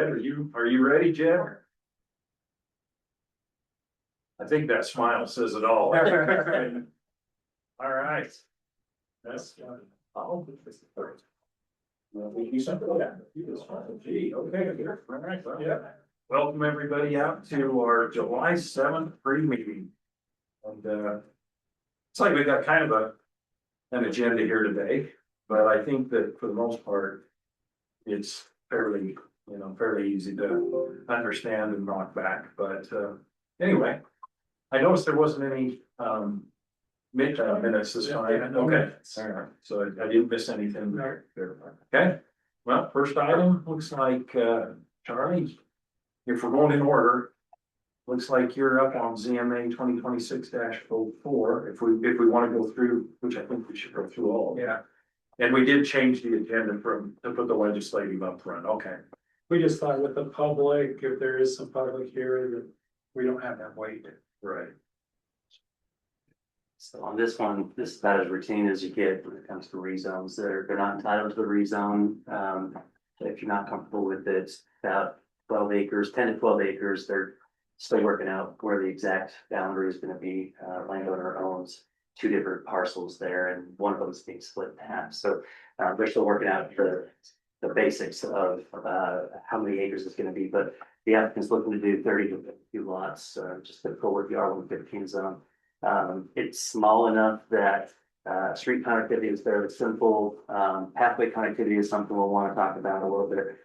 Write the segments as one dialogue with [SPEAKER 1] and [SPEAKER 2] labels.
[SPEAKER 1] Are you ready, Jim? I think that smile says it all. All right. That's. Gee, okay, here. All right, yeah. Welcome everybody out to our July 7th pre-meeting. And it's like we got kind of an agenda here today, but I think that for the most part, it's fairly easy to understand and knock back. But anyway, I noticed there wasn't any minutes this time. Okay, all right. So I didn't miss anything there. Okay. Well, first item looks like Charlie, if we're going in order, looks like you're up on ZMA 2026-04. If we want to go through, which I think we should go through all. Yeah. And we did change the agenda to put the legislative up front. Okay.
[SPEAKER 2] We just thought with the public, if there is some public here, that we don't have that weight.
[SPEAKER 1] Right.
[SPEAKER 3] So on this one, this is about as routine as you get when it comes to rezones. They're not entitled to the rezone. If you're not comfortable with it, it's about 12 acres, 10 to 12 acres. They're still working out where the exact boundary is going to be. Landowner owns two different parcels there, and one of them is being split in half. So they're still working out the basics of how many acres it's going to be. But the applicant's looking to do 30 to 52 lots, just to go with the R115 zone. It's small enough that street connectivity is fairly simple. Pathway connectivity is something we'll want to talk about a little bit.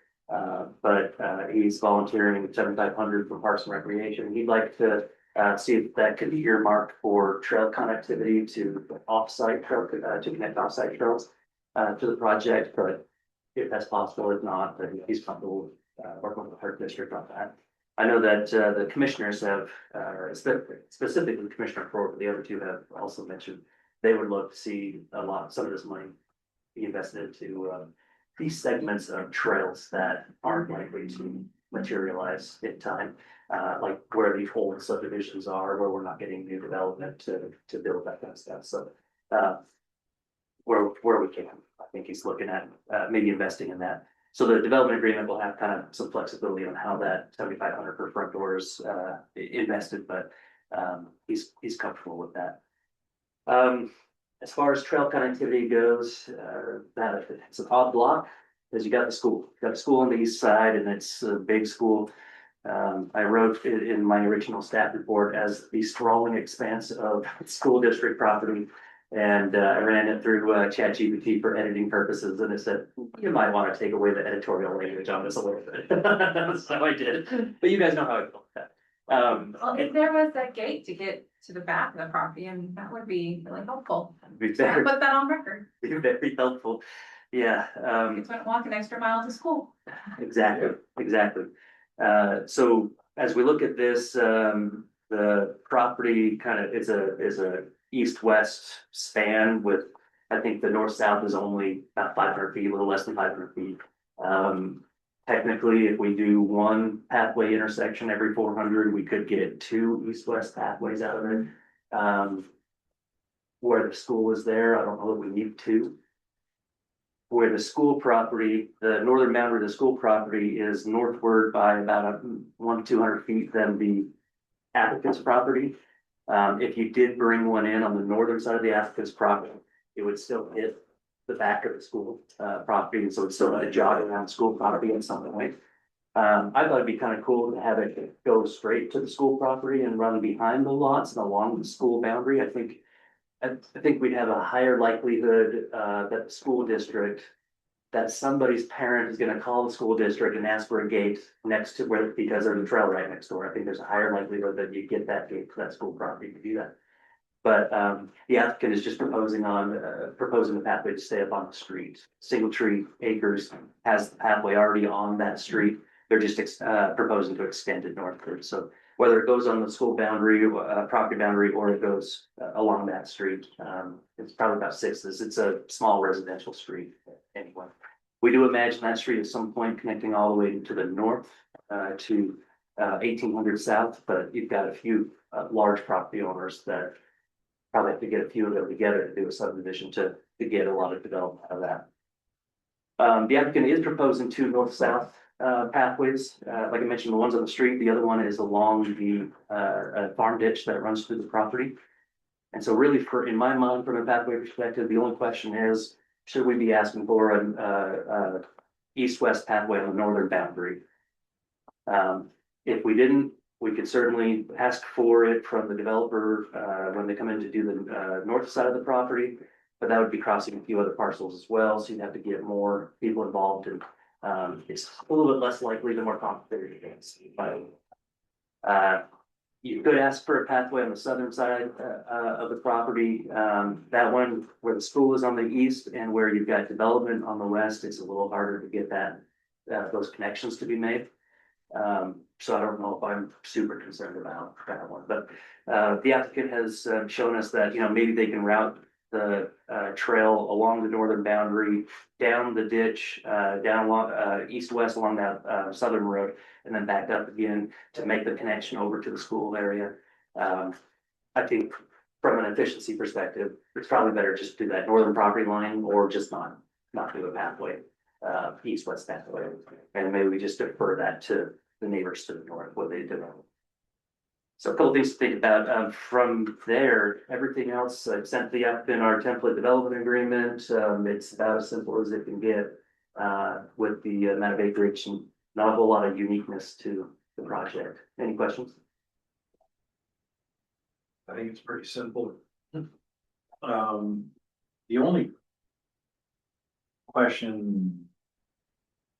[SPEAKER 3] But he's volunteering 7,500 for Parks and Recreation. He'd like to see if that could be earmarked for trail connectivity to offsite trail to connect offsite trails to the project. But if that's possible, if not, then he's comfortable working with the Park District on that. I know that the commissioners have, specifically Commissioner Ford, but the other two have also mentioned they would love to see some of this money be invested into these segments of trails that aren't likely to materialize in time, like where these old subdivisions are, where we're not getting new development to build that kind of stuff. So where we can, I think he's looking at maybe investing in that. So the development agreement will have kind of some flexibility on how that 7,500 per front door is invested, but he's comfortable with that. As far as trail connectivity goes, it's an odd block because you got the school. You got the school on the east side, and it's a big school. I wrote it in my original staff report as the sprawling expanse of school district property. And I ran it through ChatGPT for editing purposes, and it said, you might want to take away the editorial language on this a little bit. So I did, but you guys know how I felt that.
[SPEAKER 4] Well, if there was that gate to get to the back of the property, and that would be really helpful.
[SPEAKER 3] Be very,
[SPEAKER 4] Put that on record.
[SPEAKER 3] be very helpful. Yeah.
[SPEAKER 4] Kids wouldn't walk an extra mile to school.
[SPEAKER 3] Exactly. So as we look at this, the property kind of is a east-west span with, I think the north-south is only about 500 feet, a little less than 500 feet. Technically, if we do one pathway intersection every 400, we could get two east-west pathways out of it. Where the school is there, I don't know that we need two. Where the school property, the northern boundary of the school property is northward by about 100 to 200 feet than the applicant's property. If you did bring one in on the northern side of the applicant's property, it would still hit the back of the school property, and so it's still a jog around school property in some way. I thought it'd be kind of cool to have it go straight to the school property and run behind the lots and along the school boundary. I think we'd have a higher likelihood that the school district, that somebody's parent is going to call the school district and ask for a gate next to where, because there's a trail right next door. I think there's a higher likelihood that you get that gate to that school property to do that. But the applicant is just proposing the pathway to stay up on the street. Single Tree Acres has the pathway already on that street. They're just proposing to extend it northward. So whether it goes on the school boundary, property boundary, or it goes along that street, it's probably about sixes. It's a small residential street anyway. We do imagine that street at some point connecting all the way to the north to 1800 South, but you've got a few large property owners that probably have to get a few of them together to do a subdivision to get a lot of development out of that. The applicant is proposing two north-south pathways. Like I mentioned, the ones on the street, the other one is along the farm ditch that runs through the property. And so really in my mind, from a pathway perspective, the only question is, should we be asking for an east-west pathway on the northern boundary? If we didn't, we could certainly ask for it from the developer when they come in to do the north side of the property. But that would be crossing a few other parcels as well, so you'd have to get more people involved, and it's a little bit less likely, the more complicated it is. But you could ask for a pathway on the southern side of the property. That one where the school is on the east and where you've got development on the west, it's a little harder to get those connections to be made. So I don't know if I'm super concerned about that one, but the applicant has shown us that, maybe they can route the trail along the northern boundary, down the ditch, down along east-west along that southern road, and then back up again to make the connection over to the school area. I think from an efficiency perspective, it's probably better just do that northern property line, or just not do a pathway, east-west pathway, and maybe we just defer that to the neighbors to the north, what they develop. So a couple things to think about. From there, everything else, I've sent the applicant our template development agreement. It's about as simple as it can get with the amount of acreage, and not a whole lot of uniqueness to the project. Any questions?
[SPEAKER 1] I think it's pretty simple. The only question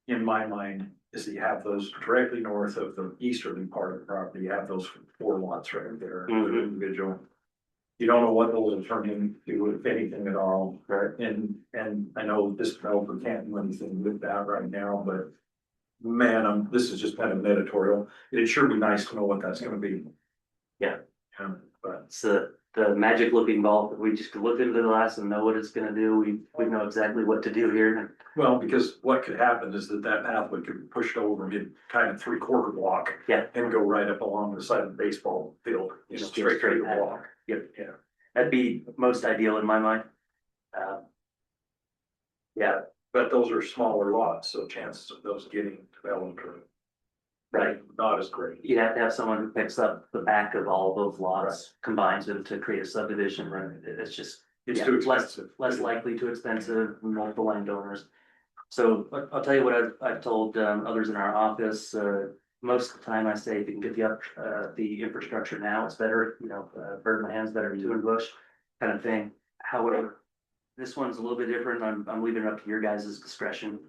[SPEAKER 1] in my mind is that you have those directly north of the easterly part of the property, you have those 4 lots right there,
[SPEAKER 3] Mhm.
[SPEAKER 1] individual. You don't know what those will turn into, if anything at all.
[SPEAKER 3] Right.
[SPEAKER 1] And I know this developer can't do anything with that right now, but man, this is just kind of editorial. It'd sure be nice to know what that's gonna be.
[SPEAKER 3] Yeah.
[SPEAKER 1] But
[SPEAKER 3] It's the magic looking ball. If we just could look into the glass and know what it's gonna do, we know exactly what to do here.
[SPEAKER 1] well, because what could happen is that pathway could be pushed over mid kind of 3/4 block.
[SPEAKER 3] Yeah.
[SPEAKER 1] And go right up along the side of the baseball field,
[SPEAKER 3] Just
[SPEAKER 1] straight through the
[SPEAKER 3] ahead.
[SPEAKER 1] block.
[SPEAKER 3] Yep.
[SPEAKER 1] Yeah.
[SPEAKER 3] That'd be most ideal in my mind. Yeah,
[SPEAKER 1] But those are smaller lots, so chances of those getting developed are
[SPEAKER 3] right.
[SPEAKER 1] not as great.
[SPEAKER 3] You'd have to have someone who picks up the back of all those lots, combines them to create a subdivision, right? It's just.
[SPEAKER 1] It's
[SPEAKER 3] yeah,
[SPEAKER 1] too
[SPEAKER 3] less-
[SPEAKER 1] expensive.
[SPEAKER 3] Less likely, too expensive, multiple landowners. So I'll tell you what I've told others in our office, most of the time I say, if you can get the infrastructure now, it's better, bird in the hand's better than two in the bush, kind of thing. However, this one's a little bit different. I'm leaving it up to your guys' discretion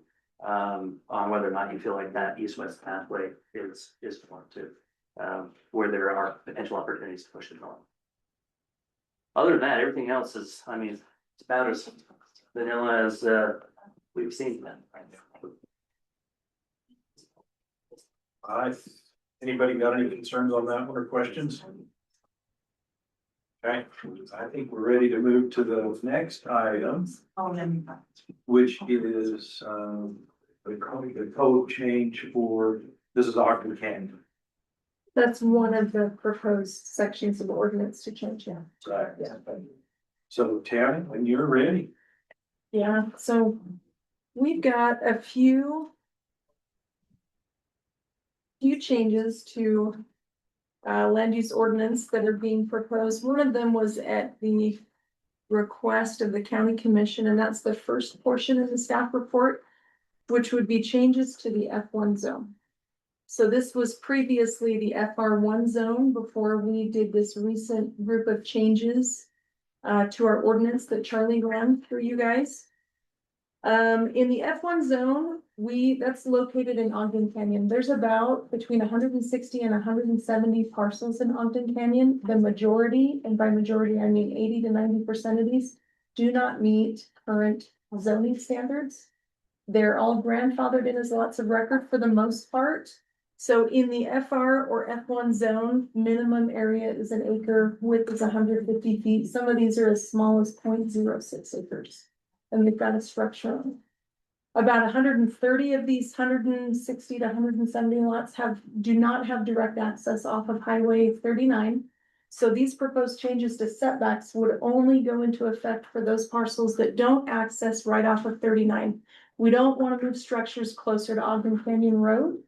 [SPEAKER 3] on whether or not you feel like that east-west pathway is important to, where there are potential opportunities to push it along. Other than that, everything else is, it's about as vanilla as we've seen them.
[SPEAKER 1] Anybody got any concerns on that one or questions? Okay, I think we're ready to move to the next item, which is the code change for, this is Ogden Canyon.
[SPEAKER 5] That's one of the proposed sections of the ordinance to change, yeah.
[SPEAKER 1] Right. So Tammy, when you're ready.
[SPEAKER 5] Yeah, so we've got a few changes to land use ordinance that are being proposed. One of them was at the request of the county commission, and that's the first portion of the staff report, which would be changes to the F1 zone. So this was previously the FR1 zone before we did this recent group of changes to our ordinance that Charlie ran through you guys. In the F1 zone, that's located in Ogden Canyon. There's about between 160 and 170 parcels in Ogden Canyon. The majority, and by majority I mean 80 to 90% of these, do not meet current zoning standards. They're all grandfathered in as lots of record for the most part. So in the FR or F1 zone, minimum area is an acre, width is 150 feet. Some of these are as small as 0.06 acres. And we've got a structure. About 130 of these 160 to 170 lots do not have direct access off of Highway 39. So these proposed changes to setbacks would only go into effect for those parcels that don't access right off of 39. We don't want to move structures closer to Ogden Canyon Road.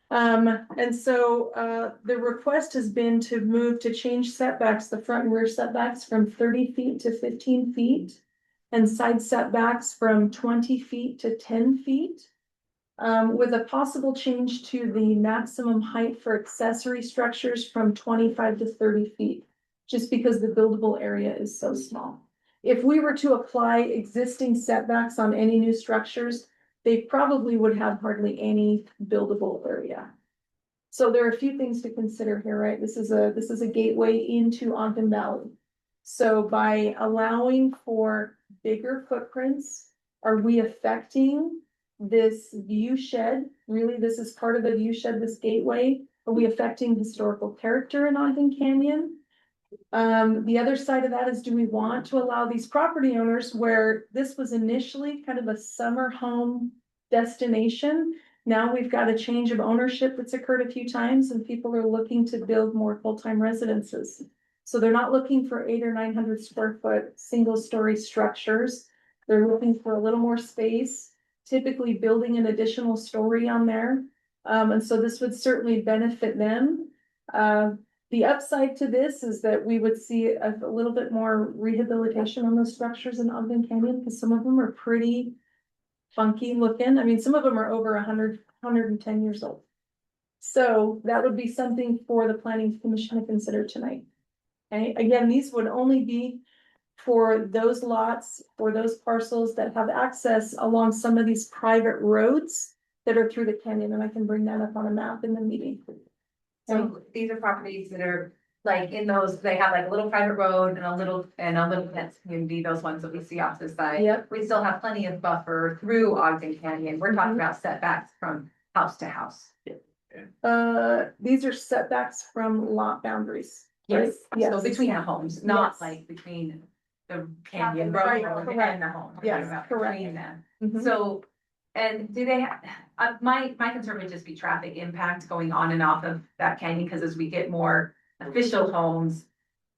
[SPEAKER 5] And so, the request has been to change setbacks, the front and rear setbacks from 30 feet to 15 feet. And side setbacks from 20 feet to 10 feet. With a possible change to the maximum height for accessory structures from 25 to 30 feet. Just because the buildable area is so small. If we were to apply existing setbacks on any new structures, they probably would have hardly any buildable area. So there are a few things to consider here, right? This is a gateway into Ogden Valley. So by allowing for bigger footprints, are we affecting this view shed? Really, this is part of the view shed, this gateway. Are we affecting historical character in Ogden Canyon? The other side of that is, do we want to allow these property owners where this was initially kind of a summer home destination? Now we've got a change of ownership that's occurred a few times and people are looking to build more full-time residences. So they're not looking for 800 or 900 square foot single story structures. They're looking for a little more space, typically building an additional story on there. And so this would certainly benefit them. The upside to this is that we would see a little bit more rehabilitation on those structures in Ogden Canyon, because some of them are pretty funky looking. I mean, some of them are over 110 years old. So that would be something for the Planning Commission to consider tonight. Okay, again, these would only be for those lots, for those parcels that have access along some of these private roads that are through the canyon, and I can bring that up on a map in the meeting.
[SPEAKER 4] So these are properties that are like in those, they have like a little private road and a little fence community, those ones that we see off the side.
[SPEAKER 5] Yep.
[SPEAKER 4] We still have plenty of buffer through Ogden Canyon. We're talking about setbacks from house to house.
[SPEAKER 5] These are setbacks from lot boundaries.
[SPEAKER 4] Yes,
[SPEAKER 5] Yes.
[SPEAKER 4] so between the homes, not
[SPEAKER 5] Yes.
[SPEAKER 4] like between the canyon
[SPEAKER 5] Right,
[SPEAKER 4] road
[SPEAKER 5] correct.
[SPEAKER 4] and the home. We're
[SPEAKER 5] Yes,
[SPEAKER 4] talking about
[SPEAKER 5] correct.
[SPEAKER 4] between them.
[SPEAKER 5] Mhm.
[SPEAKER 4] So, and do they, my concern would just be traffic impact going on and off of that canyon, because as we get more official homes,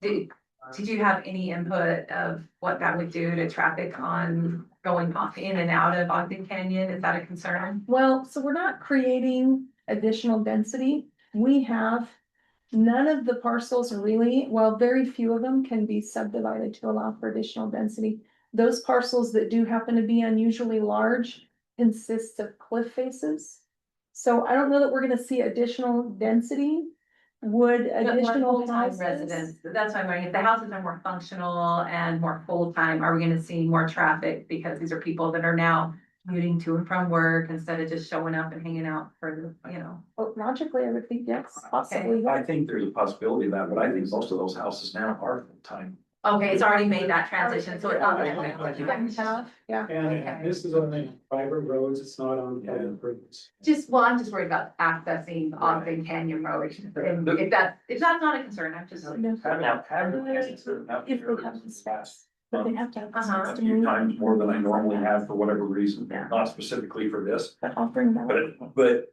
[SPEAKER 4] did you have any input of what that would do to traffic on going off in and out of Ogden Canyon? Is that a concern?
[SPEAKER 5] Well, so we're not creating additional density. We have none of the parcels really, well, very few of them can be subdivided to allow for additional density. Those parcels that do happen to be unusually large consists of cliff faces. So I don't know that we're gonna see additional density. Would
[SPEAKER 4] But more
[SPEAKER 5] additional
[SPEAKER 4] full-time
[SPEAKER 5] houses?
[SPEAKER 4] residents, that's why I'm wondering, if the houses are more functional and more full-time, are we gonna see more traffic? Because these are people that are now commuting to and from work instead of just showing up and hanging out for, you know.
[SPEAKER 5] Well, logically, I would think yes, possibly.
[SPEAKER 1] I think there's a possibility of that, but I think most of those houses now are full-time.
[SPEAKER 4] Okay, it's already made that transition, so it's not.
[SPEAKER 5] Yeah.
[SPEAKER 2] And this is only on private roads, it's not on public roads.
[SPEAKER 4] I'm just worried about accessing Ogden Canyon Road, and if that's not a concern, I'm just.
[SPEAKER 5] If they have the space, but they have to have the
[SPEAKER 4] Uh-huh.
[SPEAKER 1] A
[SPEAKER 5] space to
[SPEAKER 1] few
[SPEAKER 5] move.
[SPEAKER 1] times more than I normally have for whatever reason,
[SPEAKER 3] Yeah.
[SPEAKER 1] not specifically for this.
[SPEAKER 5] But I'll bring that up.
[SPEAKER 1] But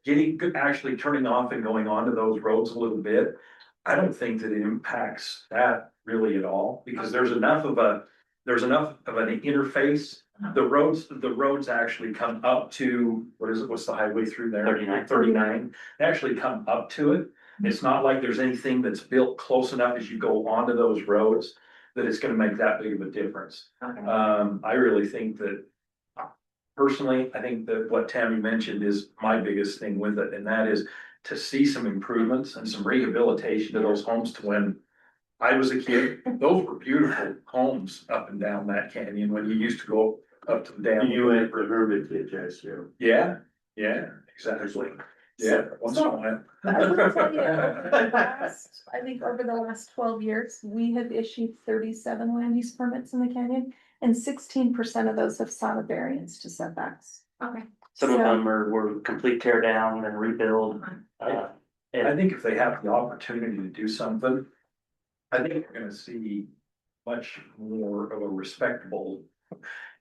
[SPEAKER 1] actually turning off and going onto those roads a little bit, I don't think that it impacts that really at all, because there's enough of an interface. The roads actually come up to, what's the highway through there?
[SPEAKER 3] 39.
[SPEAKER 1] 39, they actually come up to it. It's not like there's anything that's built close enough as you go onto those roads that it's gonna make that big of a difference.
[SPEAKER 4] Okay.
[SPEAKER 1] I really think that, personally, I think that what Tammy mentioned is my biggest thing with it, and that is to see some improvements and some rehabilitation to those homes to when I was a kid. Those were beautiful homes up and down that canyon when you used to go up to the dam.
[SPEAKER 6] You ain't for hermitage, I assume.
[SPEAKER 1] Yeah, exactly. Yeah, once in a while.
[SPEAKER 5] I will tell you, I think over the last 12 years, we have issued 37 land use permits in the canyon, and 16% of those have sought a variance to setbacks.
[SPEAKER 4] Okay.
[SPEAKER 3] Some of
[SPEAKER 5] So-
[SPEAKER 3] them were complete tear down and rebuild.
[SPEAKER 1] I
[SPEAKER 3] And
[SPEAKER 1] think if they have the opportunity to do something, I think we're gonna see much more of a respectable.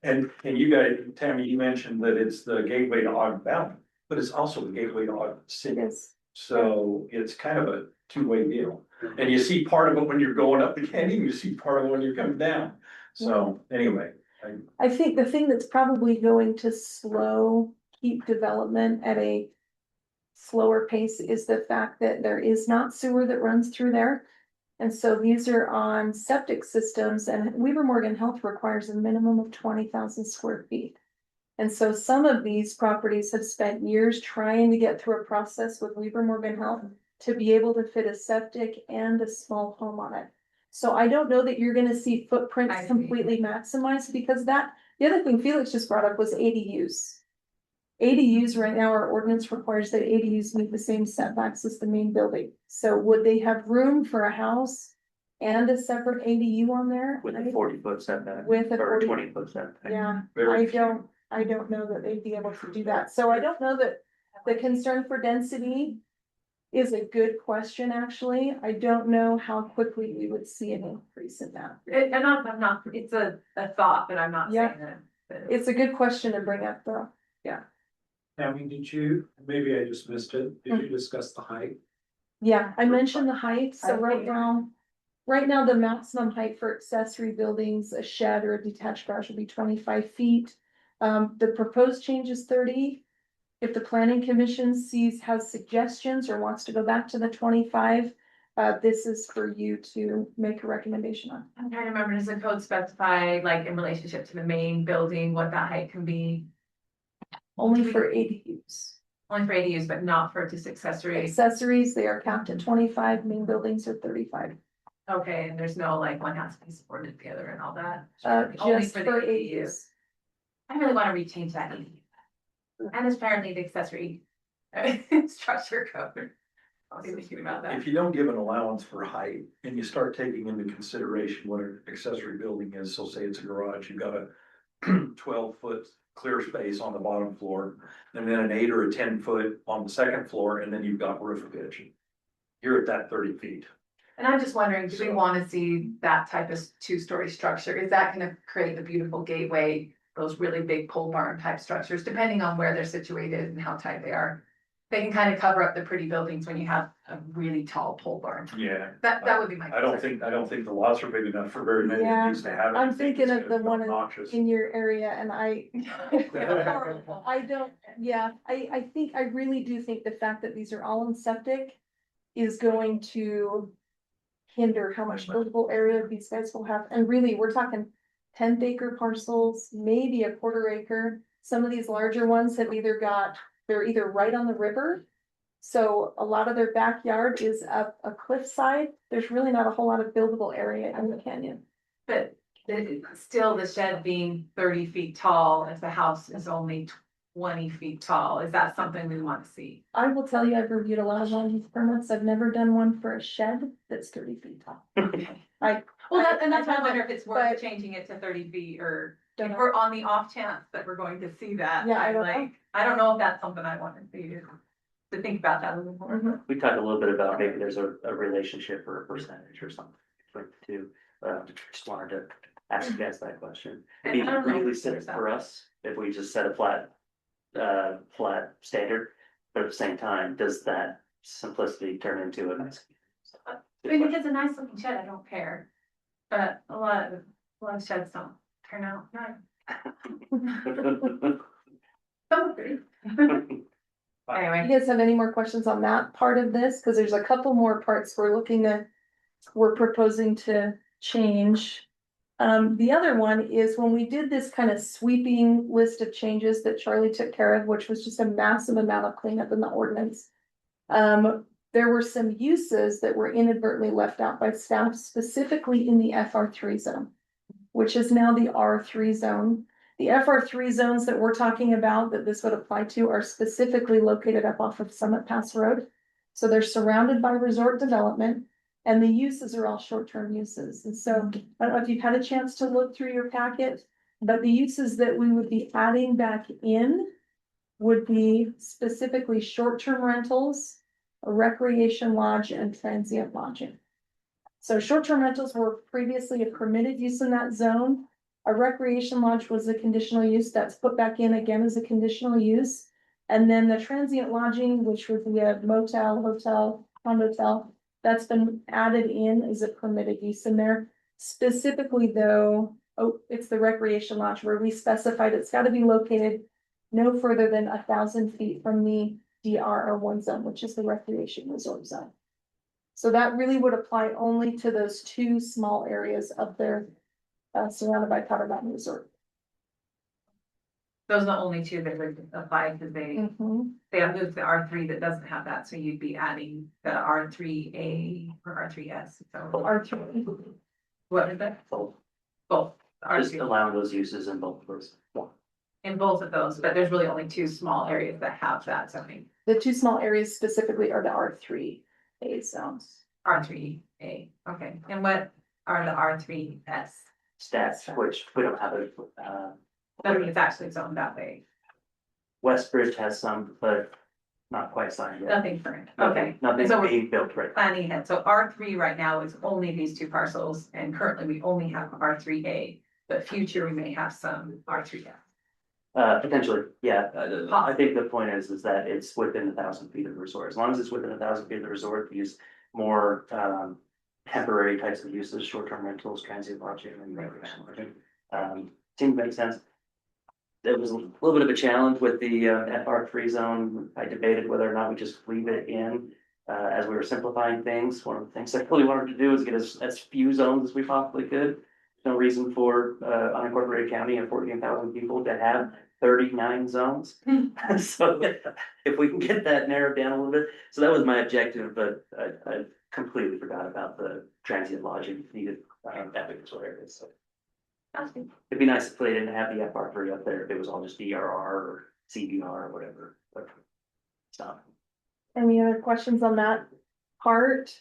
[SPEAKER 1] And you guys, Tammy, you mentioned that it's the gateway to Ogden Valley, but it's also the gateway to Ogden
[SPEAKER 5] It
[SPEAKER 1] City.
[SPEAKER 5] is.
[SPEAKER 1] So it's kind of a two-way deal. And you see part of it when you're going up the canyon, you see part of it when you're coming down. So anyway,
[SPEAKER 5] I think the thing that's probably going to keep development at a slower pace is the fact that there is not sewer that runs through there. And so these are on septic systems, and Weaver Morgan Health requires a minimum of 20,000 square feet. And so some of these properties have spent years trying to get through a process with Weaver Morgan Health to be able to fit a septic and a small home on it. So I don't know that you're gonna see
[SPEAKER 4] I
[SPEAKER 5] footprints
[SPEAKER 4] see.
[SPEAKER 5] completely maximized, because the other thing Felix just brought up was ADUs. ADUs right now, our ordinance requires that ADUs meet the same setbacks as the main building. So would they have room for a house and a separate ADU on there?
[SPEAKER 3] With a 40-foot setback.
[SPEAKER 5] With a
[SPEAKER 3] Or a
[SPEAKER 5] 40
[SPEAKER 3] 20-foot setback.
[SPEAKER 5] Yeah,
[SPEAKER 1] Very
[SPEAKER 5] I don't know that they'd be able to do that. So I don't know that the concern for density is a good question, actually. I don't know how quickly we would see an increase in that.
[SPEAKER 4] And I'm not, it's a thought, but I'm not
[SPEAKER 5] Yeah.
[SPEAKER 4] saying that.
[SPEAKER 5] It's a good question to bring up, though.
[SPEAKER 2] Tammy, maybe I just missed it, did you discuss the height?
[SPEAKER 5] Yeah, I mentioned the height, so right now, the maximum height for accessory buildings, a shed or a detached garage would be 25 feet. The proposed change is 30. If the planning commission has suggestions or wants to go back to the 25, this is for you to make a recommendation on.
[SPEAKER 4] I'm trying to remember, does the code specify, like, in relationship to the main building, what that height can be?
[SPEAKER 5] Only for ADUs.
[SPEAKER 4] Only for ADUs, but not for just accessory.
[SPEAKER 5] Accessories, they are capped at 25, main buildings are 35.
[SPEAKER 4] Okay, and there's no like one has to be supported together and all that. Only
[SPEAKER 5] Just
[SPEAKER 4] the
[SPEAKER 5] for
[SPEAKER 4] ADUs.
[SPEAKER 5] ADUs.
[SPEAKER 4] I really want to rechange that ADU. And it's apparently the accessory structure code. I'll be thinking about that.
[SPEAKER 1] If you don't give an allowance for height and you start taking into consideration what an accessory building is, so say it's a garage, you've got a 12-foot clear space on the bottom floor, and then an 8 or a 10-foot on the second floor, and then you've got roof pitch. You're at that 30 feet.
[SPEAKER 4] And I'm just wondering, do we
[SPEAKER 1] So-
[SPEAKER 4] want to see that type of two-story structure? Is that gonna create the beautiful gateway, those really big pole barn type structures, depending on where they're situated and how tight they are? They can kind of cover up the pretty buildings when you have a really tall pole barn.
[SPEAKER 1] Yeah.
[SPEAKER 4] That would be my.
[SPEAKER 1] I don't think the lots are big enough for very many
[SPEAKER 5] Yeah,
[SPEAKER 1] of these to have it.
[SPEAKER 5] I'm
[SPEAKER 1] I think
[SPEAKER 5] thinking
[SPEAKER 1] it's
[SPEAKER 5] of the
[SPEAKER 1] gonna be
[SPEAKER 5] one
[SPEAKER 1] obnoxious.
[SPEAKER 5] in your area, and I
[SPEAKER 4] Horrible.
[SPEAKER 5] I really do think the fact that these are all in septic is going to hinder how much buildable area these guys will have, and really, we're talking 10th-acre parcels, maybe a quarter acre. Some of these larger ones have they're either right on the river, so a lot of their backyard is up a cliffside. There's really not a whole lot of buildable area in the canyon.
[SPEAKER 4] But still, the shed being 30 feet tall, if the house is only 20 feet tall, is that something we want to see?
[SPEAKER 5] I will tell you, I've reviewed a lot of land use permits. I've never done one for a shed that's 30 feet tall.
[SPEAKER 4] Well, that's why I wonder if it's worth
[SPEAKER 5] But-
[SPEAKER 4] changing it to 30 feet, or if
[SPEAKER 5] Don't know.
[SPEAKER 4] we're on the off chance that we're going to see that.
[SPEAKER 5] Yeah, I
[SPEAKER 4] I'm
[SPEAKER 5] don't know.
[SPEAKER 4] like, I don't know if that's something I want to see, to think about that a little more.
[SPEAKER 5] Mhm.
[SPEAKER 3] We talked a little bit about maybe there's a relationship or a percentage or something like too. Just wanted to ask you guys that question. It'd be
[SPEAKER 4] And I don't know
[SPEAKER 3] really
[SPEAKER 4] if
[SPEAKER 3] simple
[SPEAKER 4] there's that.
[SPEAKER 3] for us if we just set a flat standard. But at the same time, does that simplicity turn into a nice?
[SPEAKER 4] I mean, if it's a nice looking shed, I don't care, but a lot of sheds don't turn out nice. Some agree.
[SPEAKER 5] You
[SPEAKER 4] Anyway,
[SPEAKER 5] guys have any more questions on that part of this? Cause there's a couple more parts we're proposing to change. The other one is when we did this kind of sweeping list of changes that Charlie took care of, which was just a massive amount of cleanup in the ordinance. There were some uses that were inadvertently left out by staff, specifically in the FR3 zone, which is now the R3 zone. The FR3 zones that we're talking about that this would apply to are specifically located up off of Summit Pass Road. So they're surrounded by resort development, and the uses are all short-term uses. And so I don't know if you've had a chance to look through your packet, but the uses that we would be adding back in would be specifically short-term rentals, a recreation lodge, and transient lodging. So short-term rentals were previously a permitted use in that zone. A recreation lodge was a conditional use that's put back in again as a conditional use. And then the transient lodging, which would be a motel, hotel, condotel, that's been added in as a permitted use in there. Specifically though, oh, it's the recreation lodge where we specified it's gotta be located no further than 1,000 feet from the DRR1 zone, which is the recreation resort zone. So that really would apply only to those two small areas up there, surrounded by Powder Mountain Resort.
[SPEAKER 4] Those are the only two that would apply because they have moved to R3 that doesn't have that, so you'd be adding the R3A or R3S, so.
[SPEAKER 5] R2.
[SPEAKER 4] What is that?
[SPEAKER 3] Both.
[SPEAKER 4] Both.
[SPEAKER 3] Just
[SPEAKER 4] R2,
[SPEAKER 3] allowing those uses in both of those.
[SPEAKER 4] in both of those, but there's really only two small areas that have that zoning,
[SPEAKER 5] The two small areas specifically are the R3A zones.
[SPEAKER 4] R3A, okay, and what are the R3S?
[SPEAKER 3] Stats, which we don't have a,
[SPEAKER 4] That means it's actually zoned that way,
[SPEAKER 3] Westbridge has some, but not quite signed yet.
[SPEAKER 4] nothing current, okay.
[SPEAKER 3] Nothing's
[SPEAKER 4] So we're
[SPEAKER 3] being built right now.
[SPEAKER 4] planning ahead, so R3 right now is only these two parcels, and currently we only have R3A, but future we may have some R3S.
[SPEAKER 3] Potentially, yeah, I think the point is that it's within 1,000 feet of the resort, as long as it's within 1,000 feet of the resort, use more, temporary types of uses, short-term rentals, transient lodging and recreation lodging. Seemed to make sense. There was a little bit of a challenge with the, FR3 zone, I debated whether or not we just leave it in, as we were simplifying things, one of the things I really wanted to do is get as few zones as we possibly could. No reason for unincorporated county of 14,000 people to have 39 zones. So if we can get that narrowed down a little bit, so that was my objective, but I completely forgot about the transient lodging needed epic areas. So it'd be nice if they didn't have the FR3 up there, if it was all just DRR or CBR or whatever. But stop.
[SPEAKER 5] Any other questions on that part?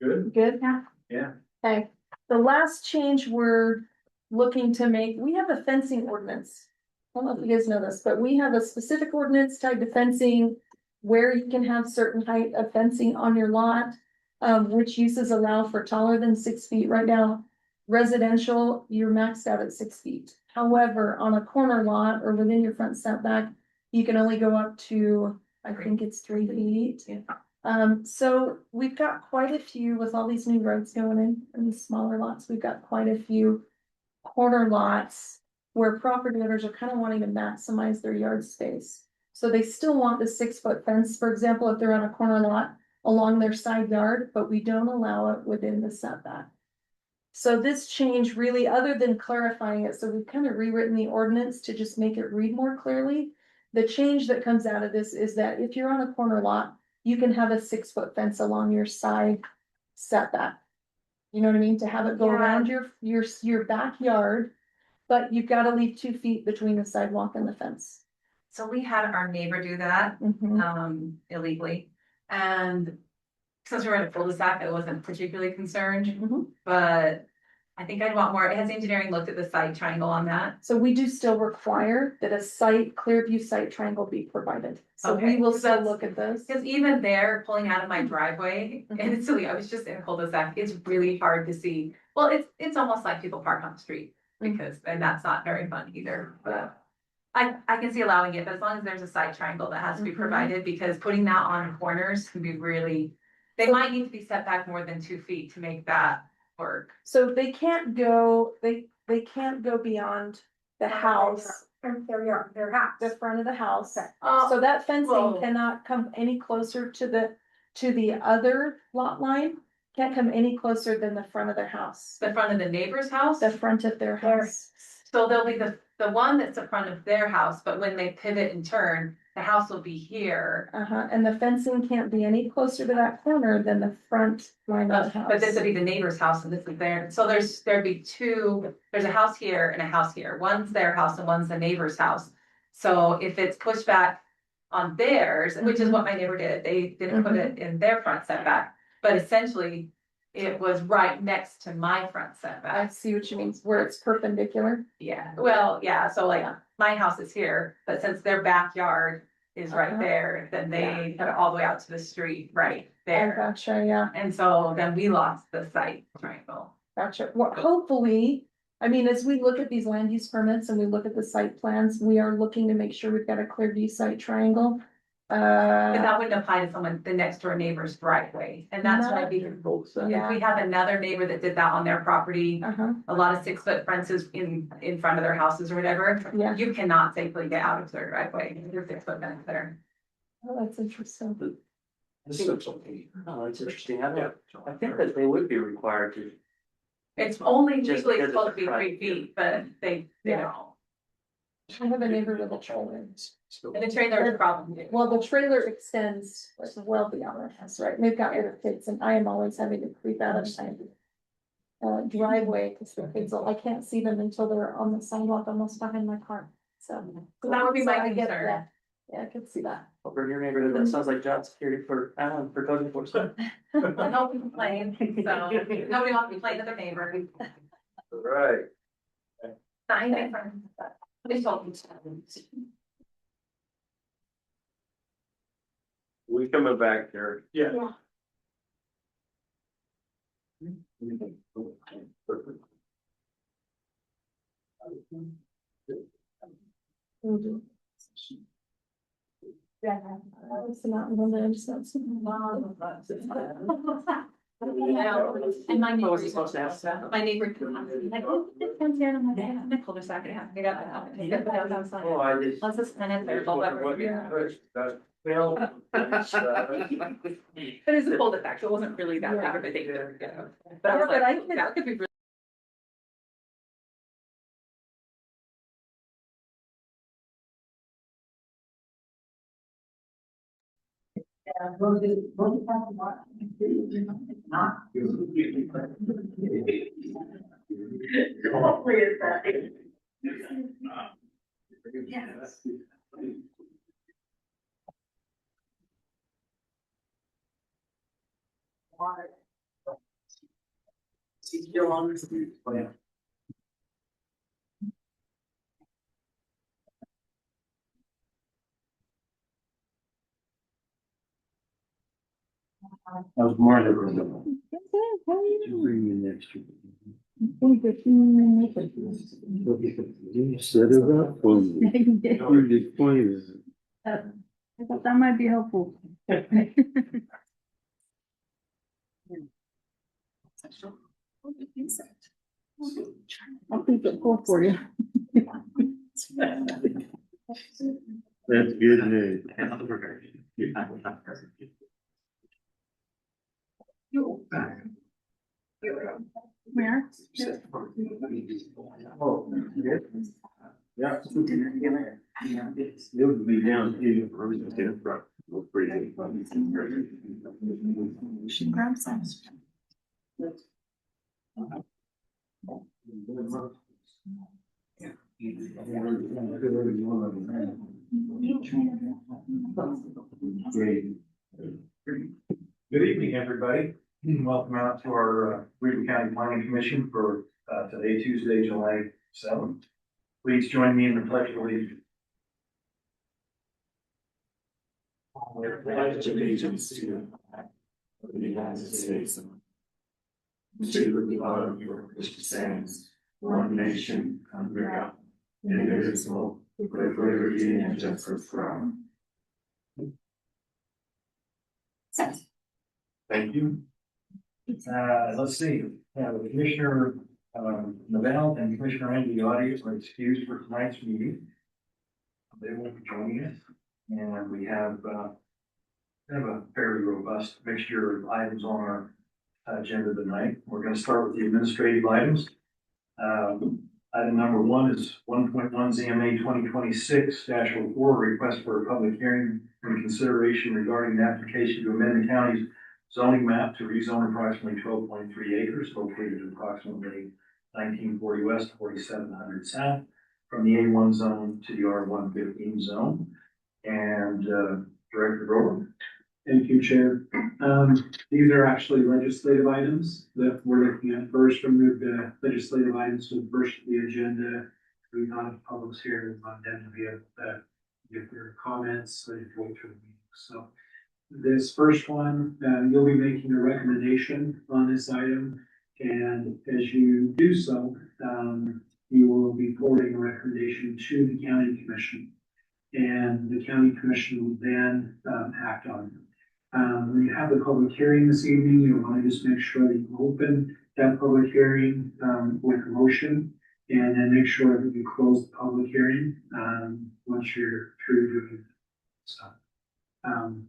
[SPEAKER 1] Good,
[SPEAKER 5] Good?
[SPEAKER 1] yeah.
[SPEAKER 5] Okay, the last change we're looking to make, we have a fencing ordinance. I don't know if you guys know this, but we have a specific ordinance tied to fencing. Where you can have certain height of fencing on your lot, which uses allow for taller than 6 feet. Right now, residential, you're maxed out at 6 feet. However, on a corner lot or within your front setback, you can only go up to, I think it's 3 feet.
[SPEAKER 4] Yeah.
[SPEAKER 5] So we've got quite a few with all these new roads going in and these smaller lots. We've got quite a few corner lots where property owners are kind of wanting to maximize their yard space. So they still want the 6-foot fence, for example, if they're on a corner lot along their side yard, but we don't allow it within the setback. So this change really, other than clarifying it, so we've kind of rewritten the ordinance to just make it read more clearly. The change that comes out of this is that if you're on a corner lot, you can have a 6-foot fence along your side setback. You know what I mean? To have it go
[SPEAKER 4] Yeah.
[SPEAKER 5] around your backyard, but you've got to leave 2 feet between the sidewalk and the fence.
[SPEAKER 4] So we had our neighbor do that, illegally, and since we were in a cul-de-sac, I wasn't particularly concerned,
[SPEAKER 5] Mhm.
[SPEAKER 4] but I think I'd want more. Has engineering looked at the side triangle on that?
[SPEAKER 5] So we do still require that a clear view site triangle be provided. So
[SPEAKER 4] Okay,
[SPEAKER 5] we will
[SPEAKER 4] so
[SPEAKER 5] still
[SPEAKER 4] that's-
[SPEAKER 5] look at those.
[SPEAKER 4] Because even there, pulling out of my driveway, and it's silly, I was just in a cul-de-sac, it's really hard to see. Well, it's almost like people park on the street, because, and that's not very fun either, but. I can see allowing it, but as long as there's a side triangle that has to be
[SPEAKER 5] Mhm.
[SPEAKER 4] provided, because putting that on corners can be really. They
[SPEAKER 5] So-
[SPEAKER 4] might need to be set back more than 2 feet to make that work.
[SPEAKER 5] So they can't go, they can't go beyond the house,
[SPEAKER 7] Their house.
[SPEAKER 5] the front of the house. So
[SPEAKER 4] Oh,
[SPEAKER 5] that fencing
[SPEAKER 4] well-
[SPEAKER 5] cannot come any closer to the other lot line. Can't come any closer than the front of their house,
[SPEAKER 4] the front of the neighbor's house,
[SPEAKER 5] the front of their house.
[SPEAKER 4] so there'll be the one that's the front of their house, but when they pivot and turn, the house will be here.
[SPEAKER 5] And the fencing can't be any closer to that corner than the front line of the house.
[SPEAKER 4] But this would be the neighbor's house and this is there, so there'd be there's a house here and a house here, one's their house and one's the neighbor's house. So if it's pushed back on theirs, which is what my neighbor did, they didn't put it in their front setback, but essentially. It was right next to my front
[SPEAKER 5] I
[SPEAKER 4] setback,
[SPEAKER 5] see what you mean, where it's perpendicular.
[SPEAKER 4] yeah, well, yeah, so like, my house is here, but since their backyard is right
[SPEAKER 5] Uh-huh.
[SPEAKER 4] there, then they put it all the way out to the street right
[SPEAKER 5] I
[SPEAKER 4] there.
[SPEAKER 5] gotcha, yeah.
[SPEAKER 4] And so then we lost the site triangle.
[SPEAKER 5] Gotcha. Well, hopefully, I mean, as we look at these land use permits and we look at the site plans, we are looking to make sure we've got a clear view site triangle.
[SPEAKER 4] But that wouldn't apply to someone, the next door neighbor's driveway, and that's what I'd be. If
[SPEAKER 5] Yeah.
[SPEAKER 4] we have another neighbor that did that on their property,
[SPEAKER 5] Uh-huh,
[SPEAKER 4] a lot of 6-foot fences in front of their houses or whatever.
[SPEAKER 5] yeah,
[SPEAKER 4] You cannot safely get out of their driveway, there's 6-foot fence there.
[SPEAKER 5] oh, that's interesting.
[SPEAKER 3] Oh, that's interesting. I think that they would be required to.
[SPEAKER 4] It's only
[SPEAKER 3] Just
[SPEAKER 4] legally
[SPEAKER 3] because
[SPEAKER 4] supposed to be
[SPEAKER 3] it's
[SPEAKER 4] 3 feet, but they
[SPEAKER 5] Yeah.
[SPEAKER 4] don't.
[SPEAKER 5] I have a neighbor with a trailer.
[SPEAKER 4] And the trailer is a problem.
[SPEAKER 5] Well, the trailer extends like well beyond their house, right? They've got little kids and I am always having to creep out of my driveway because the kids, I can't see them until they're on the sidewalk almost behind my car. So.
[SPEAKER 4] That would be my
[SPEAKER 5] I get
[SPEAKER 4] concern.
[SPEAKER 5] that. Yeah, I can see that.
[SPEAKER 3] Over in your neighborhood, that sounds like job security for code enforcement.
[SPEAKER 4] Nobody complained, so nobody wants to complain to their neighbor.
[SPEAKER 1] Right.
[SPEAKER 4] Not my friends, but they told me.
[SPEAKER 6] We coming back there.
[SPEAKER 2] Yeah.
[SPEAKER 5] Mhm. Yeah. It's not one of those, that's-
[SPEAKER 4] And my
[SPEAKER 3] I
[SPEAKER 4] neighbor.
[SPEAKER 3] wasn't supposed to ask that.
[SPEAKER 4] My neighbor. Like, oh, this comes here, and I'm like, yeah, I'm gonna cul de sac it out. I got it out. I got it out outside.
[SPEAKER 3] Oh, I did.
[SPEAKER 4] Let's just send it there, but whatever.
[SPEAKER 3] Well.
[SPEAKER 4] But it's a cul-de-sac, so it wasn't really that big of a thing, you know. But I
[SPEAKER 5] Yeah,
[SPEAKER 4] was
[SPEAKER 5] but
[SPEAKER 4] like,
[SPEAKER 5] I can-
[SPEAKER 4] that could be really.
[SPEAKER 6] That was more than. Bring in extra. You set it up for me. You explained it.
[SPEAKER 7] I thought that might be helpful. I'll keep it full for you.
[SPEAKER 6] That's good news.
[SPEAKER 7] Where?
[SPEAKER 6] Oh, yeah. Yeah. It would be down here.
[SPEAKER 7] She grabs some.
[SPEAKER 1] Good evening, everybody. Welcome out to our Weaver County Planning Commission for today, Tuesday, July 7th. Please join me in the pledge of allegiance.
[SPEAKER 8] Pledge allegiance to the United States to the republic which stands one nation under God, indivisible, with liberty and justice for all.
[SPEAKER 1] Thank you. Let's see, Commissioner Novell and Commissioner Aydelotte are excused for tonight's meeting. They will be joining us, and we have a fairly robust mixture of items on our agenda tonight. We're going to start with the administrative items. Item number 1 is 1.1 ZMA 2026-04, request for a public hearing and consideration regarding the application to amend the county's zoning map to rezone approximately 12.3 acres located approximately 1940 west, 4700 south from the A1 zone to the R115 zone. And Director Grover.
[SPEAKER 2] Thank you, Chair. These are actually legislative items that we're looking at first. Remove the legislative items to the first of the agenda. We thought the public's here, we want them to be able to give their comments, so they can go through the meeting. So this first one, you'll be making a recommendation on this item. And as you do so, you will be forwarding a recommendation to the county commission. and the county commission will then, act on them. When you have the public hearing this evening, you'll want to just make sure that you open that public hearing, with a motion, and then make sure that you close the public hearing, once you're through doing so.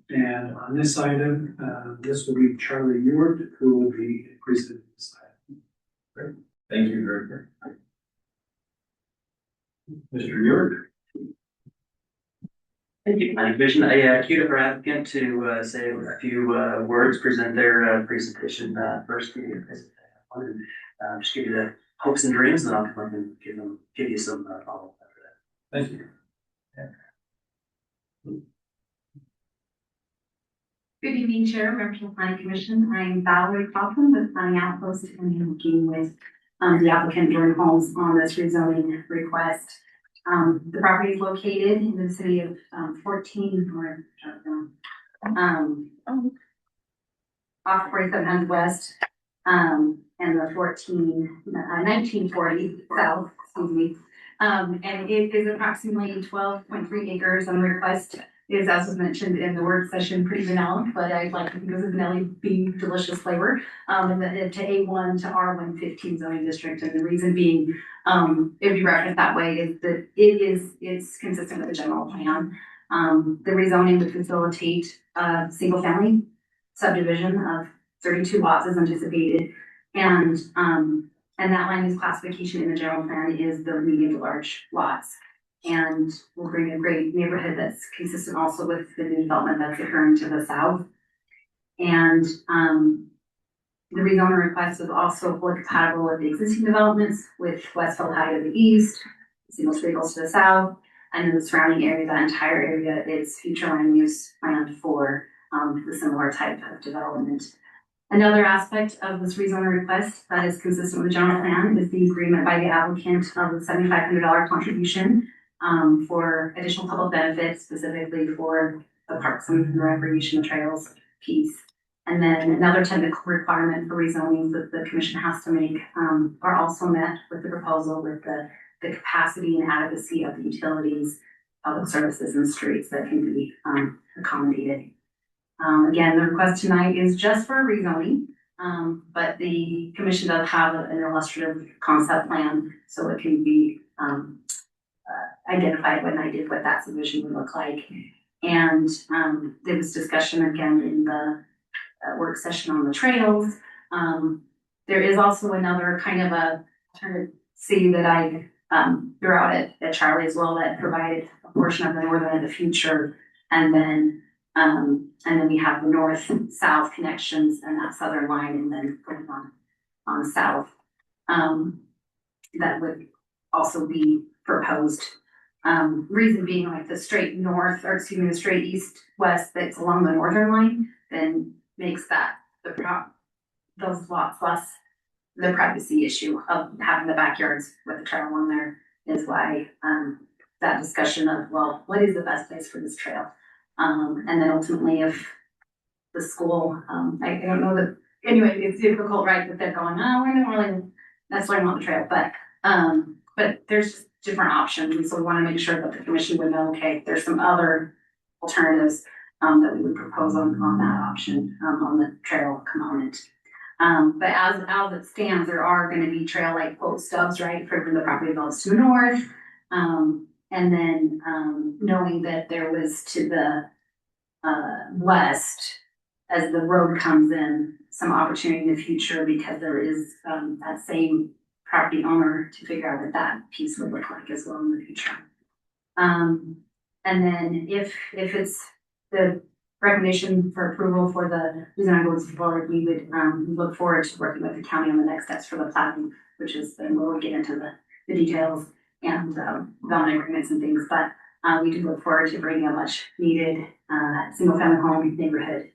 [SPEAKER 2] And on this item, this will be Charlie Ewert, who will be presenting this item.
[SPEAKER 1] Thank you, Director. Mr. Ewert?
[SPEAKER 3] Thank you, Planning Commission. I queued up our applicant to say a few words, present their presentation first. Give you just give you the hopes and dreams, and I'll come up and give you some follow-up after that.
[SPEAKER 1] Thank you.
[SPEAKER 9] Good evening, Chair, members of the Planning Commission. I'm Valerie Kaufman with Planning Outpost, and I'm working with the applicant Ewert Holmes on this rezoning request. The property is located in the city of 14 or off 4700 West and the 1940 South, excuse me. And it is approximately 12.3 acres, and the request is, as was mentioned in the work session, pretty vanilla, but I like to think of vanilla being delicious flavor. And to A1 to R115 zoning district, and the reason being, if you reference that way, is that it's consistent with the general plan. The rezoning would facilitate a single family subdivision of 32 lots as anticipated, and that land use classification in the general plan is the medium to large lots. And we'll bring a great neighborhood that's consistent also with the new development that's occurring to the south. And the rezoning request is also fully compatible with the existing developments, with Westfield High to the east, Single Streetles to the south, and in the surrounding area, that entire area is future land use planned for the similar type of development. Another aspect of this rezoning request that is consistent with the general plan is the agreement by the applicant of the $7,500 contribution for additional public benefits, specifically for the parks and recreation trails piece. And then another technical requirement for rezoning that the commission has to make are also met with the proposal, with the capacity and adequacy of the utilities, public services, and streets that can be accommodated. Again, the request tonight is just for rezoning, but the commission does have an illustrative concept plan, so it can be identified when I did what that submission would look like. And there was discussion again in the work session on the trails. There is also another kind of a see that I threw out at Charlie as well, that provided a portion of the northern and the future, and then we have the north-south connections and that southern line, and then going on south. That would also be proposed. Reason being, like the straight north, or excuse me, the straight east-west that's along the northern line, then makes that those lots less the privacy issue of having the backyards with the trail on there, is why that discussion of, well, what is the best place for this trail? And then ultimately, if the school, I don't know that, anyway, it's difficult, right, that they're going, oh, we don't really necessarily want the trail, but there's just different options, and so we want to make sure that the commission would know, okay, there's some other alternatives that we would propose on that option, on the trail component. But as it stands, there are going to be trail like quote stubs, right, for when the property develops to the north. And then knowing that there was to the west, as the road comes in, some opportunity in the future, because there is that same property owner to figure out what that piece would look like as well in the future. And then if it's the recommendation for approval for the design goes forward, we would look forward to working with the county on the next steps for the planning, which is then we'll get into the details and development agreements and things. But we do look forward to bringing a much needed single family home neighborhood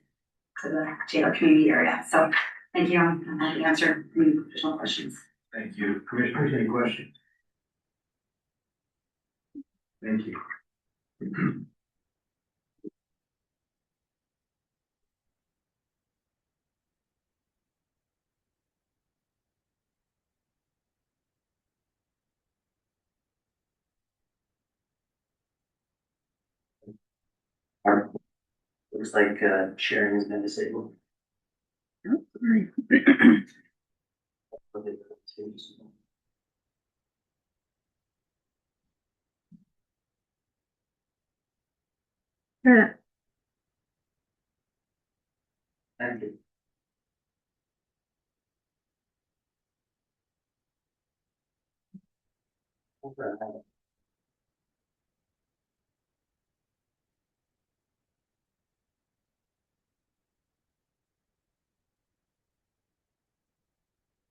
[SPEAKER 9] to the Taylor community area. So thank you. I'm happy to answer any additional questions.
[SPEAKER 1] Thank you. Commissioners, any questions? Thank you.
[SPEAKER 3] Looks like, sharing has been disabled.
[SPEAKER 7] Yeah.
[SPEAKER 3] Thank you.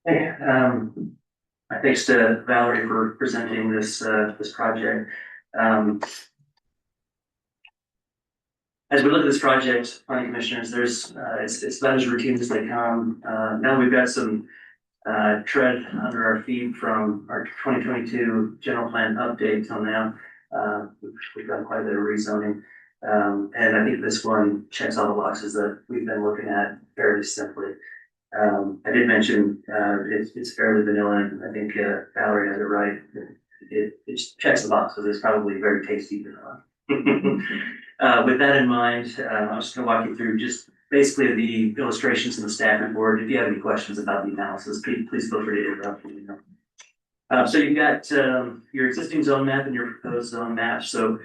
[SPEAKER 3] Hey, thanks to Valerie for presenting this project. As we look at this project, planning commissioners, there's, it's about as routine as they come. Now we've got some tread under our feet from our 2022 general plan update till now. We've done quite a bit of rezoning. And I think this one checks all the boxes that we've been looking at fairly simply. I did mention, it's fairly vanilla, and I think, Valerie has it right. It checks the boxes. It's probably very tasty vanilla. With that in mind, I'm just gonna walk you through just basically the illustrations in the staff report. If you have any questions about the analysis, please feel free to interrupt me. So you've got, your existing zone map and your proposed zone map. So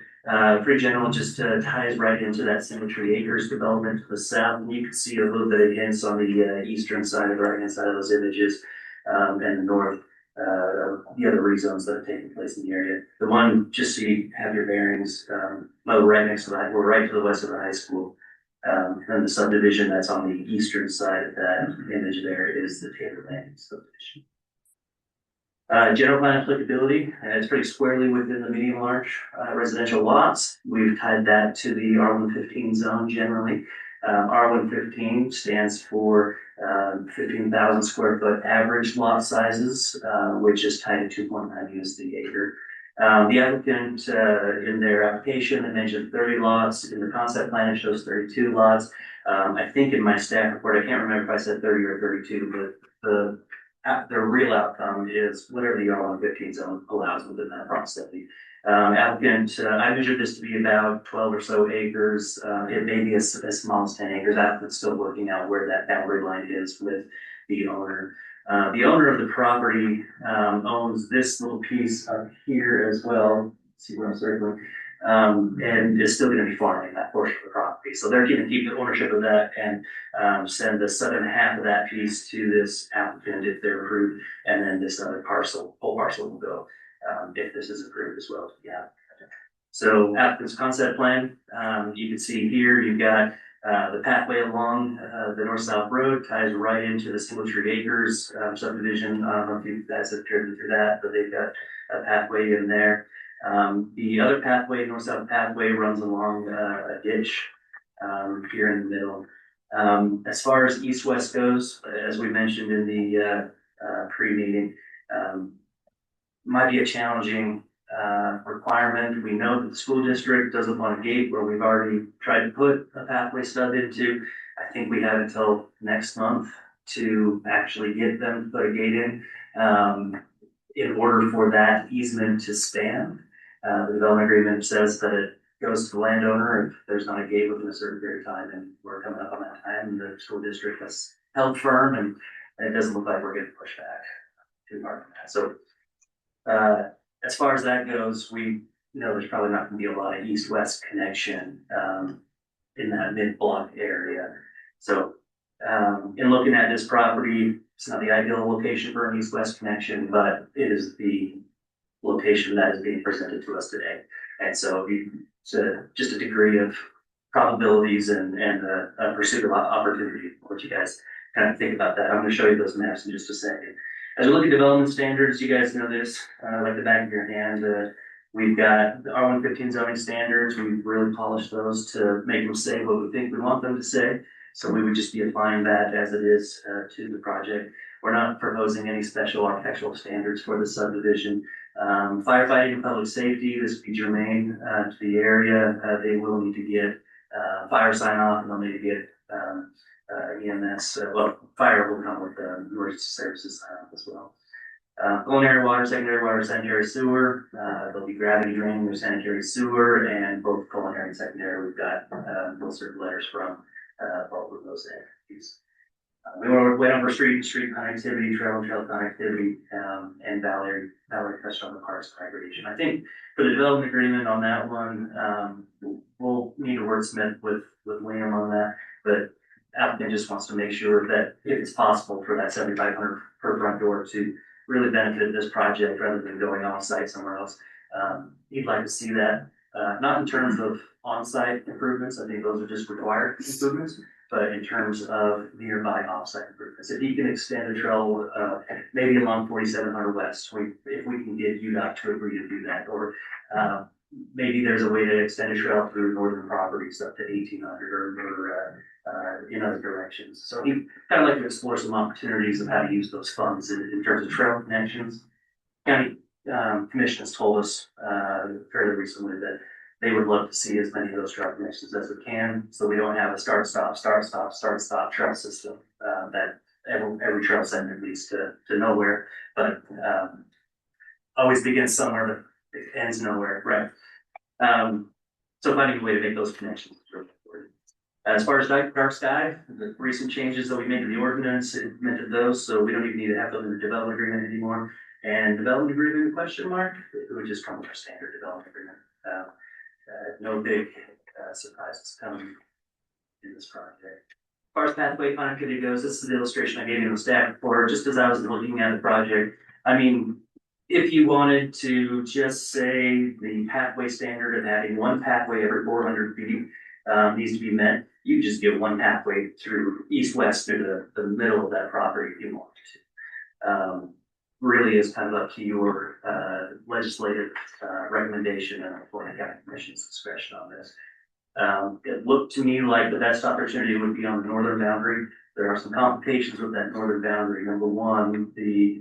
[SPEAKER 3] pretty general, just ties right into that Symmetry Acres development to the south. And you can see a little bit of hints on the eastern side, of the right hand side of those images, and the north, the other rezones that are taking place in the area. The one, just so you have your bearings, right next to that, we're right to the west of the high school. And the subdivision that's on the eastern side of that image there is the Taylor Landing subdivision. General plan applicability, it's pretty squarely within the medium large residential lots. We've tied that to the R115 zone generally. R115 stands for 15,000 square foot average lot sizes, which is tied to 2.9 units the acre. The applicant in their application, they mentioned 30 lots. In the concept plan, it shows 32 lots. I think in my staff report, I can't remember if I said 30 or 32, but the real outcome is whatever the R115 zone allows within that proximity. Applicant, I measured this to be about 12 or so acres. It may be as small as 10 acres. Applicant's still working out where that boundary line is with the owner. The owner of the property owns this little piece up here as well. See where I'm circling? And is still going to be farming that portion of the property. So they're going to keep the ownership of that and send the southern half of that piece to this applicant if they're approved, and then this other parcel, whole parcel will go if this is approved as well. Yeah. So applicant's concept plan, you can see here you've got the pathway along the north-south road ties right into the Symmetry Acres subdivision. I don't know if you guys have driven through that, but they've got a pathway in there. The other pathway, north-south pathway, runs along a ditch here in the middle. As far as east-west goes, as we mentioned in the pre-meeting, might be a challenging requirement. We know that the school district doesn't want a gate where we've already tried to put a pathway stub into. I think we have until next month to actually get them to put a gate in order for that easement to stand. The development agreement says that it goes to the landowner if there's not a gate within a certain period of time, and we're coming up on that time, and the school district has held firm, and it doesn't look like we're getting pushed back too hard from that. So as far as that goes, we know there's probably not going to be a lot of east-west connection in that mid-block area. So in looking at this property, it's not the ideal location for an east-west connection, but it is the location that is being presented to us today. And so it's just a degree of probabilities and a pursuit of opportunity. What you guys kind of think about that. I'm going to show you those maps in just a second. As we look at development standards, you guys know this like the back of your hand. We've got the R115 zoning standards. We've really polished those to make them say what we think we want them to say. So we would just be applying that as it is to the project. We're not proposing any special architectural standards for the subdivision. Firefighting and public safety, this would be germane to the area. They will need to get fire sign off, and they'll need to get EMS. Well, fire will come with emergency services sign off as well. Preliminary water, secondary water, sanitary sewer, there'll be gravity draining or sanitary sewer, and both preliminary and secondary, we've got, those certain letters from, both of those entities. We went over street connectivity, trail connectivity, and Valerie touched on the parks aggregation. I think for the development agreement on that one, we'll need to wordsmith with Liam on that, but applicant just wants to make sure that if it's possible for that 7,500 per front door to really benefit this project rather than going off-site somewhere else. He'd like to see that, not in terms of on-site improvements, I think those are just required improvements, but in terms of nearby off-site improvements. If he can extend a trail, maybe along 4700 West, if we can get UDOT to agree to do that, or maybe there's a way to extend a trail through northern properties up to 1800 or in other directions. So he kind of like to explore some opportunities of how to use those funds in terms of trail connections. County Commission has told us fairly recently that they would love to see as many of those trail connections as we can, so we don't have a start-stop trail system that every trail segment leads to nowhere, but always begins somewhere but ends nowhere, right? So finding a way to make those connections is really important. As far as dark sky, the recent changes that we made to the ordinance implemented those, so we don't even need to have them in the development agreement anymore. And development agreement question mark, it would just come with our standard development agreement. No big surprises coming in this project. As far as pathway connectivity goes, this is the illustration I gave you in the stack report, just as I was looking at the project. I mean, if you wanted to just say the pathway standard of having one pathway every 400 feet needs to be met, you just give one pathway through east-west through the middle of that property if you wanted to. Really is kind of up to your legislative recommendation and for the county commission's discretion on this. It looked to me like the best opportunity would be on the northern boundary. There are some complications with that northern boundary. Number one, the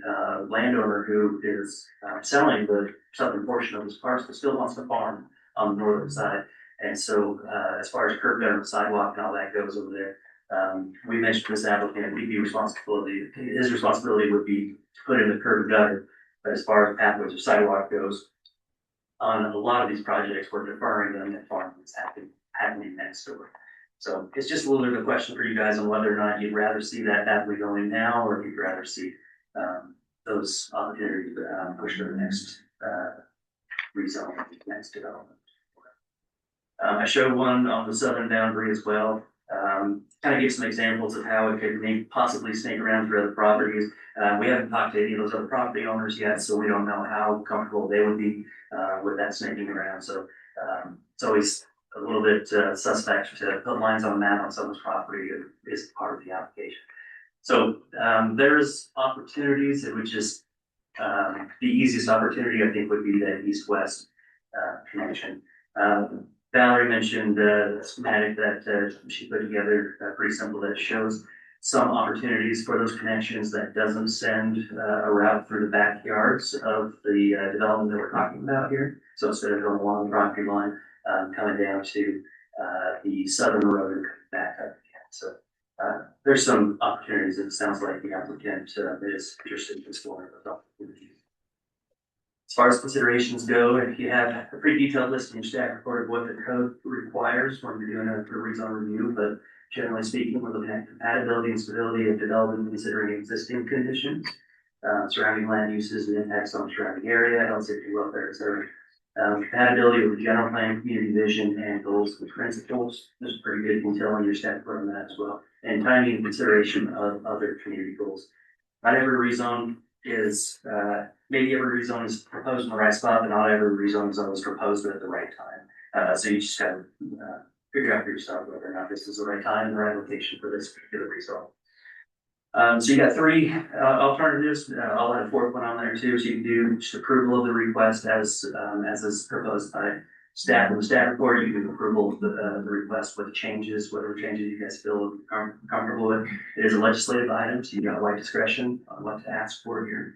[SPEAKER 3] landowner who is selling the southern portion of his parcel still wants to farm on the northern side. And so as far as curb gutter and sidewalk and all that goes over there, we mentioned this applicant, his responsibility would be to put in the curb and gutter. But as far as pathways or sidewalk goes, on a lot of these projects, we're deferring them if farming is happening next door. So it's just a little bit of a question for you guys on whether or not you'd rather see that pathway going now, or if you'd rather see those opportunities pushed to the next rezone, next development. I showed one on the southern boundary as well. Kind of give some examples of how it could possibly snake around through other properties. We haven't talked to any of those other property owners yet, so we don't know how comfortable they would be with that snaking around. So it's always a little bit suspect to put lines on a map on someone's property is part of the application. So there's opportunities. It would just the easiest opportunity I think would be that east-west connection. Valerie mentioned the schematic that she put together, pretty simple, that shows some opportunities for those connections that doesn't send a route through the backyards of the development that we're talking about here. So instead of going along the property line, coming down to the southern road and back up again. So there's some opportunities. It sounds like the applicant is interested in exploring those opportunities. As far as considerations go, if you have a pretty detailed list in your staff report of what the code requires when you're doing a rezone review, but generally speaking, we're looking at compatibility and stability of development considering existing conditions, surrounding land uses and impacts on the surrounding area, health, safety, welfare, etc. Compatibility with the general plan, community vision, and goals and principles. There's pretty good detail in your staff report on that as well. And timing and consideration of other community goals. Not every rezone is maybe every rezone is proposed in the right spot, but not every rezone is always proposed at the right time. So you just got to figure out for yourself whether or not this is the right time and the right location for this particular rezone. So you got three alternatives. I'll add a fourth one on there too. So you can do just approval of the request as is proposed by staff in the staff report. You can do approval of the request with changes, whatever changes you guys feel comfortable with. It is a legislative item, so you got wide discretion on what to ask for here.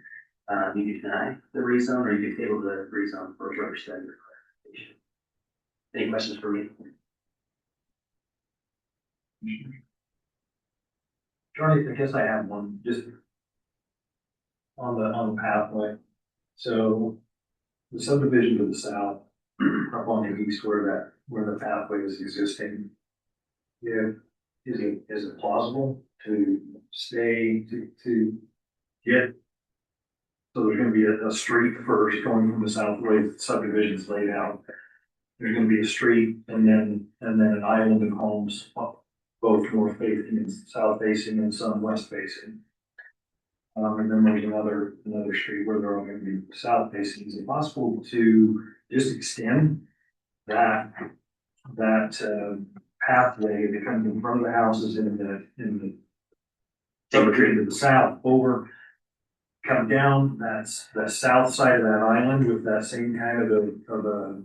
[SPEAKER 3] You can deny the rezone, or you can table the rezone for a further study or clarification. Any questions for me?
[SPEAKER 2] Johnny, I guess I have one. Just on the pathway. So the subdivision to the south, up on the east where the pathway is existing. Yeah, is it plausible to stay, to get? So there's gonna be a street first going from the south way the subdivision's laid out. There's gonna be a street and then an island of homes, both north facing and south facing and some west facing. And then there's another street where they're all gonna be south facing. Is it possible to just extend that pathway that comes in front of the houses in the cemetery to the south over, come down the south side of that island with that same kind of a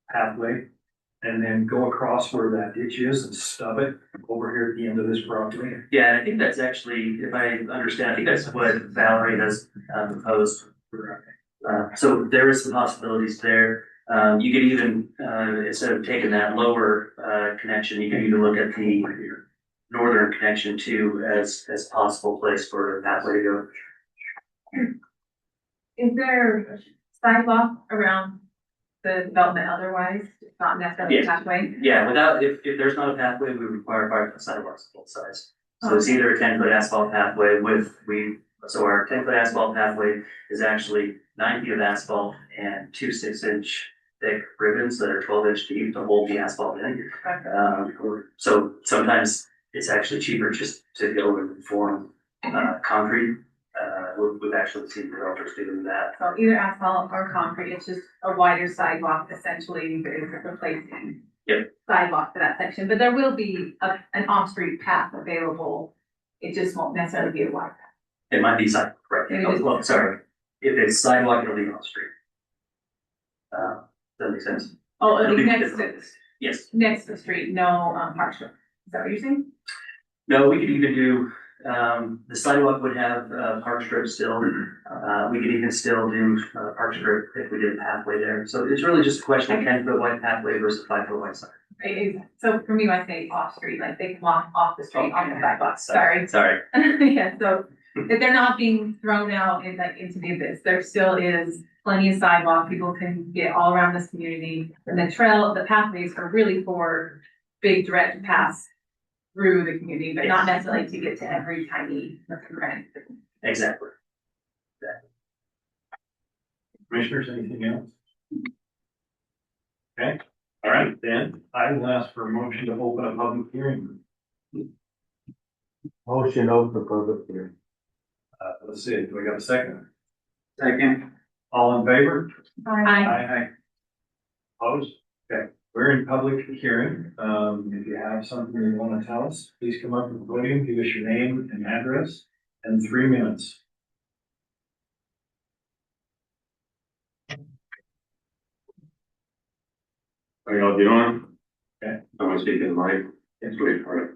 [SPEAKER 2] pathway, and then go across where that ditch is and stub it over here at the end of this property?
[SPEAKER 3] Yeah, and I think that's actually, if I understand, I think that's what Valerie has proposed. So there is some possibilities there. You could even, instead of taking that lower connection, you could even look at the northern connection too as a possible place for a pathway to go.
[SPEAKER 4] Is there sidewalk around the development otherwise, not necessarily a
[SPEAKER 3] Yes.
[SPEAKER 4] pathway?
[SPEAKER 3] Yeah, without, if there's not a pathway, we require 5 sidewalks on both sides. So it's either a 10-foot asphalt pathway so our 10-foot asphalt pathway is actually 9 feet of asphalt and 2 6-inch thick ribbons that are 12-inch deep to hold the asphalt in. So sometimes it's actually cheaper just to go and form concrete. We've actually seen developers doing that.
[SPEAKER 4] So either asphalt or concrete, it's just a wider sidewalk essentially, but it's replacing.
[SPEAKER 3] Yep.
[SPEAKER 4] Sidewalk for that section, but there will be an off-street path available. It just won't necessarily be a wide path.
[SPEAKER 3] It might be sidewalk, right?
[SPEAKER 4] Maybe
[SPEAKER 3] Oh,
[SPEAKER 4] just-
[SPEAKER 3] well, sorry. If it's sidewalk, it'll be on the street. Does that make sense?
[SPEAKER 4] Oh, it'll be
[SPEAKER 3] It'll be
[SPEAKER 4] next to,
[SPEAKER 3] different. Yes.
[SPEAKER 4] next to the street, no, park strip. Is that what you're saying?
[SPEAKER 3] No, we could even do, the sidewalk would have park strip still. We could even still do park strip if we did a pathway there. So it's really just a question of 10-foot wide pathway versus 5-foot wide side.
[SPEAKER 4] So for me, when I say off street, like they can walk off the street on the sidewalk, sorry.
[SPEAKER 3] Sorry.
[SPEAKER 4] Yeah, so if they're not being thrown out into the abyss, there still is plenty of sidewalk, people can get all around this community. And the pathways are really for big direct paths through the community, but not necessarily to get to every tiny nook and cranny.
[SPEAKER 3] Exactly.
[SPEAKER 2] Commissioners, anything else? Okay, all right, then I will ask for a motion to open a public hearing.
[SPEAKER 6] Motion open for public hearing.
[SPEAKER 2] Let's see, do we got a second?
[SPEAKER 8] Second.
[SPEAKER 2] All in favor?
[SPEAKER 4] Aye.
[SPEAKER 2] Aye. Opposed? Okay, we're in public hearing. If you have something you want to tell us, please come up to the podium, give us your name and address, and 3 minutes.
[SPEAKER 10] How y'all doing?
[SPEAKER 2] Okay.
[SPEAKER 10] I'm speaking to Mike. It's great for it.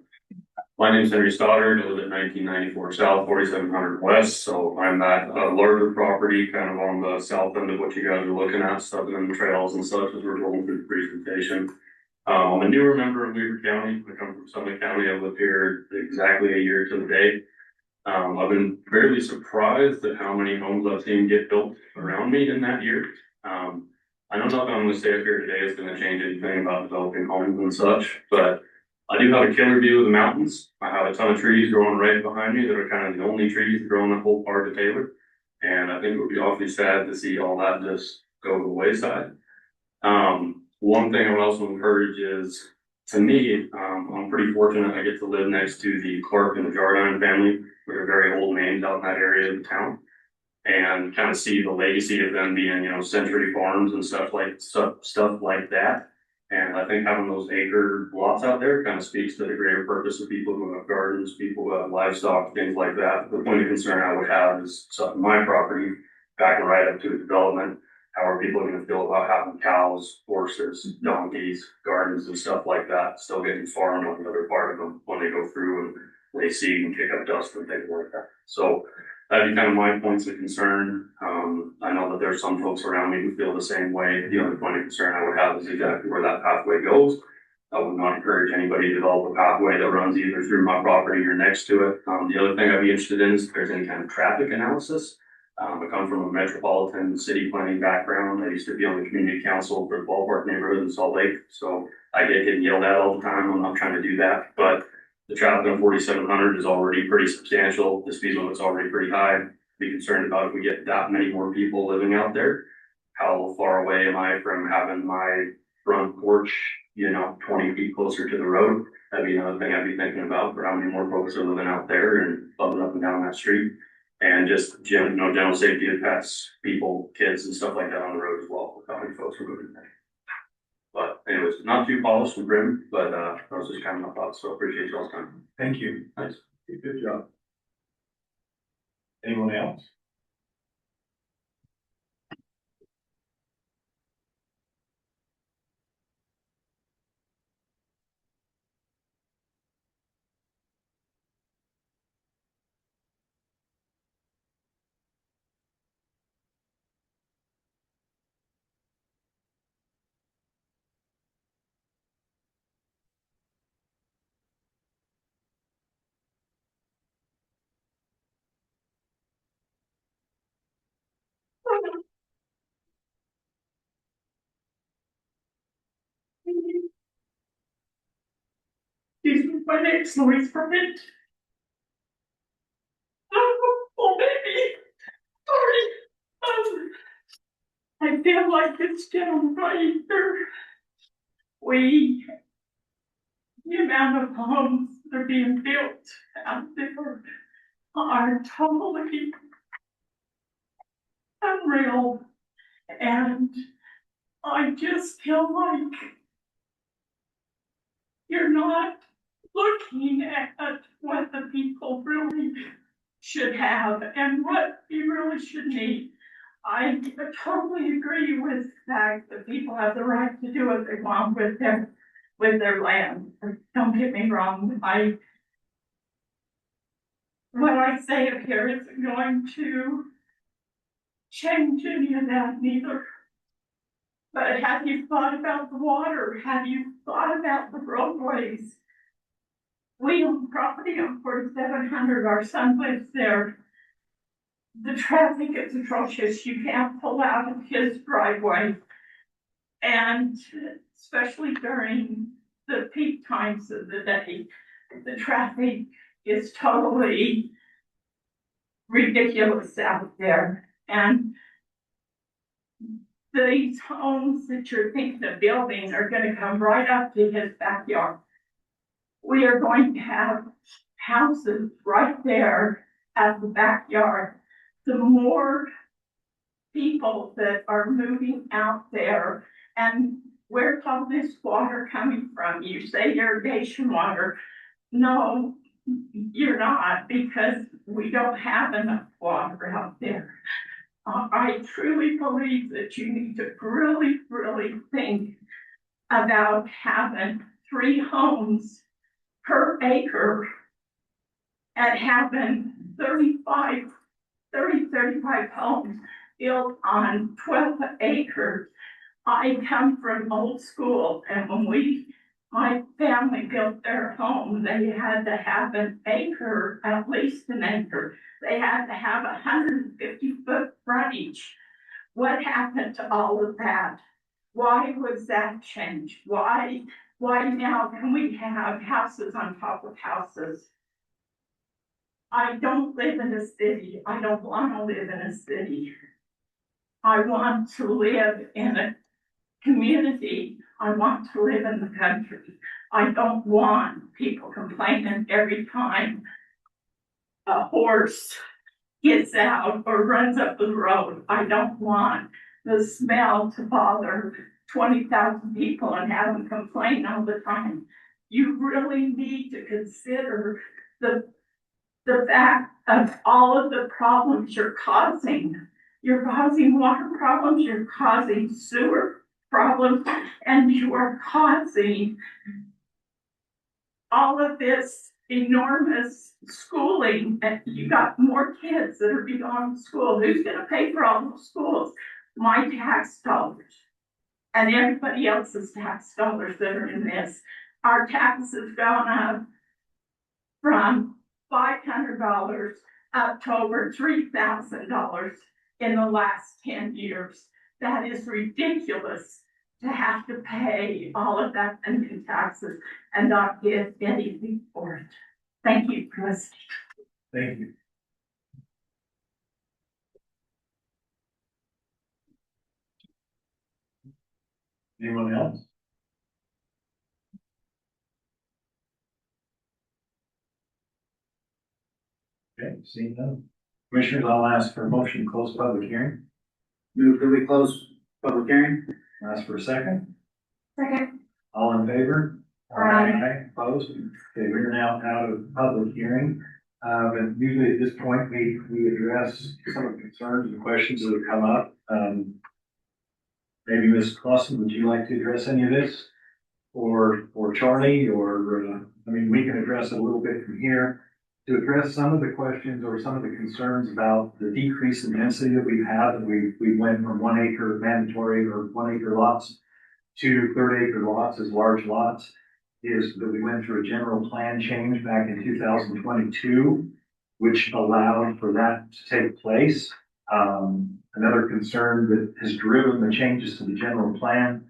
[SPEAKER 10] My name's Henry Stoddard. I live at 1994 South, 4700 West. So I'm at a larger property, kind of on the south end of what you guys are looking at, stuff in the trails and such as we're going through the presentation. I'm a newer member of Weaver County. I come from Summit County. I've lived here exactly a year to the day. I've been fairly surprised at how many homes I've seen get built around me in that year. I know nothing I'm gonna say up here today is gonna change anything about developing homes and such, but I do have a killer view of the mountains. I have a ton of trees growing right behind me that are kind of the only trees growing the whole part of Taylor. And I think it would be awfully sad to see all that just go to the wayside. One thing I would also encourage is, to me, I'm pretty fortunate I get to live next to the Clark and the Jardine family. They're very old names out in that area of the town. And kind of see the legacy of them being, century farms and stuff like that. And I think having those acre lots out there kind of speaks to the greater purpose of people who have gardens, people who have livestock, things like that. The point of concern I would have is stuff in my property, backing right up to the development. How are people going to feel about having cows, horses, donkeys, gardens and stuff like that, still getting farmed on the other part of them when they go through and lay seed and kick up dust and things like that. So that'd be kind of my points of concern. I know that there's some folks around me who feel the same way. The only point of concern I would have is exactly where that pathway goes. I would not encourage anybody to develop a pathway that runs either through my property or next to it. The other thing I'd be interested in is if there's any kind of traffic analysis. I come from a metropolitan city planning background. I used to be on the community council for the ballpark neighborhood in Salt Lake, so I get getting yelled at all the time. I'm not trying to do that, but the traffic on 4700 is already pretty substantial. The speed limit's already pretty high. Be concerned about if we get that many more people living out there. How far away am I from having my front porch, 20 feet closer to the road? That'd be another thing I'd be thinking about for how many more folks are living out there and bumping up and down that street. And just general safety of pets, people, kids and stuff like that on the road as well, with how many folks are moving there. But anyways, not too polished and grim, but that was just kind of my thoughts, so appreciate y'all's time.
[SPEAKER 1] Thank you.
[SPEAKER 10] Nice.
[SPEAKER 1] Good job. Anyone else?
[SPEAKER 11] My name's Louise Permit. Oh, baby. Sorry. I feel like it's down right there. The amount of homes that are being built out there are totally unreal. And I just feel like you're not looking at what the people really should have and what you really should need. I totally agree with the fact that people have the right to do what they want with their land. Don't get me wrong. What I say up here isn't going to change any of that neither. But have you thought about the water? Have you thought about the roadways? We own property on 4700. Our son lives there. The traffic is atrocious. You can't pull out of his driveway. And especially during the peak times of the day, the traffic is totally ridiculous out there. And these homes that you're thinking of building are going to come right up to his backyard. We are going to have houses right there at the backyard. The more people that are moving out there, and where's all this water coming from? You say irrigation water. No, you're not, because we don't have enough water out there. I truly believe that you need to really, really think about having 3 homes per acre and having 35 homes built on 12 acres. I come from old school, and when my family built their home, they had to have an acre, at least an acre. They had to have 150-foot frontage. What happened to all of that? Why was that changed? Why now can we have houses on top of houses? I don't live in a city. I don't want to live in a city. I want to live in a community. I want to live in the country. I don't want people complaining every time a horse gets out or runs up the road. I don't want the smell to bother 20,000 people and have them complain all the time. You really need to consider the fact of all of the problems you're causing. You're causing water problems, you're causing sewer problems, and you are causing all of this enormous schooling. And you got more kids that are going to school. Who's going to pay for all those schools? My tax dollars. and everybody else's tax dollars that are in this. Our taxes have gone up from $500 up to over $3,000 in the last 10 years. That is ridiculous to have to pay all of that in taxes and not get anything for it. Thank you, Chris.
[SPEAKER 2] Thank you. Anyone else? Okay, seeing none. Commissioners, I'll ask for a motion to close public hearing. Move that we close public hearing. Ask for a second.
[SPEAKER 9] Second.
[SPEAKER 2] All in favor?
[SPEAKER 9] Aye.
[SPEAKER 2] Opposed? Okay, we're now out of public hearing. And usually at this point, we address some of the concerns and questions that have come up. Maybe Ms. Clausen, would you like to address any of this? Or Charlie, or, I mean, we can address it a little bit from here. To address some of the questions or some of the concerns about the decrease in density that we've had, and we went from 1 acre mandatory or 1 acre lots to 3rd acre lots as large lots, is that we went through a general plan change back in 2022, which allowed for that to take place. Another concern that has driven the changes to the general plan,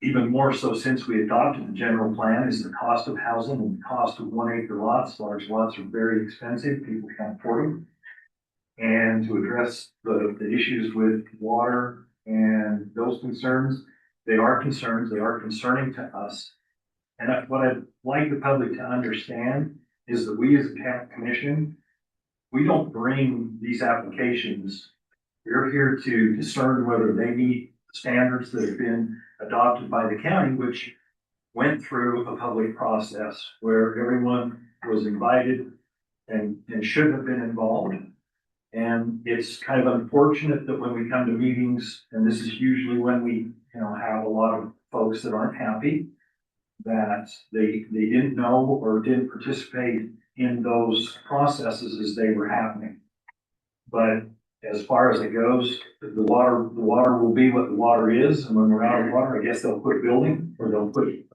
[SPEAKER 2] even more so since we adopted the general plan, is the cost of housing and the cost of 1 acre lots. Large lots are very expensive. People can't afford them. And to address the issues with water and those concerns, they are concerns. They are concerning to us. And what I'd like the public to understand is that we as a commission, we don't bring these applications. We're here to discern whether they meet standards that have been adopted by the county, which went through a public process where everyone was invited and should have been involved. And it's kind of unfortunate that when we come to meetings, and this is usually when we, have a lot of folks that aren't happy, that they didn't know or didn't participate in those processes as they were happening. But as far as it goes, the water will be what the water is, and when we're out of water, I guess they'll quit building or they'll quit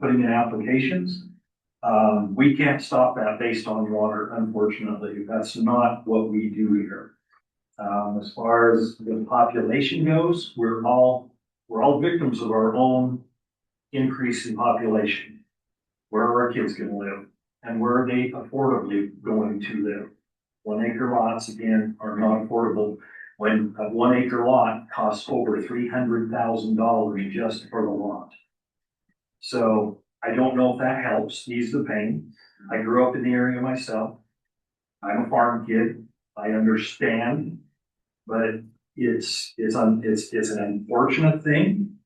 [SPEAKER 2] putting in applications. We can't stop that based on water, unfortunately. That's not what we do here. As far as the population goes, we're all victims of our own increase in population. Where are our kids going to live, and where are they affordably going to live? 1 acre lots, again, are not affordable when a 1 acre lot costs over $300,000 just for the lot. So I don't know if that helps ease the pain. I grew up in the area myself. I'm a farm kid. I understand, but it's an unfortunate thing,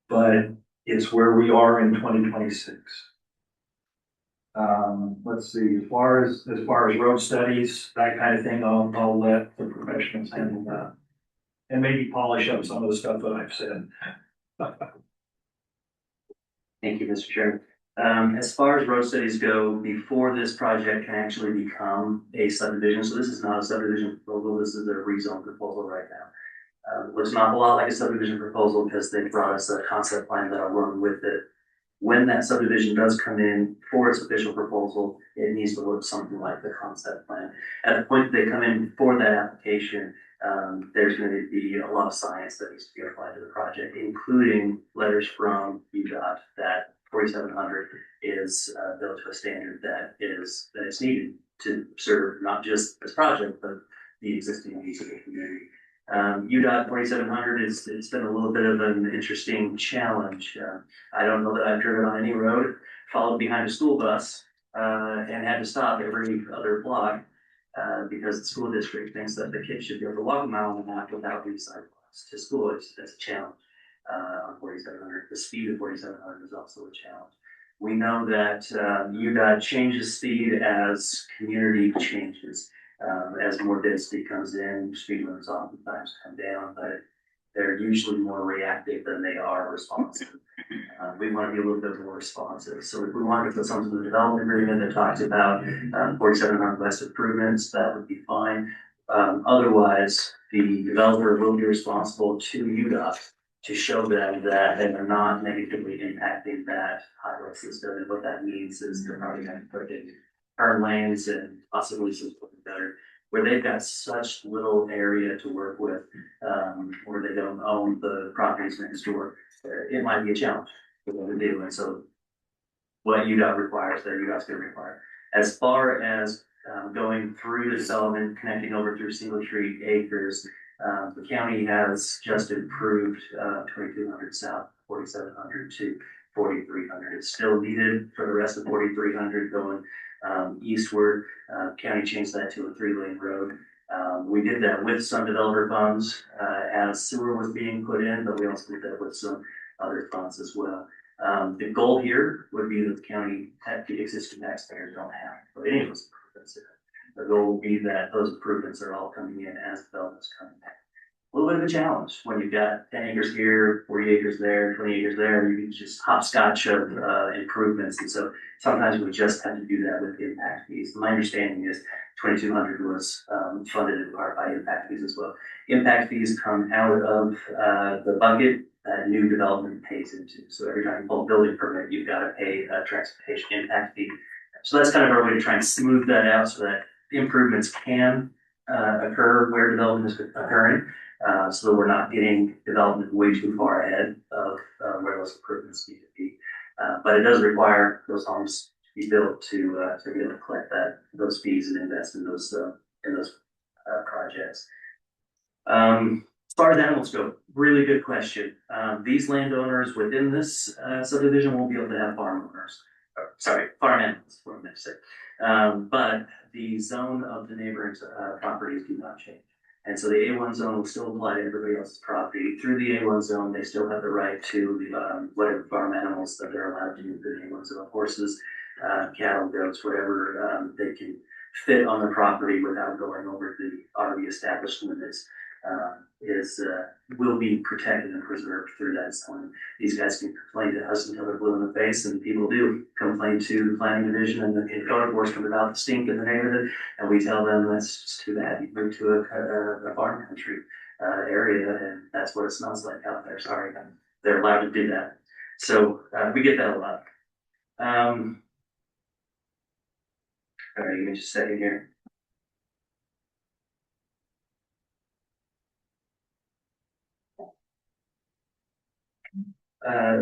[SPEAKER 2] but it's where we are in 2026. Let's see, as far as road studies, that kind of thing, I'll let the professionals handle that. And maybe polish up some of the stuff that I've said.
[SPEAKER 3] Thank you, Mr. Chairman. As far as road studies go, before this project can actually become a subdivision, so this is not a subdivision proposal, this is a rezone proposal right now. Looks an awful lot like a subdivision proposal because they brought us a concept plan that'll run with it. When that subdivision does come in for its official proposal, it needs to look something like the concept plan. At the point that they come in for that application, there's going to be a lot of science that needs to be applied to the project, including letters from UDOT that 4700 is built to a standard that is needed to serve not just this project, but the existing needs of the community. UDOT 4700 it's been a little bit of an interesting challenge. I don't know that I've driven on any road, followed behind a school bus, and had to stop every other block, because the school district thinks that the kids should be able to walk a mile and a half without these sidewalks to school. That's a challenge. On 4700, the speed of 4700 is also a challenge. We know that UDOT changes speed as community changes. As more density comes in, speed limits oftentimes come down, but they're usually more reactive than they are responsive. We want to be a little bit more responsive. So if we wanted to put something in the development agreement that talks about 4700 west improvements, that would be fine. Otherwise, the developer will be responsible to UDOT to show them that they are not negatively impacting that highway system. And what that means is they're probably going to put in turn lanes and possibly some better, where they've got such little area to work with, where they don't own the properties next door. It might be a challenge for them to do. And so what UDOT requires, that UDOT's going to require. As far as going through the development, connecting over through Single Tree Acres, the county has just improved 2200 south, 4700 to 4300. It's still needed for the rest of 4300 going eastward. County changed that to a 3-lane road. We did that with some developer funds as sewer was being put in, but we also did that with some other funds as well. The goal here would be that the county, the existing taxpayers don't have to put any of those improvements in. The goal would be that those improvements are all coming in as development's coming back. A little bit of a challenge when you've got 10 acres here, 40 acres there, 20 acres there, you can just hopscotch of improvements. And so sometimes we just have to do that with impact fees. My understanding is 2200 was funded in part by impact fees as well. Impact fees come out of the bucket that new development pays into. So every time you pull a building permit, you've got to pay a transportation impact fee. So that's kind of our way to try and smooth that out so that improvements can occur where development is occurring, so that we're not getting development way too far ahead of where those improvements need to be. But it does require those homes to be built to be able to collect those fees and invest in those projects. As far as animals go, really good question. These landowners within this subdivision won't be able to have farm owners. Farm animals, what I meant to say. But the zone of the neighboring properties do not change. And so the A1 zone will still apply to everybody else's property. Through the A1 zone, they still have the right to whatever farm animals that they're allowed to use in the A1 zone. Horses, cattle, goats, whatever they can fit on the property without going over the already established limits. Will be protected and preserved through that zone. These guys can complain to us until they're blue in the face, and people do complain to the planning division and the code enforcement about the stink in the neighborhood, and we tell them that's just too bad. You moved to a farm country area, and that's what it smells like out there. Sorry, they're allowed to do that. So we get that a lot. All right, give me just a second here.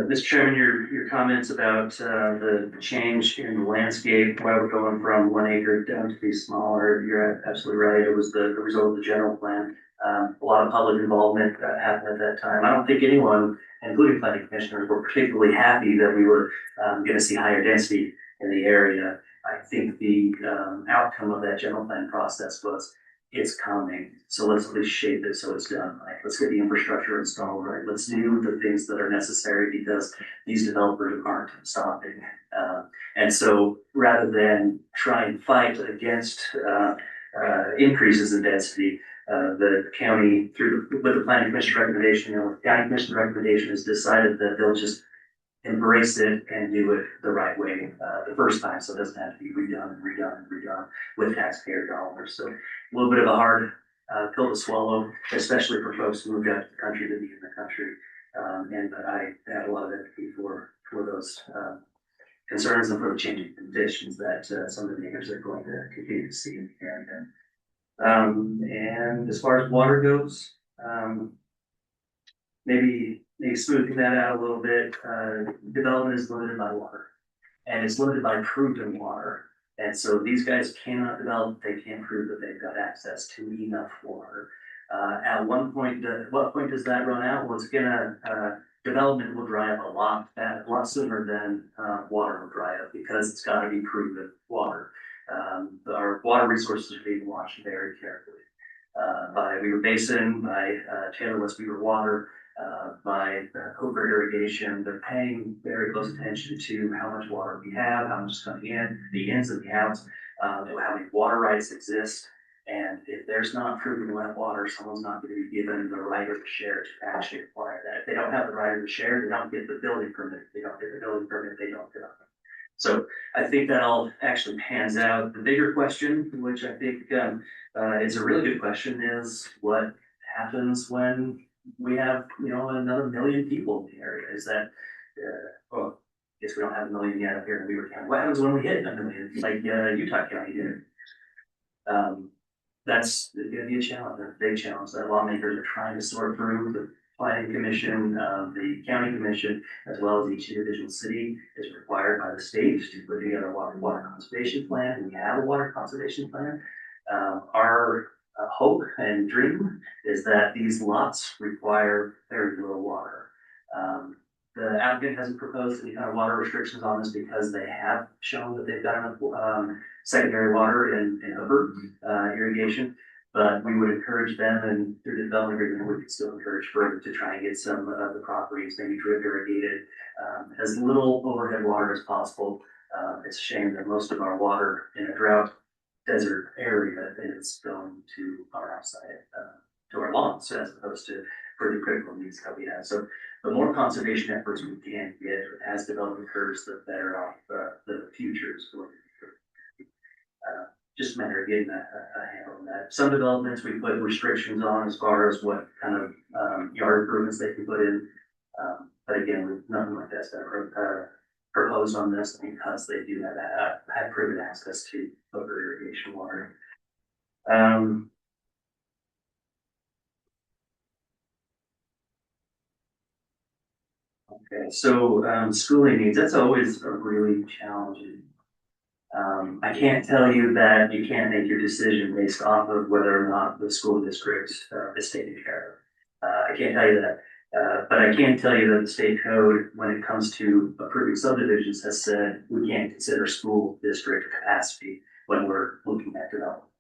[SPEAKER 3] Mr. Chairman, your comments about the change in the landscape, why we're going from 1 acre down to be smaller, you're absolutely right. It was the result of the general plan. A lot of public involvement happened at that time. I don't think anyone, including planning commissioners, were particularly happy that we were going to see higher density in the area. I think the outcome of that general plan process was it's coming. So let's at least shape it so it's done right. Let's get the infrastructure installed right. Let's do the things that are necessary because these developers aren't stopping. And so rather than try and fight against increases in density, the county, with the planning commission recommendation, the county commission recommendation has decided that they'll just embrace it and do it the right way the first time, so it doesn't have to be redone with taxpayer dollars. So a little bit of a hard pill to swallow, especially for folks who moved out to the country to be in the country. And I have a lot of empathy for those concerns and for the changing conditions that some of the neighbors are going to continue to see in the area. And as far as water goes, maybe smoothing that out a little bit. Development is limited by water, and it's limited by proven water. And so these guys cannot develop, they can't prove that they've got access to enough water. At what point does that run out? Well, it's development will dry up a lot sooner than water will dry up because it's got to be proven water. Our water resources are being watched very carefully by Weaver Basin, by Taylor West Weaver Water, by Hoover Irrigation. They're paying very close attention to how much water we have, how much is coming in, the ins and the outs, how many water rights exist. And if there's not proven enough water, someone's not going to be given the right or the share to actually acquire that. If they don't have the right or the share, they don't get the building permit. If they don't get the building permit, they don't get it. So I think that all actually pans out. The bigger question, which I think is a really good question, is what happens when we have, you know, another million people in the area. Is that, well, I guess we don't have a million yet up here in Weaver County. What happens when we hit a million, like, Utah County did? That's gonna be a challenge, a big challenge that lawmakers are trying to sort through. The planning commission, the county commission, as well as each individual city is required by the state to put together a water conservation plan. We have a water conservation plan. Our hope and dream is that these lots require very little water. The applicant hasn't proposed any kind of water restrictions on this because they have shown that they've got enough secondary water in Ewert irrigation. But we would encourage them, and through the development agreement, we could still encourage further to try and get some of the properties maybe drip irrigated, as little overhead water as possible. It's a shame that most of our water in a drought desert area is going to our outside, to our lawns, as opposed to for the critical needs that we have. So the more conservation efforts we can get as development occurs, the better off the future is going to be. Just a matter of getting a handle on that. Some developments we put restrictions on as far as what kind of yard improvements they can put in. But again, nothing like that's proposed on this because they do have proven access to over irrigation water. Okay, so schooling needs, that's always a really challenging. I can't tell you that you can't make your decision based off of whether or not the school district is taken care of. I can't tell you that, but I can tell you that the state code, when it comes to approving subdivisions, has said we can't consider school district capacity when we're looking at development.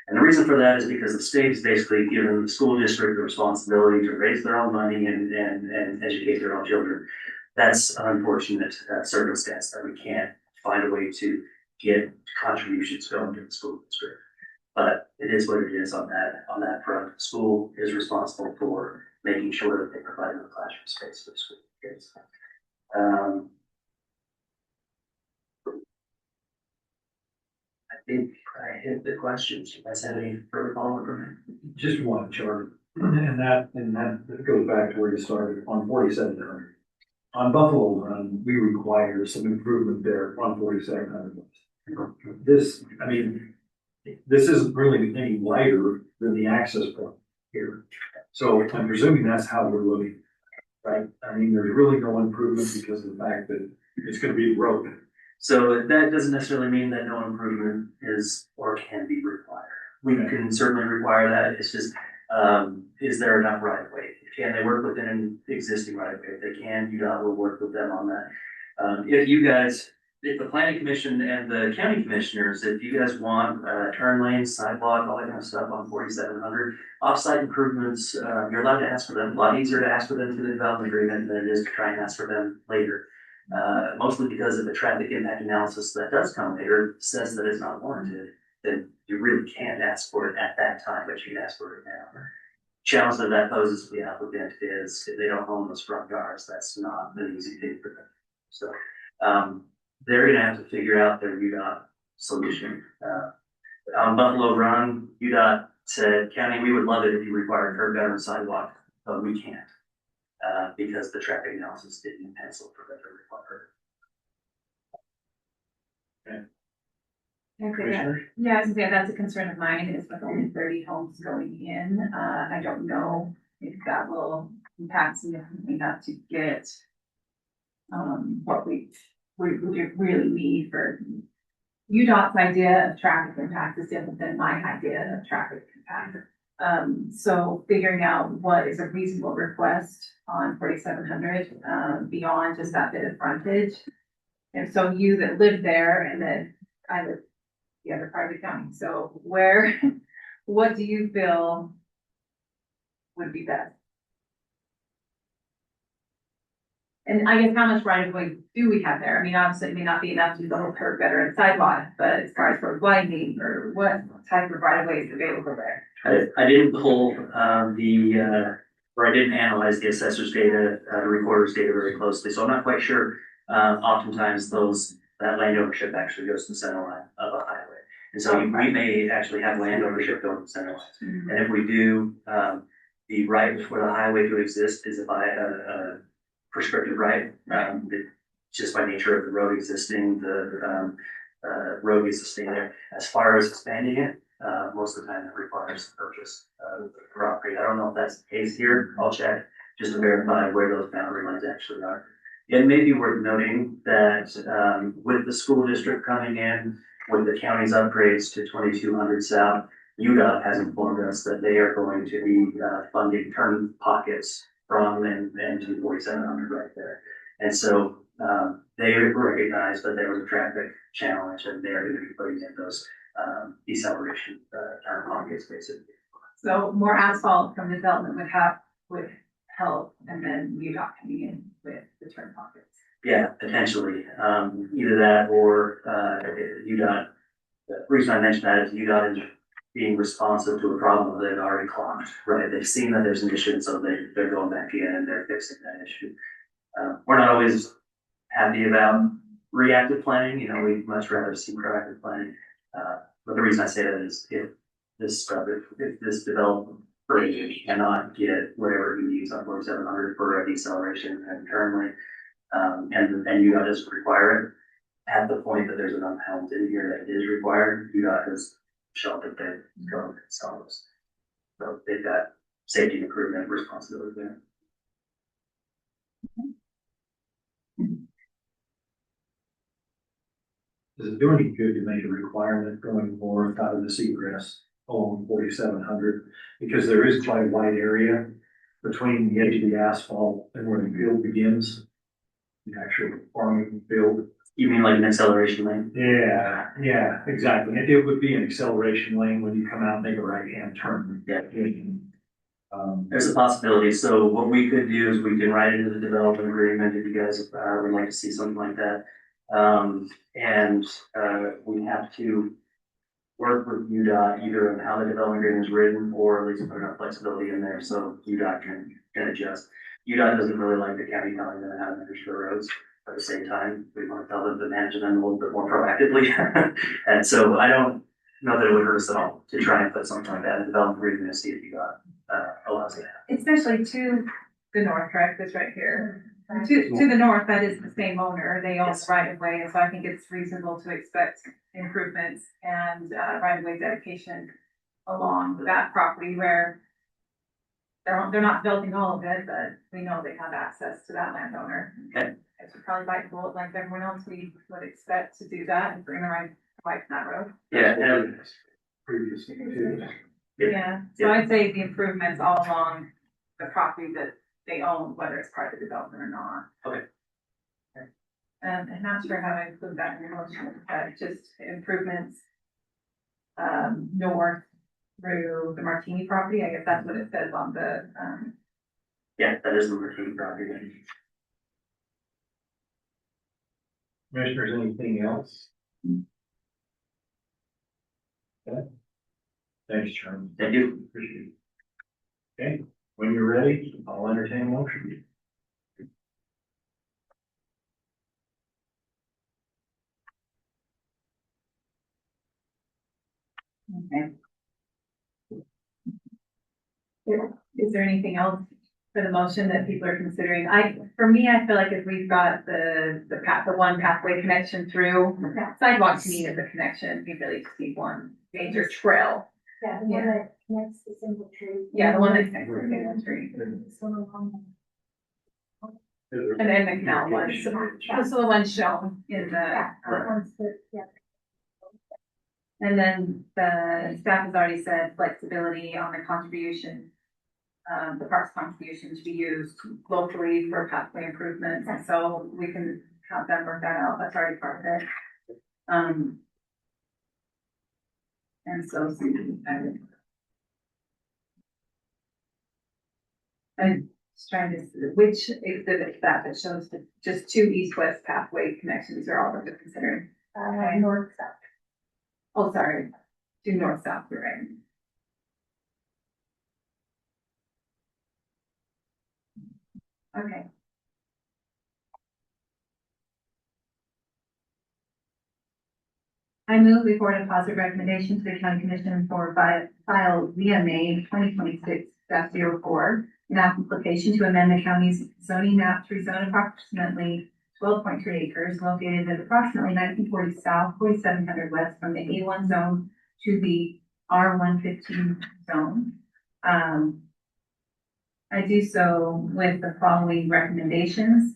[SPEAKER 3] And the reason for that is because the state is basically given the school district the responsibility to raise their own money and educate their own children. That's an unfortunate circumstance that we can't find a way to get contributions going to the school district. But it is what it is on that front. The school is responsible for making sure that they provide enough classroom space for the school kids. I think I hit the questions. You guys have any further follow-up from me?
[SPEAKER 1] Just one chart, and that goes back to where you started on 4700. On Buffalo Run, we require some improvement there on 4700. This, I mean, this isn't really any wider than the access point here. So I'm presuming that's how we're looking, right? I mean, there's really no improvement because of the fact that it's gonna be road.
[SPEAKER 3] So that doesn't necessarily mean that no improvement is or can be required. We can certainly require that. It's just, is there enough right of way? Can they work within an existing right of way? If they can, UDOT will work with them on that. If the planning commission and the county commissioners, if you guys want turn lanes, sidewalk, all that kind of stuff on 4700, offsite improvements, you're allowed to ask for them. A lot easier to ask for them through the development agreement than it is to try and ask for them later. Mostly because of the traffic impact analysis that does come later says that it's not warranted, then you really can't ask for it at that time, but you can ask for it now. Challenge that that poses to the applicant is if they don't own those front yards, that's not an easy thing for them. So they're gonna have to figure out their UDOT solution. On Buffalo Run, UDOT said, county, we would love it if you required curb gutter and sidewalk, but we can't. Because the traffic analysis didn't pencil for that required.
[SPEAKER 4] Yeah, I was gonna say, that's a concern of mine, is with only 30 homes going in. I don't know if that will impact significantly enough to get what we really need for UDOT's idea of traffic impact is different than my idea of traffic impact. So figuring out what is a reasonable request on 4700 beyond just that bit of frontage. And so you that live there and then I live the other part of the county. So what do you feel would be best? And I guess how much right of way do we have there? I mean, obviously it may not be enough to do the whole curb gutter and sidewalk, but as far as road widening or what type of right of way is available there?
[SPEAKER 3] I didn't pull or I didn't analyze the assessor's data, the recorder's data very closely, so I'm not quite sure. Oftentimes that land ownership actually goes to the center line of a highway. And so we may actually have land ownership going to the center lines. And if we do, the right for the highway to exist is by a prescriptive right. Just by nature of the road existing, the road needs to stay there. As far as expanding it, most of the time it requires purchase of the property. I don't know if that's the case here. I'll check just to verify where those boundary lines actually are. It may be worth noting that with the school district coming in, with the county's upgrades to 2200 South, UDOT has informed us that they are going to be funding turn pockets from and to 4700 right there. And so they recognize that there was a traffic challenge and they're going to be putting in those deceleration turn pockets basically.
[SPEAKER 9] So more asphalt from development would help, and then UDOT coming in with the turn pockets.
[SPEAKER 3] Yeah, potentially. Either that or UDOT. The reason I mentioned that is UDOT is being responsive to a problem that they've already clocked, right? They've seen that there's an issue, and so they're going back in and they're fixing that issue. We're not always happy about reactive planning, we'd much rather see proactive planning. But the reason I say that is if this developer cannot get whatever he needs on 4700 for a deceleration and turn lane, and UDOT doesn't require it, at the point that there's an impound in here that is required, UDOT has shown that they go and install those. So they've got safety improvement responsibility there.
[SPEAKER 2] Does it do any good to make a requirement going north out of this egress along 4700? Because there is quite a wide area between the edge of the asphalt and where the field begins. The actual farming field.
[SPEAKER 3] You mean like an acceleration lane?
[SPEAKER 2] Yeah, exactly. It would be an acceleration lane when you come out and make a right-hand turn.
[SPEAKER 3] Yeah. There's a possibility. So what we could do is we can write into the development agreement if you guys would like to see something like that. We have to work with UDOT either on how the development agreement is written or at least put enough flexibility in there so UDOT can adjust. UDOT doesn't really like the county telling them how to manage the roads. At the same time, we want to tell them to manage them a little bit more proactively. And so I don't know that it would hurt us at all to try and put something like that in the development agreement and see if UDOT allows it.
[SPEAKER 9] Especially to the north, correct, this right here. To the north, that is the same owner, they own the right of way, and so I think it's reasonable to expect improvements and right of way dedication along that property where they're not building all of it, but we know they have access to that landowner.
[SPEAKER 3] Okay.
[SPEAKER 9] It should probably bite the bullet like everyone else, we would expect to do that and bring the right to that road.
[SPEAKER 3] Yeah, and
[SPEAKER 2] Previously too.
[SPEAKER 9] Yeah, so I'd say the improvements all along the property that they own, whether it's part of the development or not.
[SPEAKER 3] Okay.
[SPEAKER 9] I'm not sure how to include that in your motion, but just improvements north through the Martini property, I guess that's what it says on the,
[SPEAKER 3] yeah, that is the routine property.
[SPEAKER 2] Commissioners, anything else? Okay. Thanks, Charlie.
[SPEAKER 3] Thank you.
[SPEAKER 2] Appreciate it. Okay, when you're ready, I'll entertain a motion.
[SPEAKER 9] okay. Is there anything else for the motion that people are considering? For me, I feel like if we've got the one pathway connection through, sidewalks need as a connection, we really just need one major trail.
[SPEAKER 7] Yeah, the one that connects the single tree.
[SPEAKER 9] Yeah, the one that's next to the single tree. And then the canal one, so the one shown in
[SPEAKER 7] Yeah,
[SPEAKER 9] the,
[SPEAKER 7] that one's the, yeah.
[SPEAKER 9] and then the staff has already said flexibility on the contribution. The parks contribution to be used locally for pathway improvements, and so we can have them work that out, that's already part of it. And so, I'm just trying to, which exhibit that shows the just two east-west pathway connections are all that we're considering.
[SPEAKER 7] North, south.
[SPEAKER 9] Oh, sorry, two north-south, you're right. Okay. I move before deposit recommendation to the county commission for file VMA 2026 -04, an application to amend the county's zoning map to rezone approximately 12.3 acres located at approximately 1940 south, 4700 west from the A1 zone to the R115 zone. I do so with the following recommendations.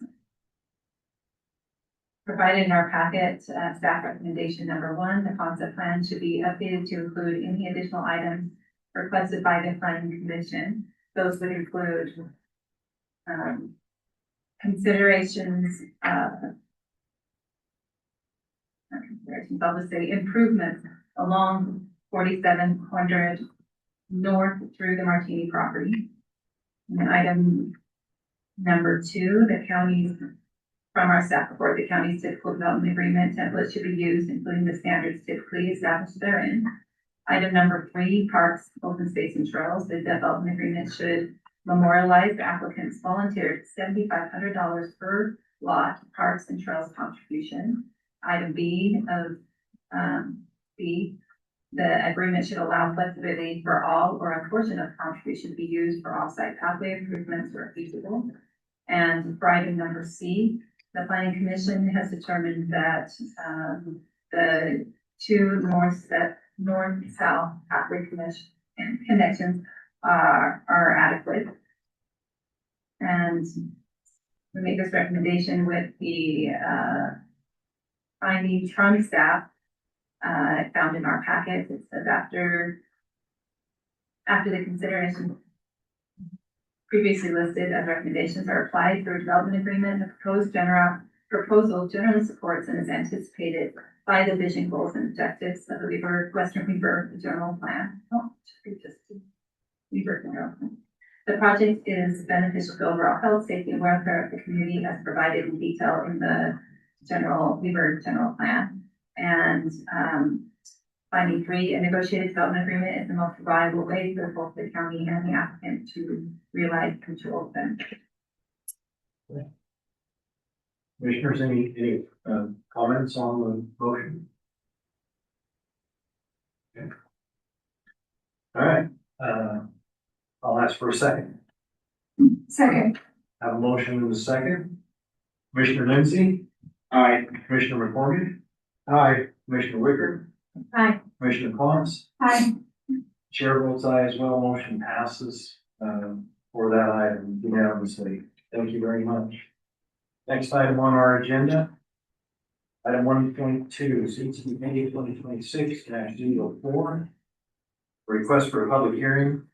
[SPEAKER 9] Provided in our packet, staff recommendation number 1, the concept plan should be updated to include any additional items requested by the planning commission. Those would include considerations, not considerations, I'll just say improvements along 4700 north through the Martini property. And then item number 2, the county's, from our staff report, the county's typical development agreement template should be used, including the standards typically established therein. Item number 3, parks, open space and trails. The development agreement should memorialize the applicant's volunteered $7,500 per lot parks and trails contribution. Item B of B, the agreement should allow flexibility for all or a portion of contribution to be used for off-site pathway improvements where feasible. And for item number C, the planning commission has determined that the 2 north-south pathway connections are adequate. And we make this recommendation with the findings from staff found in our packet. It says after the consideration previously listed as recommendations are applied through a development agreement, the proposal generally supports and is anticipated by the vision, goals, and objectives of the Western Weaver General Plan. The project is beneficial to overall health, safety, and welfare of the community as provided in detail in the Weaver General Plan. And finding 3, a negotiated development agreement is the most reliable way for both the county and the applicant to realize mutual benefit.
[SPEAKER 2] Commissioners, any comments on the motion? Okay. All right, I'll ask for a second.
[SPEAKER 9] Second.
[SPEAKER 2] Have a motion and a second. Commissioner Lindsey? Aye. Commissioner McCormick? Aye. Commissioner Wicker?
[SPEAKER 9] Aye.
[SPEAKER 2] Commissioner Collins?
[SPEAKER 9] Aye.
[SPEAKER 2] Chair votes aye as well. Motion passes for that item unanimously. Thank you very much. Next item on our agenda. Item 1.2, CTA 2026-04. Request for a public hearing.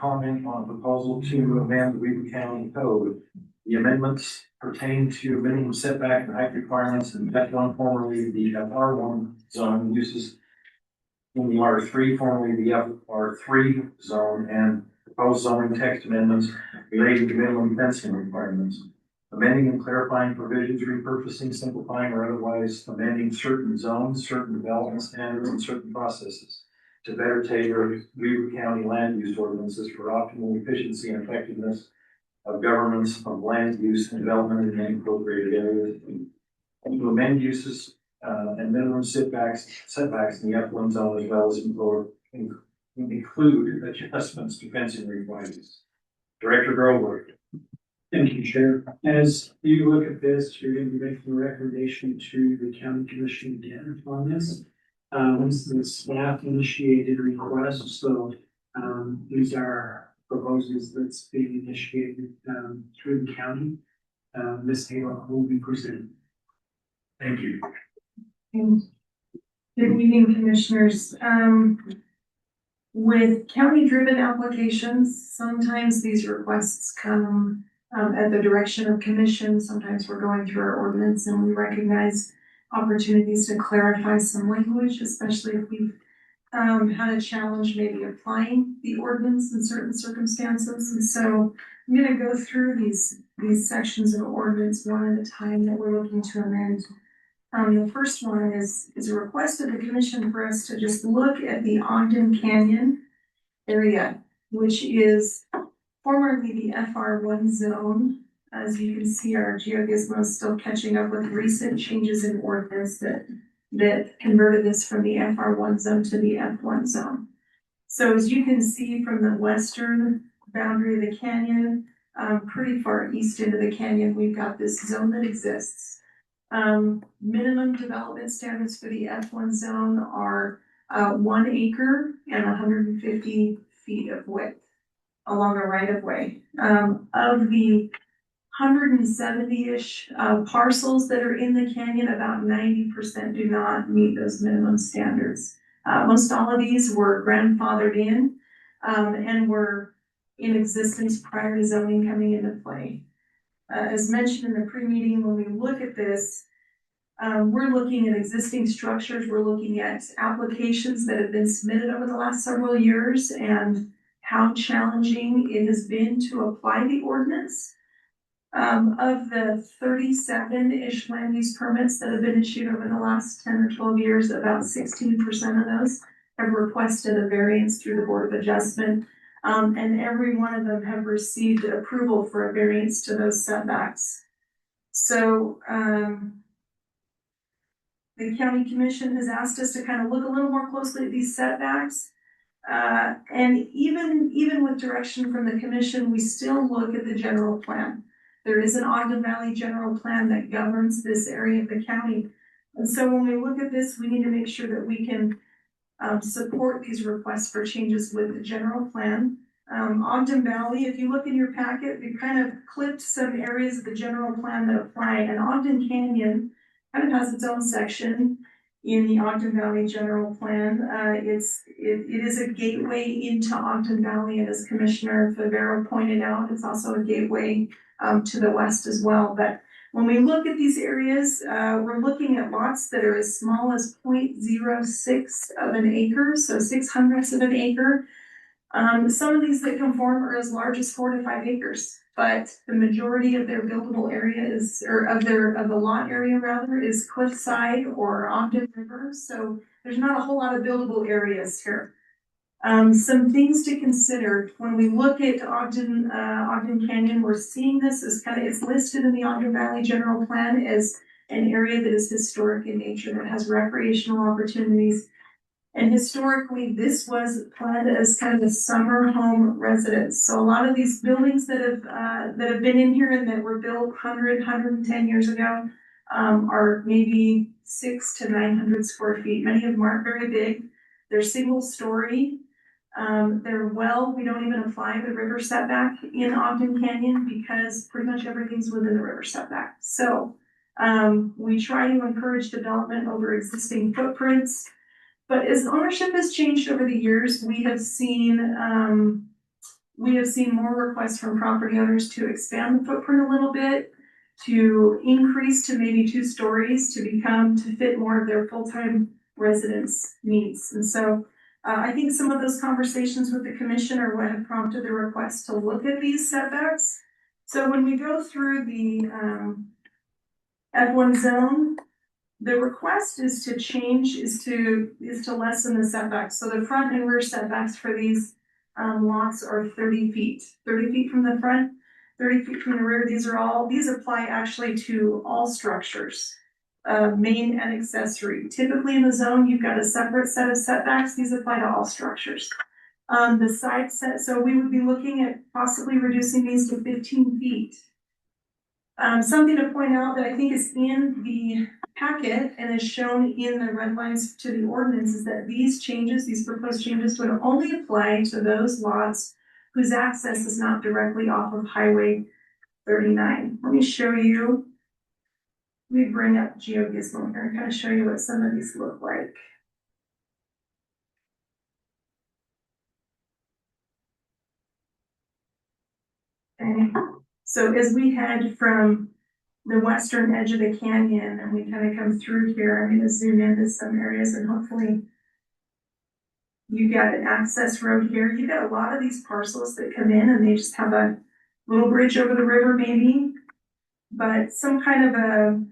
[SPEAKER 2] Comment on a proposal to amend the Weaver County Code. The amendments pertain to minimum setback and height requirements in F1, formerly the FR1 zone, uses in the R3, formerly the FR3 zone, and proposed zoning text amendments relating to minimum fencing requirements. Amending and clarifying provisions, repurposing, simplifying, or otherwise amending certain zones, certain development standards, and certain processes to better tailor Weaver County land use ordinances for optimal efficiency and effectiveness of governments of land use and development in unincorporated areas, and to amend uses and minimum setbacks in the F1 zone, as well as include adjustments to fencing requirements. Director Grover.
[SPEAKER 12] Thank you, Chair. As you look at this, you're going to be making a recommendation to the county commission again on this. This is a staff initiated request, so these are proposals that's being initiated through the county. Ms. Taylor will be presented.
[SPEAKER 2] Thank you.
[SPEAKER 5] Good evening, commissioners. With county-driven applications, sometimes these requests come at the direction of commission. Sometimes we're going through our ordinance and we recognize opportunities to clarify some language, especially if we've had a challenge maybe applying the ordinance in certain circumstances. And so I'm going to go through these sections of ordinance one at a time that we're looking to amend. The first one is a request of the commission for us to just look at the Ogden Canyon area, which is formerly the FR1 zone. As you can see, our GeoGizmo is still catching up with recent changes in ordinance that converted this from the FR1 zone to the F1 zone. So as you can see from the western boundary of the canyon, pretty far east into the canyon, we've got this zone that exists. Minimum development standards for the F1 zone are 1 acre and 150 feet of width along a right of way. Of the 170-ish parcels that are in the canyon, about 90% do not meet those minimum standards. Most all of these were grandfathered in and were in existence prior to zoning coming into play. As mentioned in the pre-meeting, when we look at this, we're looking at existing structures, we're looking at applications that have been submitted over the last several years and how challenging it has been to apply the ordinance. Of the 37-ish land use permits that have been issued over the last 10 or 12 years, about 16% of those have requested a variance through the Board of Adjustment. And every one of them have received approval for a variance to those setbacks. So, the County Commission has asked us to kind of look a little more closely at these setbacks. And even with direction from the commission, we still look at the general plan. There is an Ogden Valley general plan that governs this area of the county. And so when we look at this, we need to make sure that we can support these requests for changes with the general plan. Ogden Valley, if you look in your packet, we kind of clipped some areas of the general plan that apply, and Ogden Canyon kind of has its own section in the Ogden Valley general plan. It is a gateway into Ogden Valley, and as Commissioner Favero pointed out, it's also a gateway to the west as well. But when we look at these areas, we're looking at lots that are as small as 0.06 of an acre, so 0.06 of an acre. Some of these that conform are as large as 4 to 5 acres, but the majority of their buildable area is, or of the lot area rather, is cliffside or Ogden River. So there's not a whole lot of buildable areas here. Some things to consider when we look at Ogden Canyon, we're seeing this as it's listed in the Ogden Valley General Plan as an area that is historic in nature, that has recreational opportunities. And historically, this was planned as kind of a summer home residence. So a lot of these buildings that have been in here and that were built 110 years ago are maybe 600 to 900 square feet. Many of them aren't very big. They're single story. We don't even apply the river setback in Ogden Canyon because pretty much everything's within the river setback. So we try to encourage development over existing footprints. But as ownership has changed over the years, we have seen more requests from property owners to expand the footprint a little bit, to increase to maybe 2 stories, to fit more of their full-time residents' needs. And so I think some of those conversations with the commission are what have prompted the request to look at these setbacks. So when we go through the F1 zone, the request is to lessen the setbacks. So the front and rear setbacks for these lots are 30 feet. 30 feet from the front, 30 feet from the rear. These apply actually to all structures, main and accessory. Typically in the zone, you've got a separate set of setbacks. These apply to all structures. The side set, so we would be looking at possibly reducing these to 15 feet. Something to point out that I think is in the packet and is shown in the red lines to the ordinance is that these proposed changes would only apply to those lots whose access is not directly off of Highway 39. Let me bring up GeoGizmo here and kind of show you what some of these look like. Okay. So as we head from the western edge of the canyon and we kind of come through here, I'm going to zoom into some areas and hopefully you got an access road here. You got a lot of these parcels that come in and they just have a little bridge over the river maybe, but some kind of a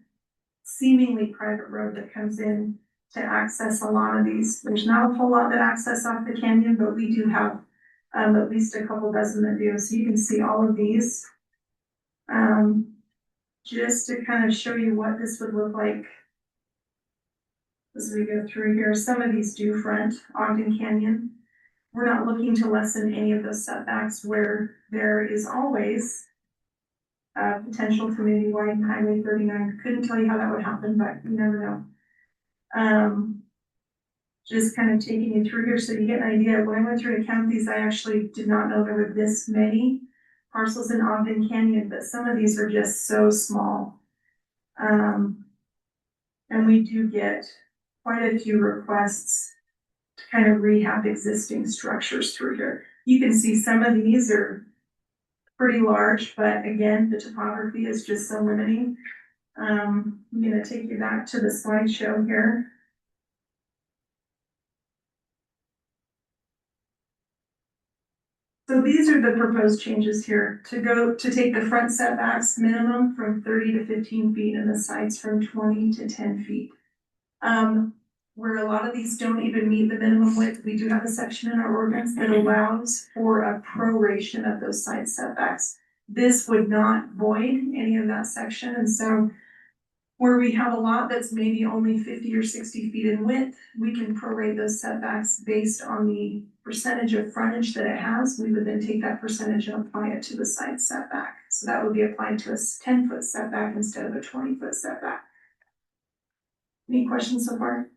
[SPEAKER 5] seemingly private road that comes in to access a lot of these. There's not a whole lot that access off the canyon, but we do have at least a couple dozen that do. So you can see all of these. Just to kind of show you what this would look like as we go through here. Some of these do front Ogden Canyon. we're not looking to lessen any of those setbacks where there is always potential to maybe widen Highway 39. Couldn't tell you how that would happen, but you never know. Just kind of taking you through here so you get an idea. When I went through to count these, I actually did not know there were this many parcels in Ogden Canyon, but some of these are just so small. And we do get quite a few requests to kind of rehab existing structures through here. You can see some of these are pretty large, but again, the topography is just so limiting. I'm gonna take you back to the slideshow here. So these are the proposed changes here to take the front setbacks minimum from 30 to 15 feet and the sides from 20 to 10 feet. Where a lot of these don't even meet the minimum width, we do have a section in our ordinance that allows for a proration of those side setbacks. This would not void any of that section, and so where we have a lot that's maybe only 50 or 60 feet in width, we can prorate those setbacks based on the percentage of frontage that it has. We would then take that percentage and apply it to the side setback. So that would be applied to a 10-foot setback instead of a 20-foot setback. Any questions so far?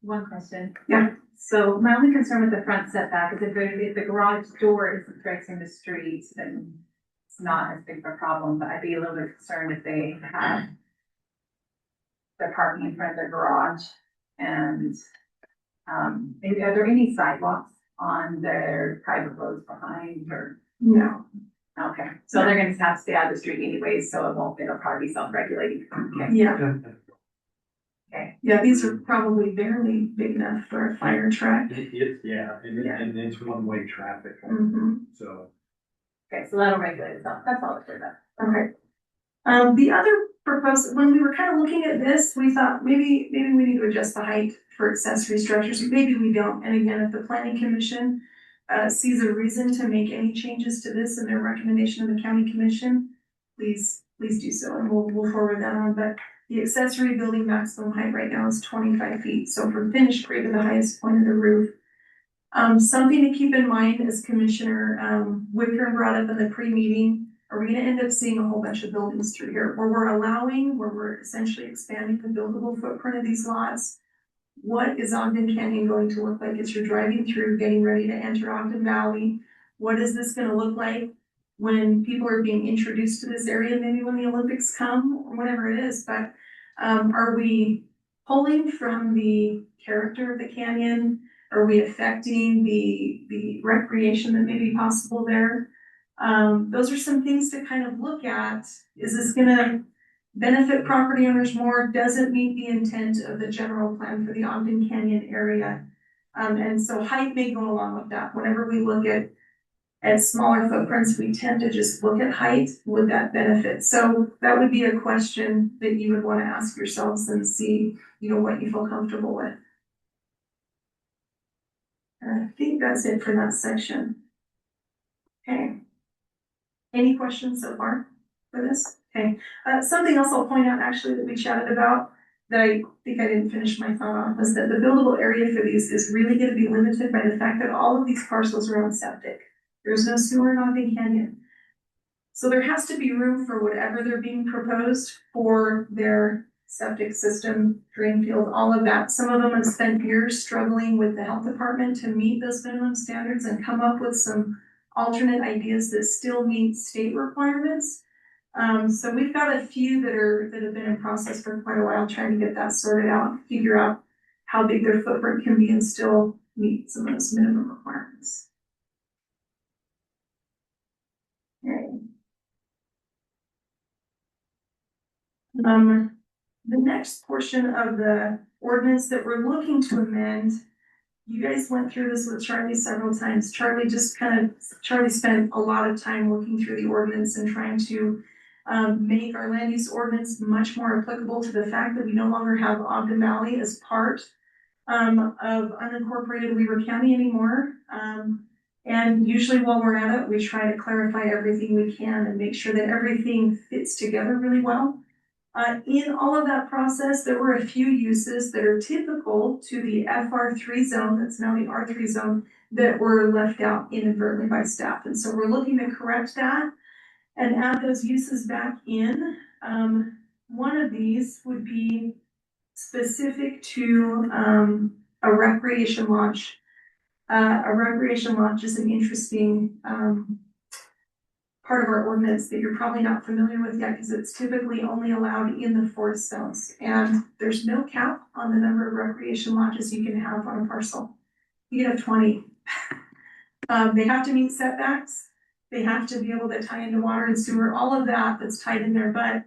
[SPEAKER 9] One question.
[SPEAKER 5] Yeah.
[SPEAKER 9] So my only concern with the front setback is if the garage door isn't facing the street, then it's not as big of a problem, but I'd be a little bit concerned if they have their parking in front of their garage and maybe are there any sidewalks on their private roads behind or?
[SPEAKER 5] No.
[SPEAKER 9] Okay, so they're gonna have to stay out of the street anyways, so it'll probably be self-regulating. Okay.
[SPEAKER 5] Yeah.
[SPEAKER 9] Okay.
[SPEAKER 5] Yeah, these are probably barely big enough for a fire truck.
[SPEAKER 2] And it's one-way traffic,
[SPEAKER 5] Mm-hmm.
[SPEAKER 2] so.
[SPEAKER 9] Okay, so that'll regulate itself. That's all it's for that.
[SPEAKER 5] Okay. The other proposal, when we were kind of looking at this, we thought maybe we need to adjust the height for accessory structures. Maybe we don't. And again, if the planning commission sees a reason to make any changes to this in their recommendation of the county commission, please do so, and we'll forward that on. But the accessory building maximum height right now is 25 feet. So from finished grade to the highest point of the roof. Something to keep in mind, as Commissioner Wicker brought up in the pre-meeting, are we gonna end up seeing a whole bunch of buildings through here where we're essentially expanding the buildable footprint of these lots? What is Ogden Canyon going to look like as you're driving through, getting ready to enter Ogden Valley? What is this gonna look like when people are being introduced to this area, maybe when the Olympics come, or whatever it is? But are we pulling from the character of the canyon? Are we affecting the recreation that may be possible there? Those are some things to kind of look at. Is this gonna benefit property owners more? Does it meet the intent of the general plan for the Ogden Canyon area? And so height may go along with that. Whenever we look at smaller footprints, we tend to just look at height. Would that benefit? So that would be a question that you would want to ask yourselves and see, what you feel comfortable with. I think that's it for that section. Okay. Any questions so far for this? Okay. Something else I'll point out actually that we chatted about that I think I didn't finish my thought on was that the buildable area for these is really going to be limited by the fact that all of these parcels are on septic. There's no sewer in Ogden Canyon. So there has to be room for whatever they're being proposed for their septic system, drain field, all of that. Some of them have spent years struggling with the health department to meet those minimum standards and come up with some alternate ideas that still meet state requirements. So we've got a few that have been in process for quite a while, trying to get that sorted out, figure out how big their footprint can be and still meet some of those minimum requirements. Okay. The next portion of the ordinance that we're looking to amend, you guys went through this with Charlie several times. Charlie spent a lot of time looking through the ordinance and trying to make our land use ordinance much more applicable to the fact that we no longer have Ogden Valley as part of unincorporated Ewert County anymore. And usually while we're at it, we try to clarify everything we can and make sure that everything fits together really well. In all of that process, there were a few uses that are typical to the FR3 zone, that's now the R3 zone, that were left out inadvertently by staff. And so we're looking to correct that and add those uses back in. One of these would be specific to a recreation lodge. A recreation lodge is an interesting part of our ordinance that you're probably not familiar with yet, because it's typically only allowed in the forest zones. And there's no cap on the number of recreation lodges you can have on a parcel. You can have 20. They have to meet setbacks. They have to be able to tie into water and sewer, all of that that's tied in there. But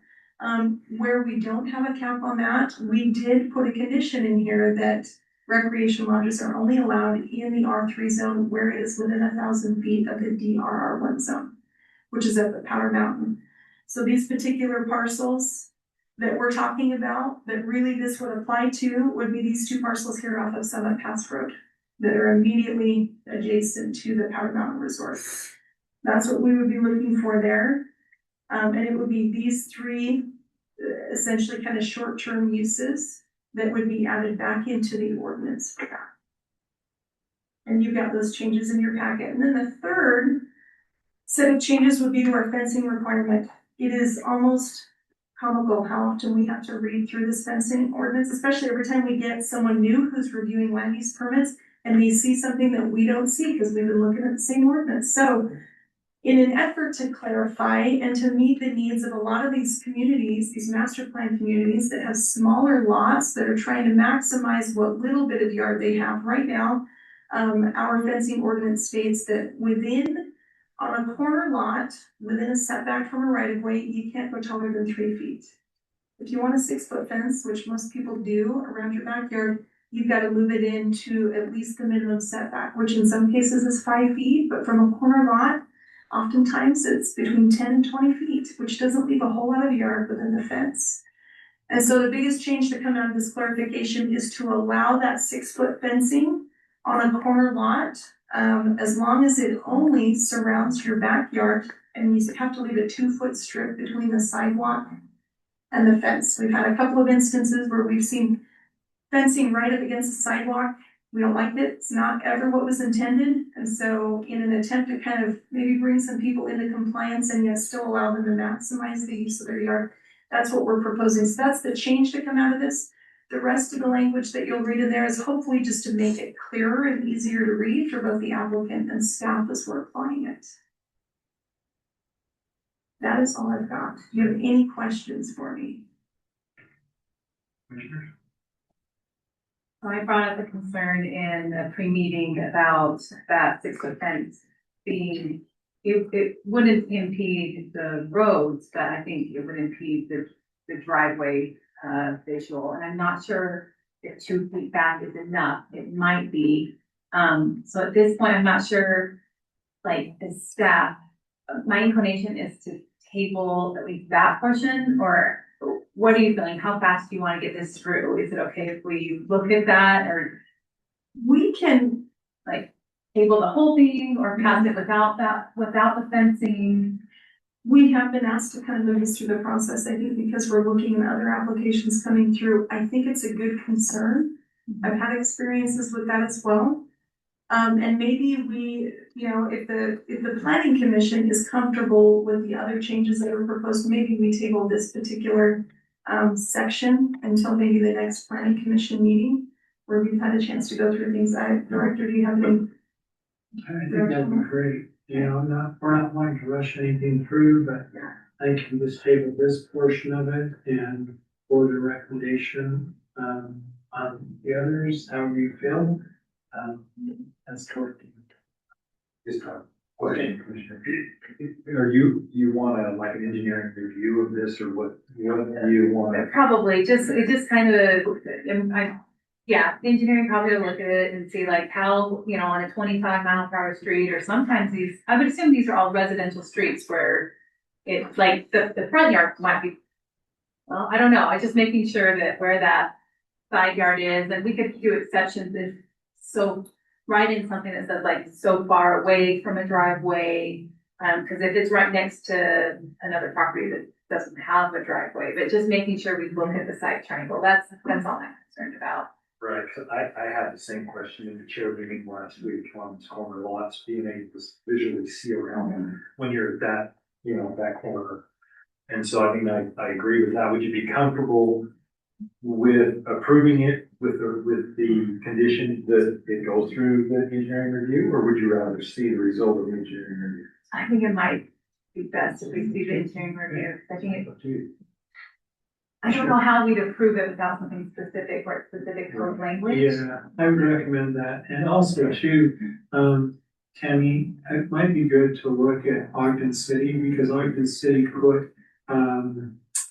[SPEAKER 5] where we don't have a cap on that, we did put a condition in here that recreation lodges are only allowed in the R3 zone where it is within 1,000 feet of the DRR1 zone, which is at the Powder Mountain. So these particular parcels that we're talking about, that really this would apply to, would be these two parcels here off of Summit Pass Road that are immediately adjacent to the Powder Mountain Resort. That's what we would be looking for there. And it would be these three essentially kind of short-term uses that would be added back into the ordinance for that. And you've got those changes in your packet. And then the third set of changes would be to our fencing requirement. It is almost comical how often we have to read through this fencing ordinance, especially every time we get someone new who's reviewing land use permits and they see something that we don't see because we've been looking at the same ordinance. So in an effort to clarify and to meet the needs of a lot of these communities, these master plan communities that have smaller lots that are trying to maximize what little bit of yard they have right now, our fencing ordinance states that on a corner lot, within a setback from a right of way, you can't go taller than 3 feet. If you want a 6-foot fence, which most people do around your backyard, you've got to move it into at least the minimum setback, which in some cases is 5 feet, but from a corner lot, oftentimes it's between 10 and 20 feet, which doesn't leave a whole lot of yard within the fence. And so the biggest change to come out of this clarification is to allow that 6-foot fencing on a corner lot, as long as it only surrounds your backyard, and you have to leave a 2-foot strip between the sidewalk and the fence. We've had a couple of instances where we've seen fencing right up against the sidewalk. We don't like it. It's not ever what was intended. And so in an attempt to kind of maybe bring some people into compliance and yet still allow them to maximize the use of their yard, that's what we're proposing. So that's the change to come out of this. The rest of the language that you'll read in there is hopefully just to make it clearer and easier to read for both the applicant and staff as we're applying it. That is all I've got. Do you have any questions for me?
[SPEAKER 9] I brought up a concern in the pre-meeting about that 6-foot fence being, it wouldn't impede the roads, but I think it would impede the driveway visual. And I'm not sure if 2 feet back is enough. It might be. So at this point, I'm not sure, like, as staff, my inclination is to table at least that portion, or what are you feeling? How fast do you want to get this through? Is it okay if we look at that, or we can like table the whole thing or pass it without the fencing?
[SPEAKER 5] We have been asked to kind of move us through the process, I think, because we're looking at other applications coming through. I think it's a good concern. I've had experiences with that as well. And maybe we, if the planning commission is comfortable with the other changes that are proposed, maybe we table this particular section until maybe the next planning commission meeting where we've had a chance to go through things. Director, do you have any?
[SPEAKER 12] I think that'd be great. We're not wanting to rush anything through, but I can just table this portion of it and forward a recommendation on the others, however you feel. That's correct.
[SPEAKER 13] Just a question, Commissioner. Are you want like an engineering review of this, or what do you want?
[SPEAKER 9] Probably it just kind of, engineering probably will look at it and see like how, on a 25-mile-per-hour street, or sometimes I would assume these are all residential streets where it's like the front yard might be, well, I don't know. I'm just making sure that where that side yard is, and we could do exceptions if so, write in something that says like so far away from a driveway, because if it's right next to another property that
[SPEAKER 4] doesn't have a driveway, but just making sure we look at the side triangle, that's all I'm concerned about.
[SPEAKER 13] Right, 'cause I had the same question in the chair meeting last week on corner lots, being able to visually see around them when you're at that, that corner. And so I mean, I agree with that. Would you be comfortable with approving it with the condition that it goes through the engineering review, or would you rather see the result of the engineering review?
[SPEAKER 4] I think it might be best if we see the engineering review. I think
[SPEAKER 13] Up to you.
[SPEAKER 4] I don't know how we'd approve it without something specific or specific code language.
[SPEAKER 12] Yeah, I would recommend that. And also too, Tammy, it might be good to look at Ogden City because Ogden City put,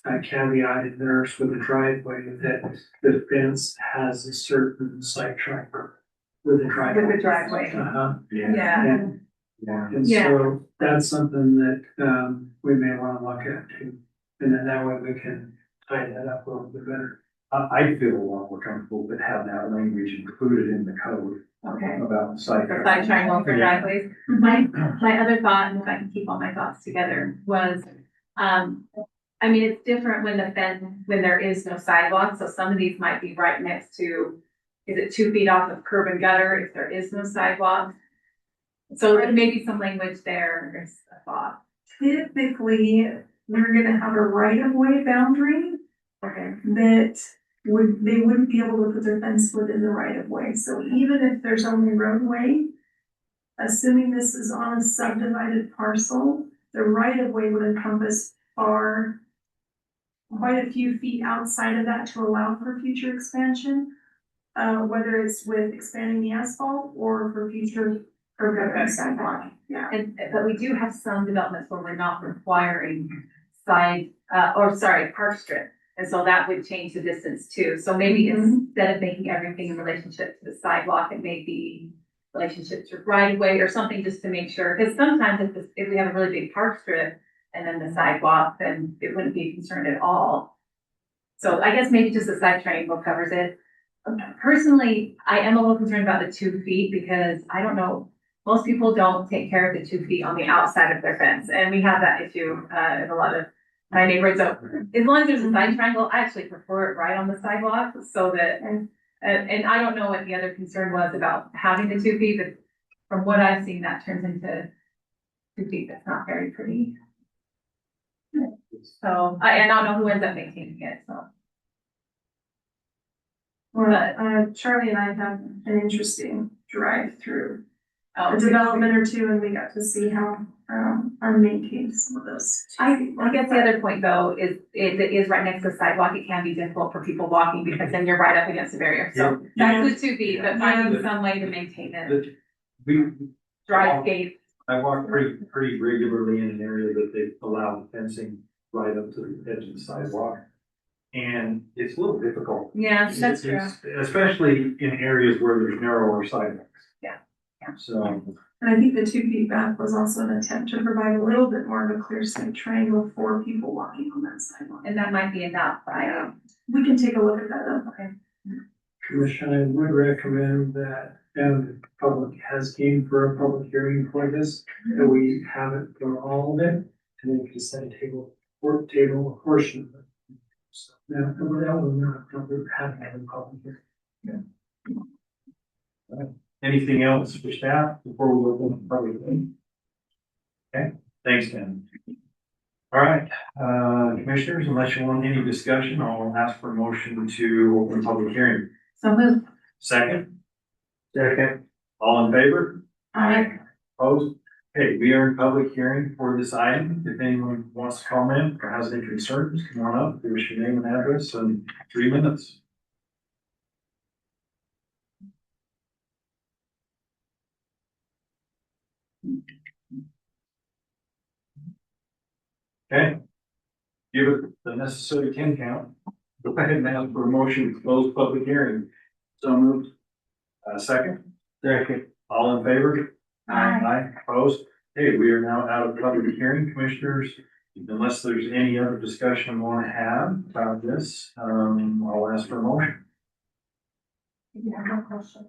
[SPEAKER 12] a caveat in theirs with the driveway that the fence has a certain side triangle with the driveway.
[SPEAKER 4] With the driveway.
[SPEAKER 12] Uh-huh.
[SPEAKER 4] Yeah.
[SPEAKER 12] And so that's something that, we may want to look at too. And then that way we can tie that up a little bit better.
[SPEAKER 13] I feel a lot more comfortable with having that language included in the code
[SPEAKER 4] Okay.
[SPEAKER 13] about the site.
[SPEAKER 4] For side triangle for
[SPEAKER 13] Yeah.
[SPEAKER 4] driveways. My other thought, and if I can keep all my thoughts together, was, I mean, it's different when there is no sidewalk, so some of these might be right next to, is it 2 feet off of curb and gutter if there is no sidewalk? So there may be some language there, there's a thought.
[SPEAKER 14] Typically, we're gonna have a right of way boundary
[SPEAKER 4] Okay.
[SPEAKER 14] that they wouldn't be able to put their fence within the right of way. So even if there's only roadway, assuming this is on a subdivided parcel, the right of way would encompass quite a few feet outside of that to allow for future expansion. Whether it's with expanding the asphalt or for future urban sidewalk. Yeah.
[SPEAKER 4] But we do have some developments where we're not requiring park strip. And so that would change the distance too. So maybe instead of making everything in relationship to the sidewalk, it may be relationship to right of way or something just to make sure. Because sometimes if we have a really big park strip and then the sidewalk, then it wouldn't be concerned at all. So I guess maybe just the side triangle covers it. Personally, I am a little concerned about the 2 feet because I don't know, most people don't take care of the 2 feet on the outside of their fence. And we have that issue in a lot of my neighborhoods. So as long as there's a side triangle, I actually prefer it right on the sidewalk so that, and I don't know what the other concern was about having the 2 feet, but from what I've seen, that turns into 2 feet. That's not very pretty. So I don't know who ends up maintaining it, so.
[SPEAKER 14] Well, Charlie and I had an interesting drive through
[SPEAKER 4] Oh,
[SPEAKER 14] a development or two, and we got to see how are maintained some of those.
[SPEAKER 4] I guess the other point though is it is right next to the sidewalk. It can be difficult for people walking because then you're right up against the barrier. So that's the 2 feet, but finding some way to maintain it. Drive gate.
[SPEAKER 13] I walk pretty regularly in an area that they allow fencing right up to the edge of the sidewalk. And it's a little difficult.
[SPEAKER 4] Yeah, that's true.
[SPEAKER 13] Especially in areas where there's narrower sidewalks.
[SPEAKER 4] Yeah.
[SPEAKER 13] So.
[SPEAKER 14] And I think the 2 feet back was also an attempt to provide a little bit more of a clear sight triangle for people walking on that sidewalk.
[SPEAKER 4] And that might be enough, right?
[SPEAKER 14] We can take a look at that though.
[SPEAKER 4] Okay.
[SPEAKER 12] Commission, I would recommend that, and the public has came for a public hearing for this, that we have it for all of it, and then we can set a table portion of it. So, now, that will not happen in public hearing.
[SPEAKER 13] Anything else for staff before we open the public hearing? Okay, thanks, Ken. All right, commissioners, unless you want any discussion, I'll ask for a motion to open the public hearing.
[SPEAKER 4] So move.
[SPEAKER 13] Second? Second. All in favor?
[SPEAKER 4] Aye.
[SPEAKER 13] Opposed? Okay, we are in public hearing for this item. If anyone wants to comment or has any concerns, come on up, give us your name and address in 3 minutes. Okay. Give it the necessary 10 count. Go ahead and ask for a motion to close public hearing. So moved. Second? Second. All in favor? Aye. Opposed? Okay, we are now out of public hearing, commissioners. Unless there's any other discussion you want to have about this, I'll ask for a motion.
[SPEAKER 7] Yeah, no question.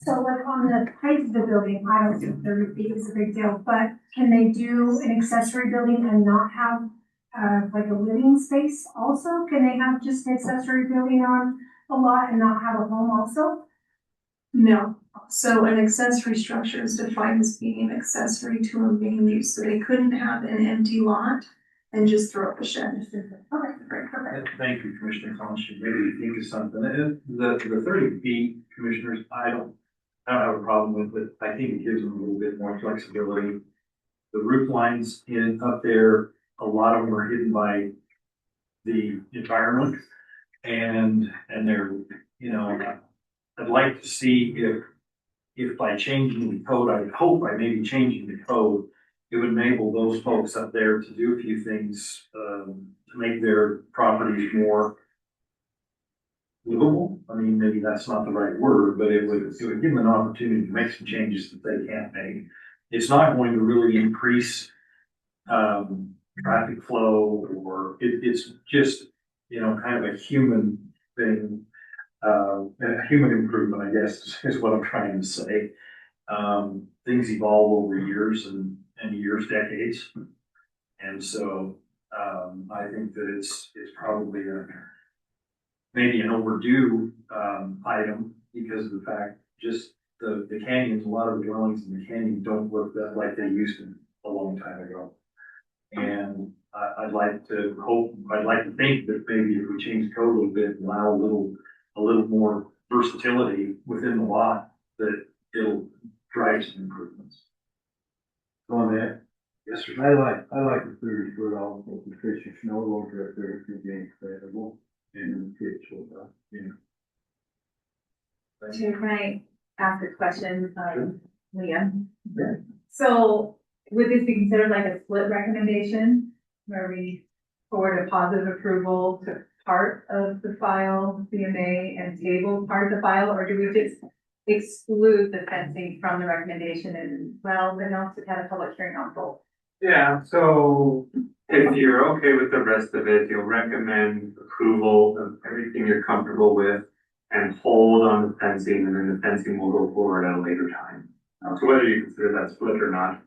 [SPEAKER 7] So like on the height of the building, I don't think 30 feet is a big deal, but can they do an accessory building and not have like a living space also? Can they have just an accessory building on a lot and not have a home also?
[SPEAKER 14] No, so an accessory structure is defined as being an accessory to a main use, so they couldn't have an empty lot and just throw up a shed.
[SPEAKER 7] Okay, great, perfect.
[SPEAKER 13] Thank you, Commissioner Collins. You made me think of something. The 30 feet, commissioners, I don't have a problem with it. I think it gives them a little bit more flexibility. The roof lines up there, a lot of them are hidden by the environment. And they're, you know, I'd like to see if by changing the code, I hope by maybe changing the code, it would enable those folks up there to do a few things, to make their properties more livable. I mean, maybe that's not the right word, but it would give them an opportunity to make some changes that they can't make. It's not going to really increase, traffic flow, or it's just, you know, kind of a human thing. A human improvement, I guess, is what I'm trying to say. Things evolve over years and years, decades. And so, I think that it's probably maybe an overdue, item, because of the fact, just the canyons, a lot of the dwellings in the canyon don't look that like they used to a long time ago. And I'd like to think that maybe if we change the code a little bit, allow a little more versatility within the lot, that it'll drive some improvements.
[SPEAKER 6] On that,
[SPEAKER 13] Yes, sir.
[SPEAKER 6] I like the 30 foot off of the fish and snow loader up there if you're getting credible and the kids will, you know.
[SPEAKER 9] Chair, can I ask a question, Leah? So would this be considered like a split recommendation where we forward a positive approval to part of the file, CMA, and table part of the file, or do we just exclude the fencing from the recommendation and, well, then also have a public hearing on both?
[SPEAKER 10] Yeah, so if you're okay with the rest of it, you'll recommend approval of everything you're comfortable with and hold on the fencing, and then the fencing will go forward at a later time. So whether you consider that split or not,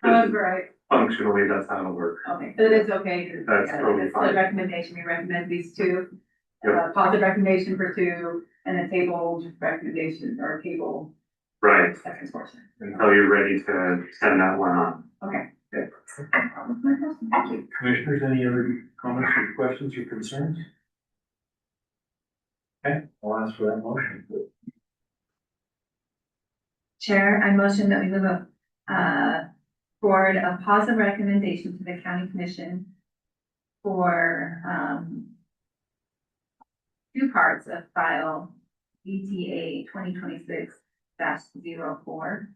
[SPEAKER 9] Right.
[SPEAKER 10] functionally, that's how it'll work.
[SPEAKER 9] Okay, so it's okay.
[SPEAKER 10] That's totally fine.
[SPEAKER 9] The recommendation, we recommend these two,
[SPEAKER 10] Yep.
[SPEAKER 9] positive recommendation for two, and a table recommendation or table
[SPEAKER 10] Right,
[SPEAKER 9] second portion.
[SPEAKER 10] until you're ready to send that one on.
[SPEAKER 9] Okay, good. Thank you.
[SPEAKER 13] Commissioners, any other comments or questions or concerns? Okay, I'll ask for that motion.
[SPEAKER 4] Chair, I motion that we move forward a positive recommendation to the county commission for, two parts of file ETA 2026-04.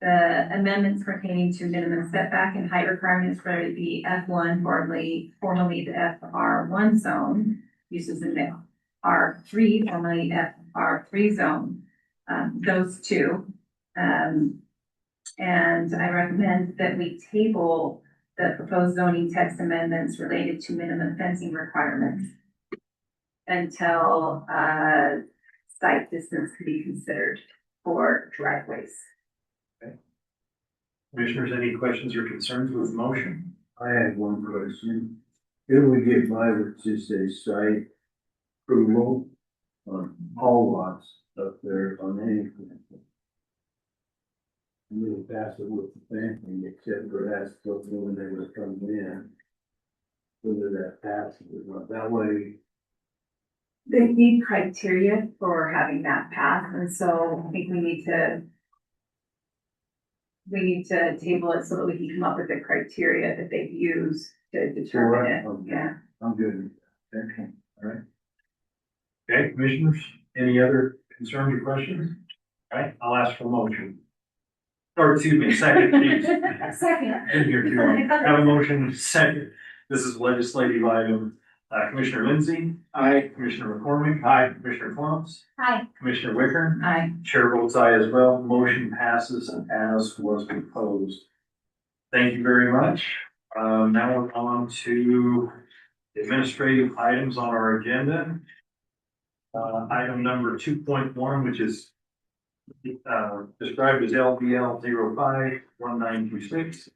[SPEAKER 4] The amendments pertaining to minimum setback and height requirements for the F1, formerly the FR1 zone, uses in the R3, formerly FR3 zone, those two. And I recommend that we table the proposed zoning text amendments related to minimum fencing requirements until site distance can be considered for driveways.
[SPEAKER 13] Commissioners, any questions or concerns with the motion?
[SPEAKER 6] I had one question. Can we get by with just a site approval on all lots up there on anything? We'll pass it with the family, except for that's still when they would come in. Whether that passes or not, that way.
[SPEAKER 4] They need criteria for having that pass, and so I think we need to table it so that we can come up with the criteria that they've used to determine it.
[SPEAKER 6] Okay.
[SPEAKER 4] Yeah.
[SPEAKER 6] I'm good.
[SPEAKER 13] Okay, all right. Okay, commissioners, any other concerns or questions? All right, I'll ask for a motion. Or excuse me, second, please.
[SPEAKER 7] Second.
[SPEAKER 13] Been here too long. Have a motion, second. This is legislative item. Commissioner Lindsay. Aye. Commissioner McCormick. Aye. Commissioner Collins.
[SPEAKER 7] Hi.
[SPEAKER 13] Commissioner Wicker.
[SPEAKER 4] Aye.
[SPEAKER 13] Chair votes aye as well. Motion passes as was proposed. Thank you very much. Now we're on to administrative items on our agenda. Item number 2.1, which is described as LBL 051926.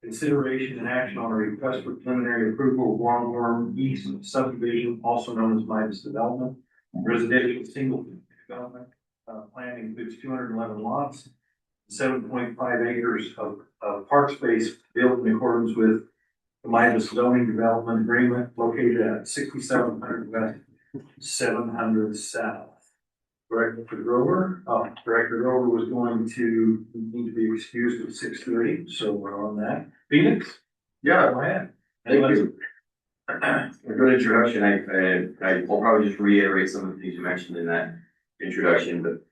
[SPEAKER 13] Consideration and action on a request for preliminary approval of Longhorn East subdivision, also known as Midas Development. Residential single development, plan includes 211 lots, 7.5 acres of park space built in accordance with the Midas zoning development agreement located at 6700 West, 700 South. Director Grover was going to need to be excused at 6:30, so we're on that. Phoenix?
[SPEAKER 15] Yeah,
[SPEAKER 13] Go ahead.
[SPEAKER 15] thank you. A good introduction. I will probably just reiterate some of the things you mentioned in that introduction, but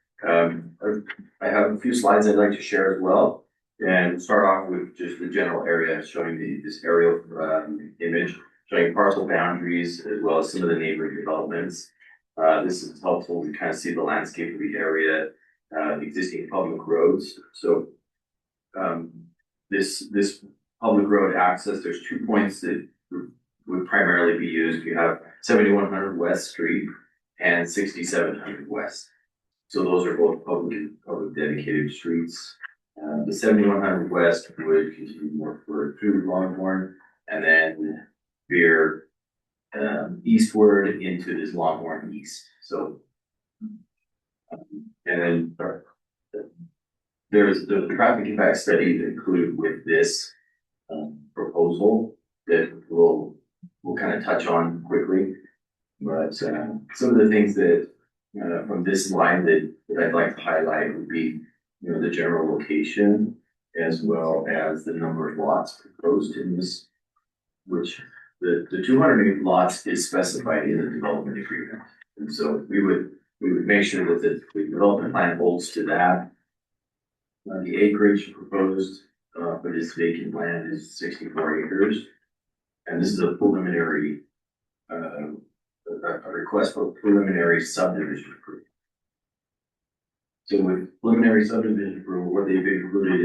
[SPEAKER 15] I have a few slides I'd like to share as well. And start off with just the general area, showing this aerial image, showing parcel boundaries as well as some of the neighboring developments. This is helpful to kind of see the landscape of the area, existing public roads. So this public road access, there's 2 points that would primarily be used. You have 7100 West Street and 6700 West. So those are both public dedicated streets. The 7100 West would continue more through Longhorn and then veer eastward into this Longhorn East. So, and then there's the traffic impact study included with this proposal that we'll kind of touch on quickly. But some of the things that from this line that I'd like to highlight would be, the general location as well as the number of lots proposed in this, which the 208 lots is specified in the development agreement. And so we would make sure that the development plan holds to that. The acreage proposed for this vacant land is 64 acres. And this is a preliminary, a request for preliminary subdivision approval. So with preliminary subdivision approval, what they've included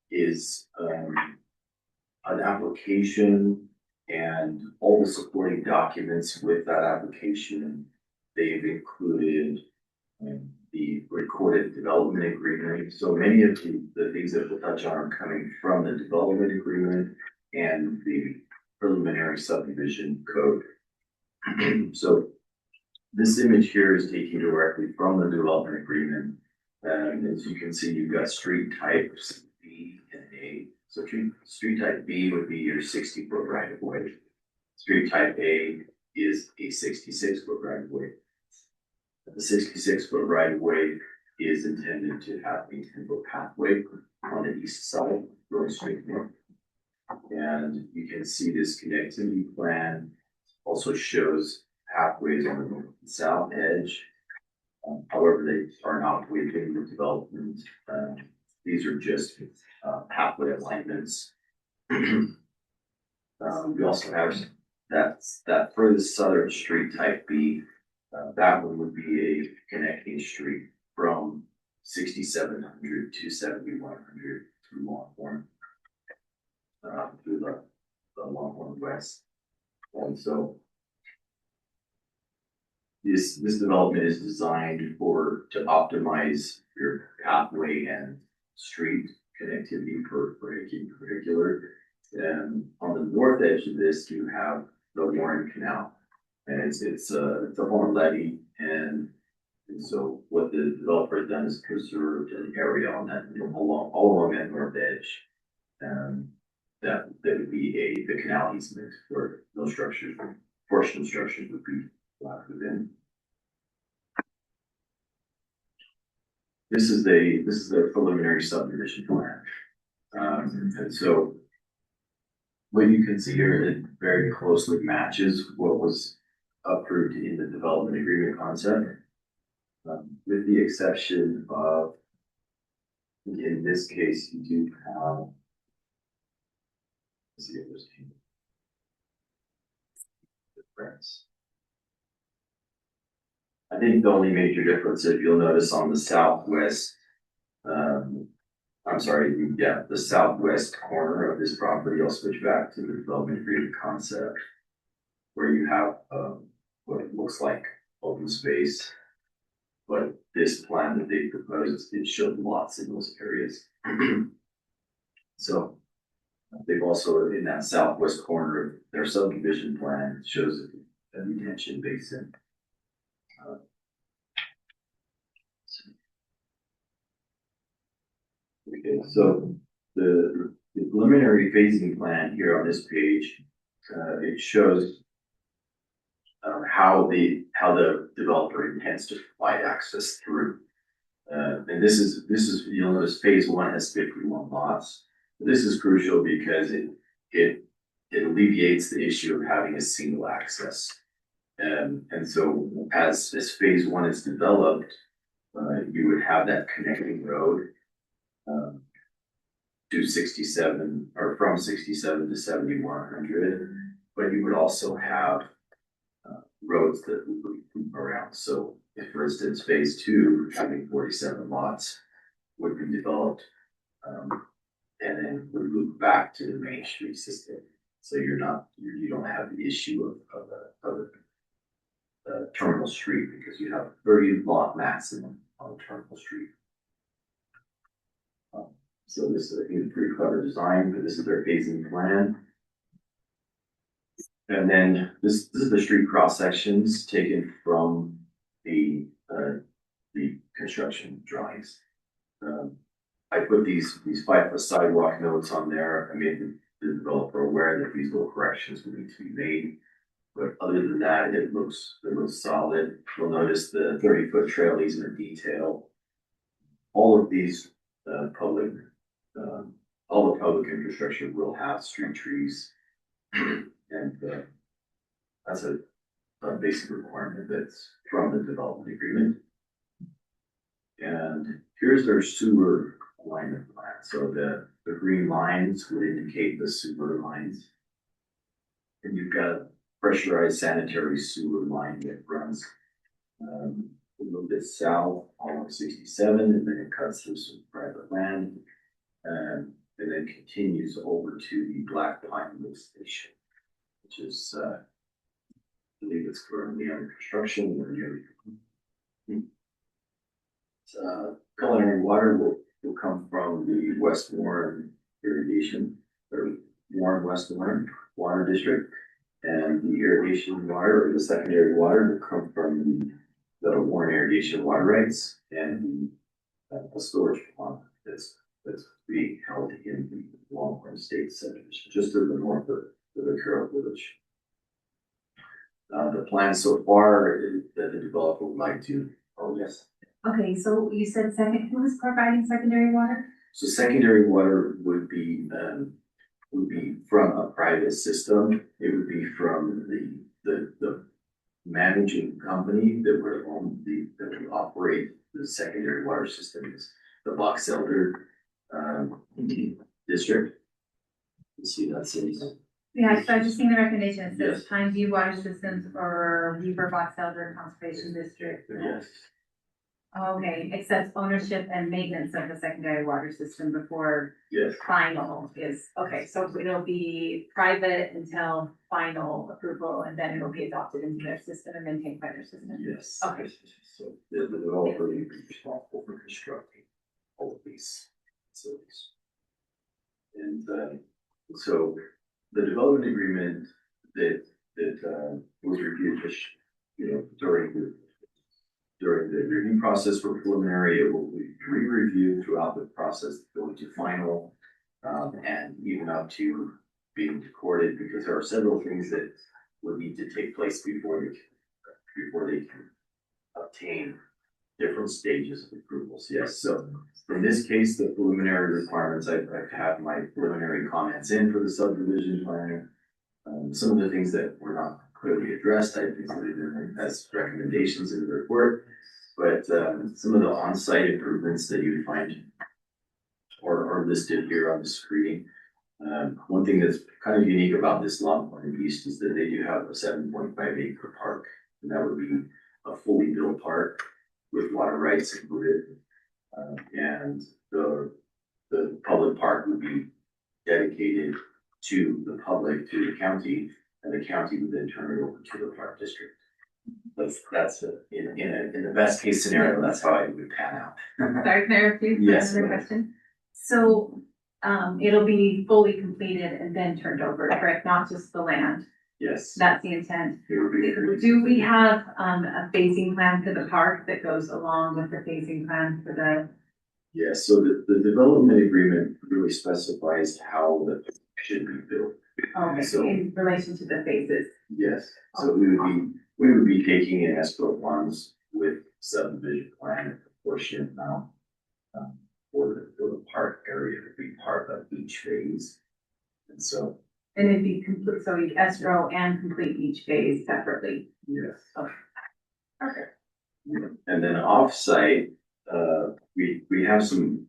[SPEAKER 15] is an application and all the supporting documents with that application. They've included the recorded development agreement. So many of the things that we'll touch on are coming from the development agreement and the preliminary subdivision code. So this image here is taken directly from the development agreement. And as you can see, you've got street types B and A. So street type B would be your 60-foot right of way. Street type A is a 66-foot right of way. The 66-foot right of way is intended to have a 10-foot pathway on the east side going straight north. And you can see this connectivity plan also shows pathways on the north and south edge. However, they are not within the development. These are just pathway alignments. We also have that furthest southern street type B. That one would be a connecting street from 6700 to 7100 through Longhorn, through the Longhorn West. And so this development is designed to optimize your pathway and street connectivity for in particular. And on the north edge of this, you have the Warren Canal, and it's a former levee, and so what the developer has done is preserved an area on that all along that north edge, that would be the canal easement where no structures, portion of structures would be allowed within. This is the preliminary subdivision plan, and so what you can see here, it very closely matches what was approved in the development agreement concept, with the exception of, in this case, you do have. Let's see if there's any difference. I think the only major difference, if you'll notice on the southwest, the southwest corner of this property, I'll switch back to the development agreement concept, where you have what it looks like open space. But this plan that they proposed, it showed lots in those areas. So They've also, in that southwest corner of their subdivision plan, shows a detention basin. Okay, so the preliminary phasing plan here on this page, it shows how the developer intends to provide access through. And this is, you'll notice phase one has 51 lots. This is crucial because it alleviates the issue of having a single access. And so as phase one is developed, you would have that connecting road to 67, or from 67 to 7100, but you would also have roads that would loop around. So if, for instance, phase two, having 47 lots would be developed, and then would loop back to the main street system. So you don't have the issue of a terminal street, because you have 30 lot maximum on a terminal street. So this is a pretty clever design, but this is their phasing plan. And then this is the street cross sections taken from the construction drawings. I put these 5-foot sidewalk notes on there. I made the developer aware that these little corrections would need to be made. But other than that, it looks solid. You'll notice the 30-foot trail easement detail. All of these all the public infrastructure will have street trees, and that's a basic requirement that's from the development agreement. And here's their sewer alignment plan. So the green lines would indicate the sewer lines, and you've got a pressurized sanitary sewer line that runs a little bit south along 67, and then it cuts through some private land, and then continues over to the Black Pine Lift Station, which is, I believe it's currently under construction or nearly. Culinary water will come from the West Warren irrigation, or Warren West Warren Water District, and the irrigation water, or the secondary water, will come from the Warren irrigation water rights and the storage pond that's being held in the Longhorn State subdivision, just to the north of the Carroll Village. The plan so far is that the developer would like to, yes.
[SPEAKER 9] Okay, so you said who is providing secondary water?
[SPEAKER 15] So secondary water would be from a private system. It would be from the managing company that would operate the secondary water system, is the Box Elder district. You see that city.
[SPEAKER 9] Yeah, so I've just seen the recommendation. It says
[SPEAKER 15] Yes.
[SPEAKER 9] Pine View Water Systems or Weaver Box Elder Conservation District.
[SPEAKER 15] Yes.
[SPEAKER 9] Okay, accepts ownership and maintenance of the secondary water system before
[SPEAKER 15] Yes.
[SPEAKER 9] final is, okay, so it'll be private until final approval, and then it'll be adopted into their system and maintained by their system.
[SPEAKER 15] Yes.
[SPEAKER 9] Okay.
[SPEAKER 15] So the developer is responsible for constructing all of these facilities. And so the development agreement that was reviewed, during the review process for preliminary, it will be re-reviewed throughout the process, going to final, and even up to being recorded, because there are several things that would need to take place before they can obtain different stages of approvals. Yes, so in this case, the preliminary requirements, I've had my preliminary comments in for the subdivision plan. Some of the things that were not clearly addressed, I've included them as recommendations in the report, but some of the on-site improvements that you find are listed here on the screen. One thing that's kind of unique about this Longhorn East is that they do have a 7.5 acre park, and that would be a fully built park with water rights included. And the public park would be dedicated to the public, to the county, and the county would then turn it over to the park district. That's in the best case scenario, that's how it would pan out.
[SPEAKER 9] Sorry, can I repeat
[SPEAKER 15] Yes,
[SPEAKER 9] another
[SPEAKER 15] go ahead.
[SPEAKER 9] question? So it'll be fully completed and then turned over, correct? Not just the land.
[SPEAKER 15] Yes.
[SPEAKER 9] That's the intent.
[SPEAKER 15] It would be.
[SPEAKER 9] Do we have, a phasing plan for the park that goes along with the phasing plan for the?
[SPEAKER 15] Yeah, so the development agreement really specifies how the should be built.
[SPEAKER 9] Okay,
[SPEAKER 15] So-
[SPEAKER 9] in relation to the phases.
[SPEAKER 15] Yes, so we would be taking in escrow funds with subdivision plan portion now. For the park area to be part of each phase. And so,
[SPEAKER 9] And it'd be complete, so we escrow and complete each phase separately.
[SPEAKER 15] yes.
[SPEAKER 9] Okay.
[SPEAKER 15] And then offsite, we have some,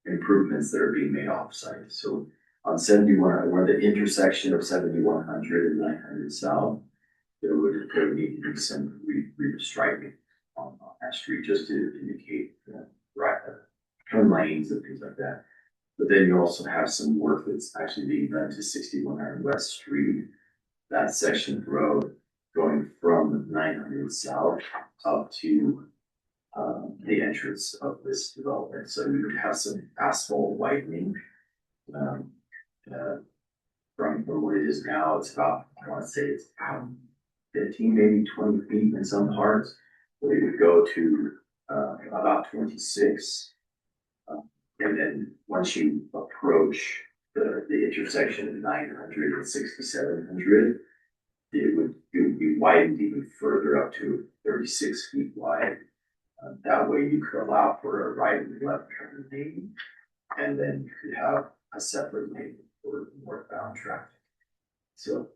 [SPEAKER 15] improvements that are being made offsite. So on 71, where the intersection of 7100 and 900 south, there would need to be some restriping on that street just to indicate, right, turn lanes and things like that. But then you also have some work that's actually being done to 6100 West Street, that section of road going from 900 south up to the entrance of this development. So we would have some asphalt widening. From what it is now, it's about, I want to say it's 15, maybe 20 feet in some parts. But it would go to about 26. And then once you approach the intersection of 900 and 6700, it would be widened even further up to 36 feet wide. That way you could allow for a right and left turn lane, and then you could have a separate lane for northbound traffic. So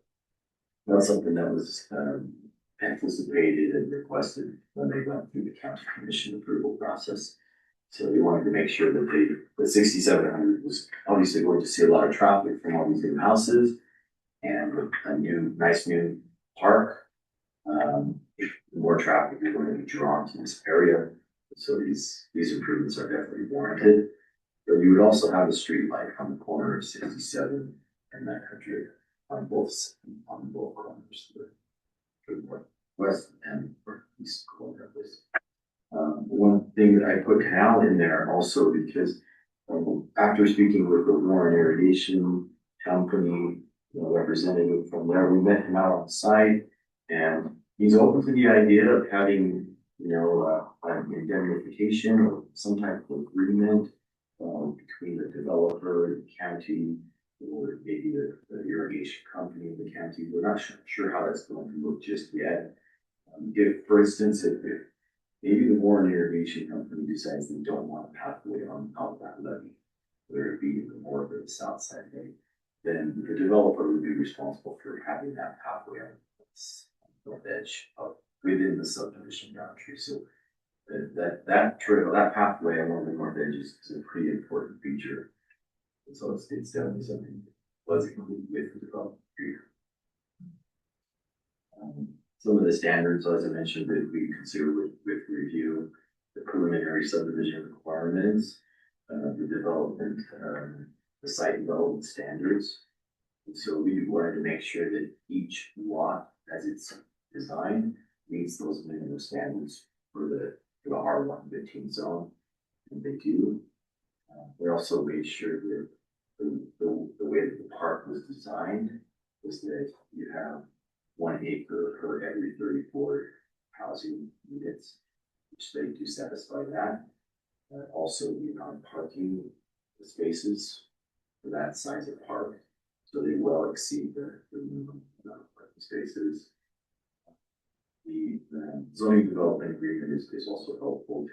[SPEAKER 15] that's something that was anticipated and requested when they went through the county commission approval process. So we wanted to make sure that the 6700 was obviously going to see a lot of traffic from all these new houses and a nice new park. More traffic is going to be drawn to this area. So these improvements are definitely warranted. But you would also have a street light on the corner of 67 and 900 on both corners, the northwest and northeast corner of this. One thing that I put canal in there also because after speaking with the Warren Irrigation Company, representative from there, we met him out on site, and he's open to the idea of having, an indemnification or some type of agreement between the developer and the county, or maybe the irrigation company in the county. We're not sure how that's going to look just yet. If, for instance, if maybe the Warren Irrigation Company decides they don't want a pathway on that levee, whether it be in the north or the south side levee, then the developer would be responsible for having that pathway on the north edge of within the subdivision boundary. So that trail, that pathway along the north edge is a pretty important feature. And so it's definitely something that was included with the development. Some of the standards, as I mentioned, that we consider with review, the preliminary subdivision requirements, the development, the site development standards. And so we wanted to make sure that each lot, as it's designed, meets those minimum standards for the R115 zone, and they do. We also made sure that the way that the park was designed was that you have 1 acre per every 34 housing units, which they do satisfy that. Also, the amount of parking spaces for that size of park, so they well exceed the minimum amount of parking spaces. The zoning development agreement is also helpful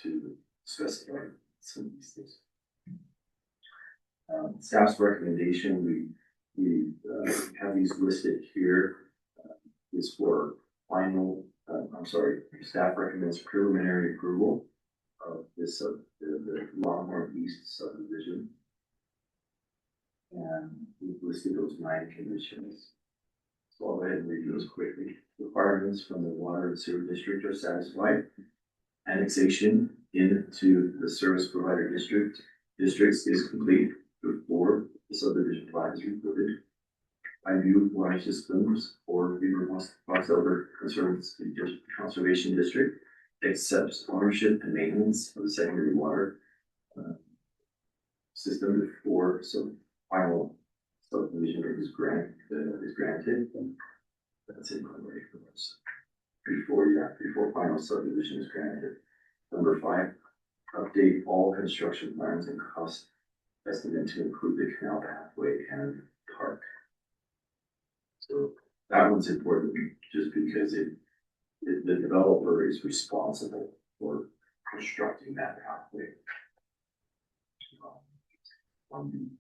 [SPEAKER 15] to specify some of these things. Staff's recommendation, we have these listed here, is for final, staff recommends preliminary approval of this, the Longhorn East subdivision. And we've listed those 9 conditions. So I'll go ahead and read those quickly. Requirements from the water and sewer district are satisfied. Annexation into the service provider districts is complete before the subdivision plan is recorded. I view water systems or Beaver Box Elder Conservation District accepts ownership and maintenance of the secondary water system before, so final subdivision is granted. That's in one way for us. Before final subdivision is granted. Number 5, update all construction plans and cost estimate to include the canal pathway and park. So that one's important just because the developer is responsible for constructing that pathway. On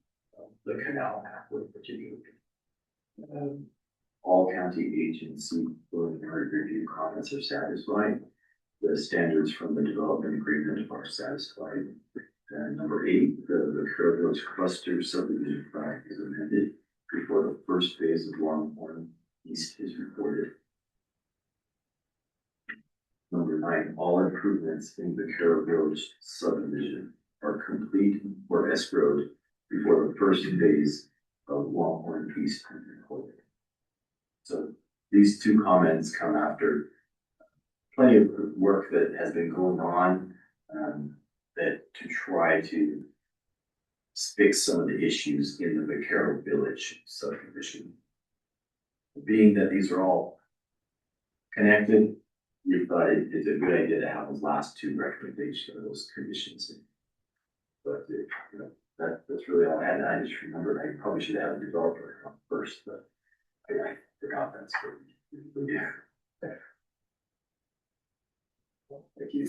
[SPEAKER 15] the canal pathway particularly. All county agency preliminary review comments are satisfied. The standards from the development agreement are satisfied. And number 8, the Carroll Village cluster subdivision plan is amended before the first phase of Longhorn East is reported. Number 9, all improvements in the Carroll Village subdivision are complete or escrowed before the first phase of Longhorn East is reported. So these 2 comments come after plenty of work that has been going on that to try to fix some of the issues in the Vaquero Village subdivision. Being that these are all connected, we thought it's a good idea to have those last 2 recommendations of those conditions. But that's really all I had. I just remembered I probably should have a developer come first, but I forgot that's what we do. Thank you.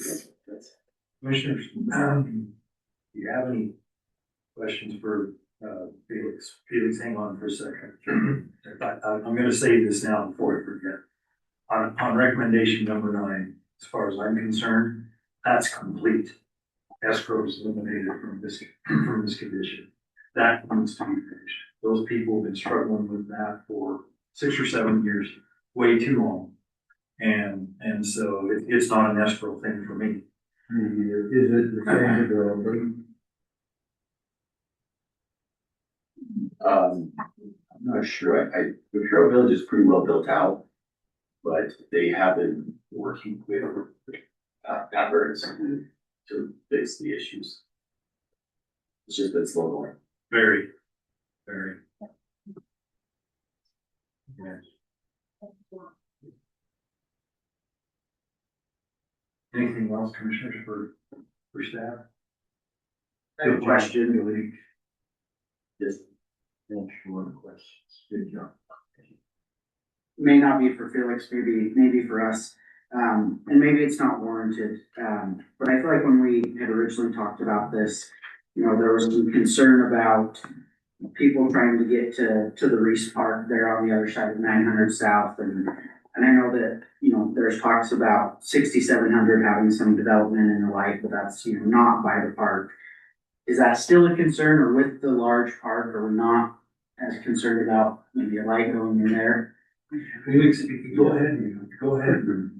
[SPEAKER 13] Commissioners, do you have any questions for Felix? Felix, hang on for a second. I'm gonna say this now before I forget. On recommendation number 9, as far as I'm concerned, that's complete. Escrow is eliminated from this condition. That needs to be finished. Those people have been struggling with that for 6 or 7 years, way too long. And so it's not an escrow thing for me.
[SPEAKER 6] Is it the same developer?
[SPEAKER 15] I'm not sure. The Carroll Village is pretty well built out, but they have been working with efforts to fix the issues. It's just been slow going.
[SPEAKER 13] Very. Yes. Anything else, commissioners, for staff?
[SPEAKER 2] I have a question.
[SPEAKER 15] Yes. One questions. Good job.
[SPEAKER 2] May not be for Felix, maybe for us, and maybe it's not warranted. But I feel like when we had originally talked about this, there was some concern about people trying to get to the Reese Park there on the other side of 900 South, and I know that there's talks about 6700 having some development and the like, but that's not by the park. Is that still a concern, or with the large park, are we not as concerned about maybe a light going in there?
[SPEAKER 13] Felix, if you go ahead.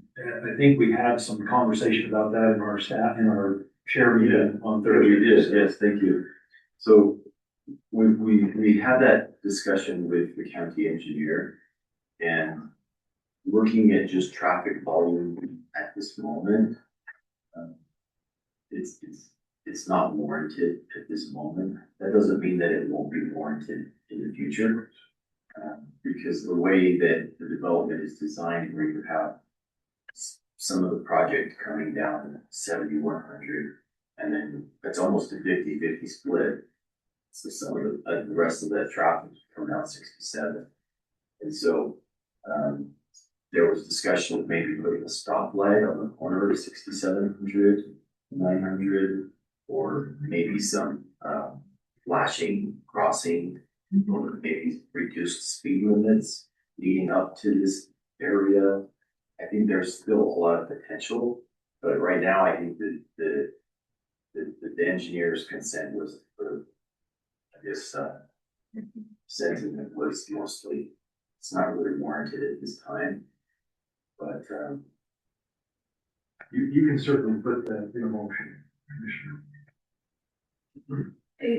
[SPEAKER 13] I think we had some conversation about that in our staff, in our chair meeting on Thursday.
[SPEAKER 15] We did, yes, thank you. So we had that discussion with the county engineer, and looking at just traffic volume at this moment, it's not warranted at this moment. That doesn't mean that it won't be warranted in the future. Because the way that the development is designed, where you have some of the project coming down 7100, and then it's almost a 50-50 split. So some of the rest of that traffic come down 67. And so there was discussion of maybe putting a stoplight on the corner of 6700, 900, or maybe some flashing, crossing, or maybe reduced speed limits leading up to this area. I think there's still a lot of potential, but right now I think the engineer's consent was for, I guess, sentiment was mostly, it's not really warranted at this time, but
[SPEAKER 13] You can certainly put that in motion, Commissioner.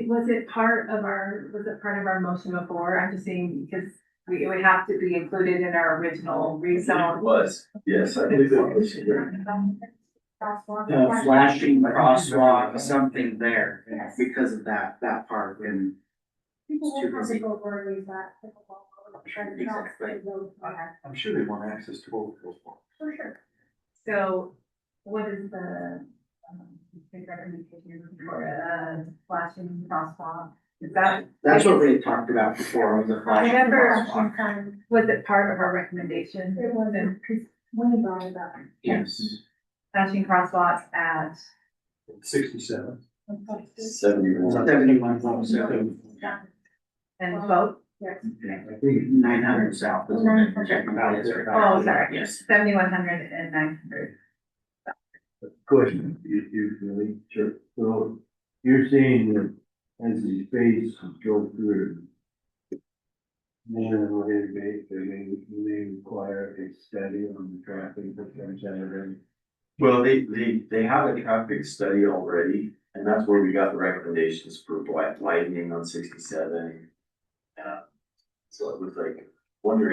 [SPEAKER 4] Was it part of our motion before? I'm just saying because it would have to be included in our original rezone.
[SPEAKER 15] it was, yes, I believe it was.
[SPEAKER 3] flashing crosswalk, something there
[SPEAKER 7] Yes.
[SPEAKER 3] because of that part and
[SPEAKER 7] People
[SPEAKER 3] It's too
[SPEAKER 7] won't have
[SPEAKER 3] busy.
[SPEAKER 7] to go where we got pickleball, trying to cross the road.
[SPEAKER 13] I'm sure they want access to both of those parks.
[SPEAKER 7] For sure.
[SPEAKER 4] So what is the, big recommendation for flashing crosswalk? Is that?
[SPEAKER 3] that's what we talked about before on the
[SPEAKER 4] I
[SPEAKER 3] flashing
[SPEAKER 4] remember,
[SPEAKER 3] crosswalk.
[SPEAKER 4] was it part of our recommendation?
[SPEAKER 7] It wasn't, because when you brought it up.
[SPEAKER 3] Yes,
[SPEAKER 4] Flashing crosswalks at,
[SPEAKER 13] 67.
[SPEAKER 15] 71.
[SPEAKER 3] 71.
[SPEAKER 4] and both?
[SPEAKER 7] Yes.
[SPEAKER 3] I think 900 south is.
[SPEAKER 4] Oh, sorry,
[SPEAKER 3] Yes.
[SPEAKER 4] 7,100 and 900.
[SPEAKER 6] Question, you really, sure, so you're saying that as these phases go through. Then they require a study on the traffic that comes out of them.
[SPEAKER 15] Well, they have a traffic study already, and that's where we got the recommendations for widening on 67. So it was like, wonder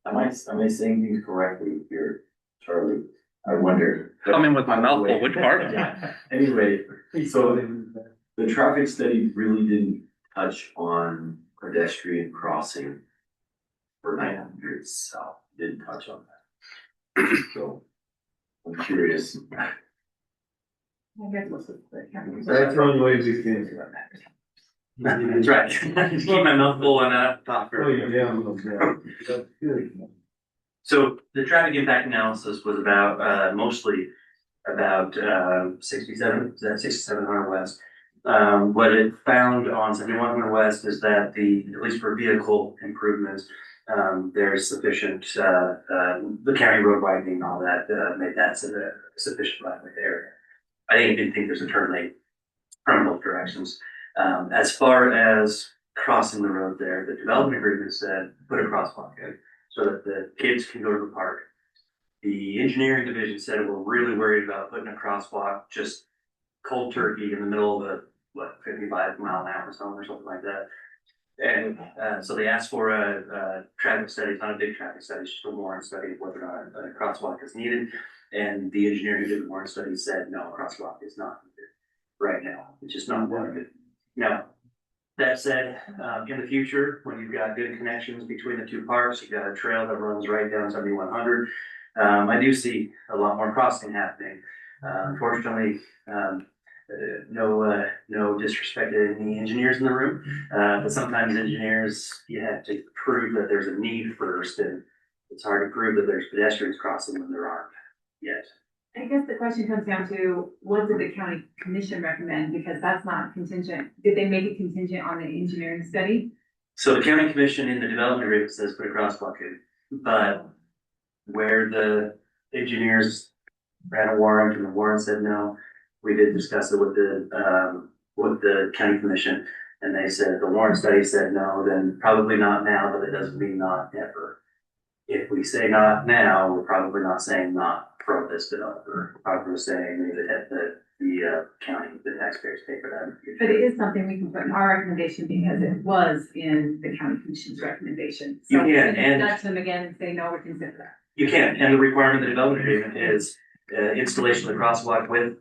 [SPEAKER 15] if, am I saying things correctly here, Charlie? I wonder.
[SPEAKER 3] Come in with my mouth full, which part?
[SPEAKER 15] Yeah. Anyway, so the traffic study really didn't touch on pedestrian crossing for 900 south, didn't touch on that. So I'm curious.
[SPEAKER 4] I guess what's the.
[SPEAKER 6] That's the only way we can.
[SPEAKER 3] That's right. Just keep my mouth full and talk
[SPEAKER 6] Oh,
[SPEAKER 3] for.
[SPEAKER 6] yeah, that's good.
[SPEAKER 3] So the traffic impact analysis was about, mostly about, 67, is that 6700 West? What it found on 7100 West is that at least for vehicle improvements, there's sufficient, the county road widening and all that, made that sufficient right away there. I didn't think there's a turn lane from both directions. As far as crossing the road there, the development agreement said, put a crosswalk in so that the kids can go to the park. The engineering division said, we're really worried about putting a crosswalk just cold turkey in the middle of a, 55-mile-an-hour zone or something like that. And so they asked for a traffic study, not a big traffic study, just a warrant study of whether or not a crosswalk is needed. And the engineer who did the warrant study said, no, a crosswalk is not needed right now. It's just not warranted. Now, that said, in the future, when you've got good connections between the two parks, you've got a trail that runs right down 7100. I do see a lot more crossing happening. Unfortunately, no disrespect to any engineers in the room, but sometimes engineers, you have to prove that there's a need first, and it's hard to prove that there's pedestrians crossing when there aren't yet.
[SPEAKER 4] I guess the question comes down to, what did the county commission recommend? Because that's not contingent. Did they make it contingent on the engineering study?
[SPEAKER 3] So the county commission in the development agreement says put a crosswalk in, but where the engineers ran a warrant and the warrant said no, we did discuss it with the county commission, and they said the warrant study said no, then probably not now, but it doesn't mean not ever. If we say not now, we're probably not saying not pro this developer, probably saying maybe that the county, the taxpayers pay for that in the future.
[SPEAKER 4] But it is something we can put in our recommendation because it was in the county commission's recommendation.
[SPEAKER 3] You
[SPEAKER 4] So
[SPEAKER 3] can,
[SPEAKER 4] we can
[SPEAKER 3] and-
[SPEAKER 4] nudge them again and say, no, we're considering that.
[SPEAKER 3] You can, and the requirement of the development agreement is installation of the crosswalk with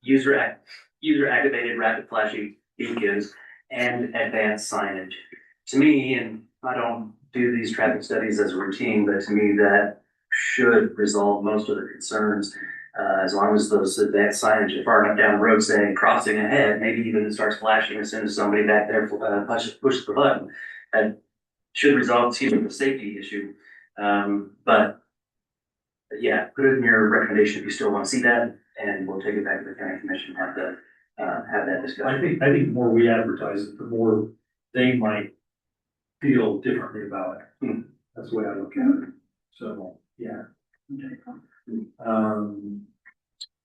[SPEAKER 3] user activated rapid flashing beacons and advanced signage. To me, and I don't do these traffic studies as a routine, but to me that should resolve most of the concerns. As long as those advanced signage are far enough down the road saying crossing ahead, maybe even it starts flashing as soon as somebody back there pushes the button. And should resolve the safety issue. But yeah, put it in your recommendation if you still want to see that, and we'll take it back to the county commission and have that discussion.
[SPEAKER 13] I think the more we advertise it, the more they might feel differently about it. That's the way I look at it. So, yeah.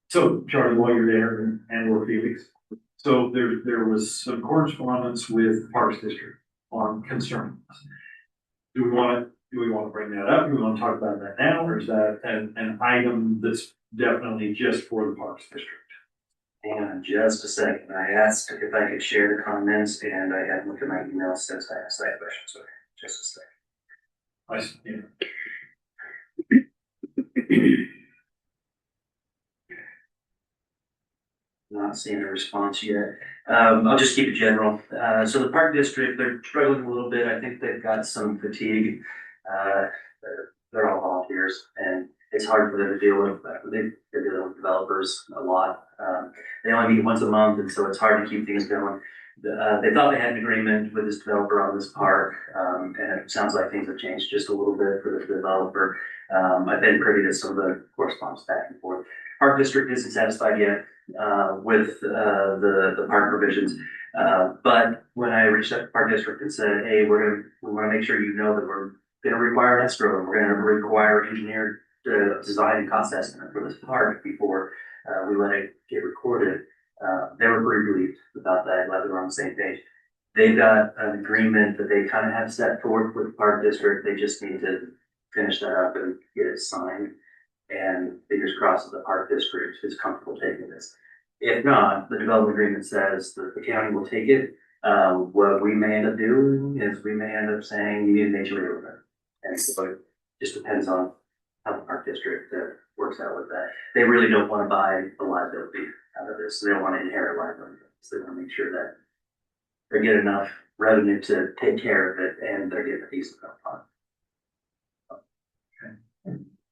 [SPEAKER 13] So Charlie, while you're there, and Felix, so there was some correspondence with Parks District on concerns. Do we want to bring that up? Do we want to talk about that now, or is that an item that's definitely just for the Parks District?
[SPEAKER 3] Hang on just a second. I asked if I could share the comments, and I hadn't looked at my email since I asked that question, so just a second.
[SPEAKER 13] I see, yeah.
[SPEAKER 3] not seeing a response yet. I'll just keep it general. So the park district, they're struggling a little bit. I think they've got some fatigue. They're all volunteers and it's hard for them to deal with. They're dealing with developers a lot. They only meet once a month and so it's hard to keep things going. They thought they had an agreement with this developer on this park, and it sounds like things have changed just a little bit for the developer. I've been privy to some of the correspondence back and forth. Park district isn't satisfied yet with the park provisions, but when I reached out to park district and said, "Hey, we want to make sure you know that we're going to require escrow, we're going to require engineered design and cost estimate for this park before we let it get recorded," they were pretty relieved about that. Glad they were on the same page. They've got an agreement that they kind of have set forth with the park district. They just need to finish that up and get it signed. And fingers crossed that the park district is comfortable taking this. If not, the development agreement says that the county will take it. What we may end up doing is we may end up saying you need a nature waiver. And so it just depends on how the park district works out with that. They really don't want to buy the liability out of this. So they don't want to inherit liability. So they want to make sure that they get enough revenue to take care of it and they're getting a decent amount of fun.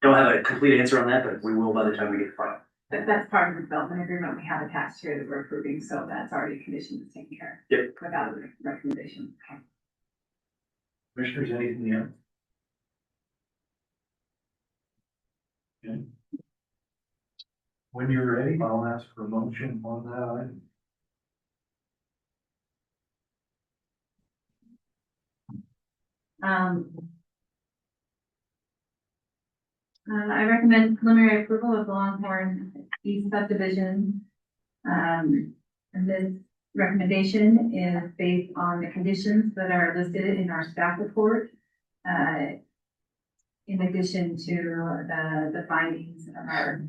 [SPEAKER 3] Don't have a complete answer on that, but we will by the time we get final.
[SPEAKER 9] That's part of the development agreement we have attached here that we're approving, so that's already a condition that's taken care of.
[SPEAKER 3] Yep.
[SPEAKER 9] Without a recommendation. Okay.
[SPEAKER 1] Commissioners, anything else? Okay. When you're ready, I'll ask for a motion on that item.
[SPEAKER 4] I recommend preliminary approval of the Longhorn East subdivision. And this recommendation is based on the conditions that are listed in our staff report. In addition to the findings of our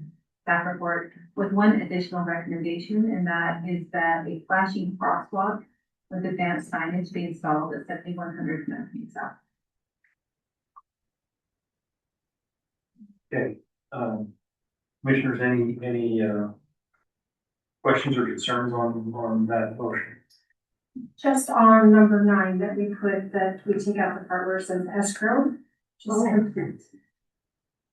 [SPEAKER 4] staff report, with one additional recommendation, and that is that a flashing crosswalk with advanced signage be installed at 7100 North South.
[SPEAKER 1] Okay, commissioners, any questions or concerns on that motion?
[SPEAKER 7] Just on number 9, that we take out the part where it says escrow.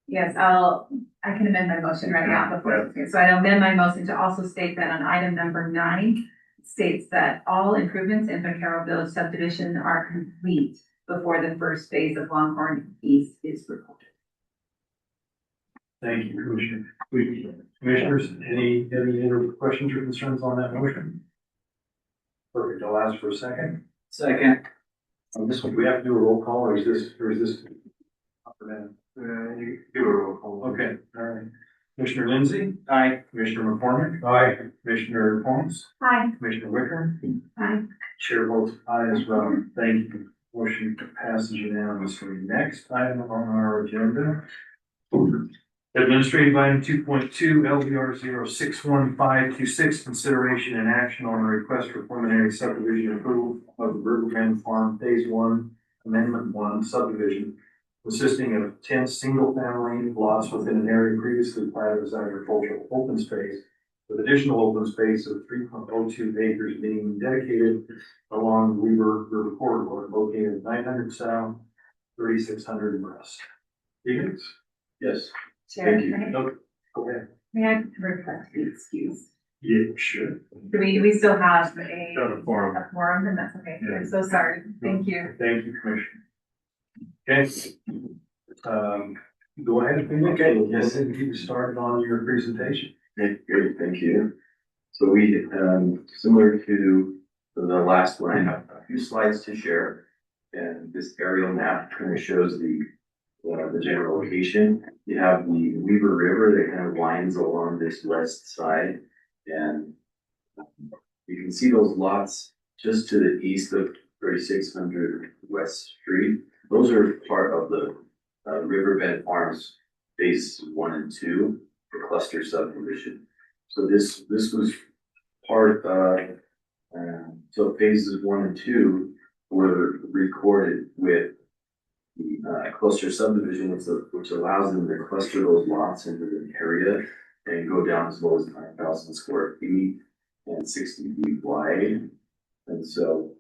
[SPEAKER 4] Yes, I can amend my motion right now before, so I amend my motion to also state that on item number 9, states that all improvements in Vaquero Village subdivision are complete before the first phase of Longhorn East is recorded.
[SPEAKER 1] Thank you, Commissioner. Commissioners, any other questions or concerns on that motion? Perfect, I'll ask for a second.
[SPEAKER 2] Second.
[SPEAKER 1] On this one, do we have to do a roll call or is this? Up or down?
[SPEAKER 10] You do a roll call.
[SPEAKER 1] Okay, all right. Commissioner Lindsay?
[SPEAKER 2] Aye.
[SPEAKER 1] Commissioner McCormick? Aye. Commissioner Holmes?
[SPEAKER 7] Aye.
[SPEAKER 1] Commissioner Wicker?
[SPEAKER 7] Aye.
[SPEAKER 1] Chair votes aye as well. Thank you. Motion passes unanimously. Next item on our agenda. Administrative item 2.2, LVR 0611526, consideration and action on a request for preliminary subdivision approval of the Riverbend Farm Phase 1, Amendment 1 subdivision, consisting of 10 single-family lots within an area previously platted as agricultural open space, with additional open space of 3.02 acres being dedicated along the Weaver River corridor located 900 south, 3600 west. Higgins?
[SPEAKER 15] Yes.
[SPEAKER 9] Chair,
[SPEAKER 15] Thank you.
[SPEAKER 1] Go ahead.
[SPEAKER 9] may I request to be excused?
[SPEAKER 1] Yeah, sure.
[SPEAKER 9] Do we still have a
[SPEAKER 10] Forum.
[SPEAKER 9] quorum, then that's okay.
[SPEAKER 1] Yeah.
[SPEAKER 9] I'm so sorry. Thank you.
[SPEAKER 1] Thank you, Commissioner. Okay. Go ahead. Okay. Yes, and keep started on your presentation.
[SPEAKER 15] Okay, great, thank you. So we, similar to the last one, I have a few slides to share. And this aerial map kind of shows the general location. You have the Weaver River that kind of winds along this west side. And you can see those lots just to the east of 3600 West Street. Those are part of the Riverbend Farms Phase 1 and 2, the cluster subdivision. So this was part of, so phases 1 and 2 were recorded with the cluster subdivision, which allows them to cluster those lots into the area and go down as low as 9,000 square feet. and 60 feet wide. And so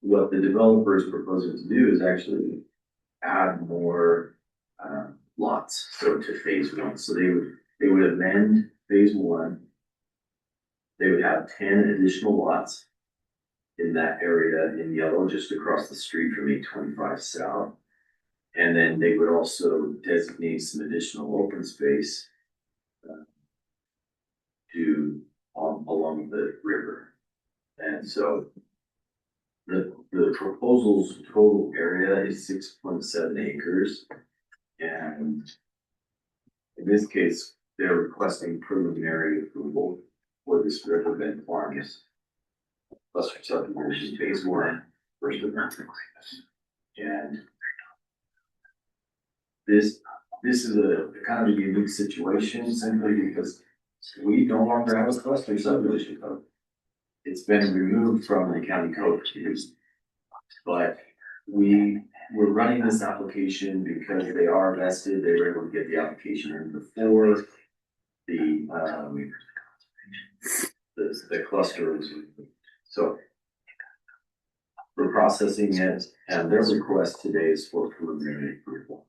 [SPEAKER 15] what the developer is proposing to do is actually add more lots, so to phase one. So they would amend phase one. They would have 10 additional lots in that area in yellow, just across the street from 825 South. And then they would also designate some additional open space along the river. And so the proposal's total area is 6.7 acres. And in this case, they're requesting preliminary approval for this riverbed farms. Cluster subdivision phase one, first amendment. And this is a kind of a unique situation simply because we no longer have a cluster subdivision code. It's been removed from the county code, but we're running this application because they are vested. They were able to get the application in before the cluster was removed. So we're processing it, and their request today is for preliminary approval.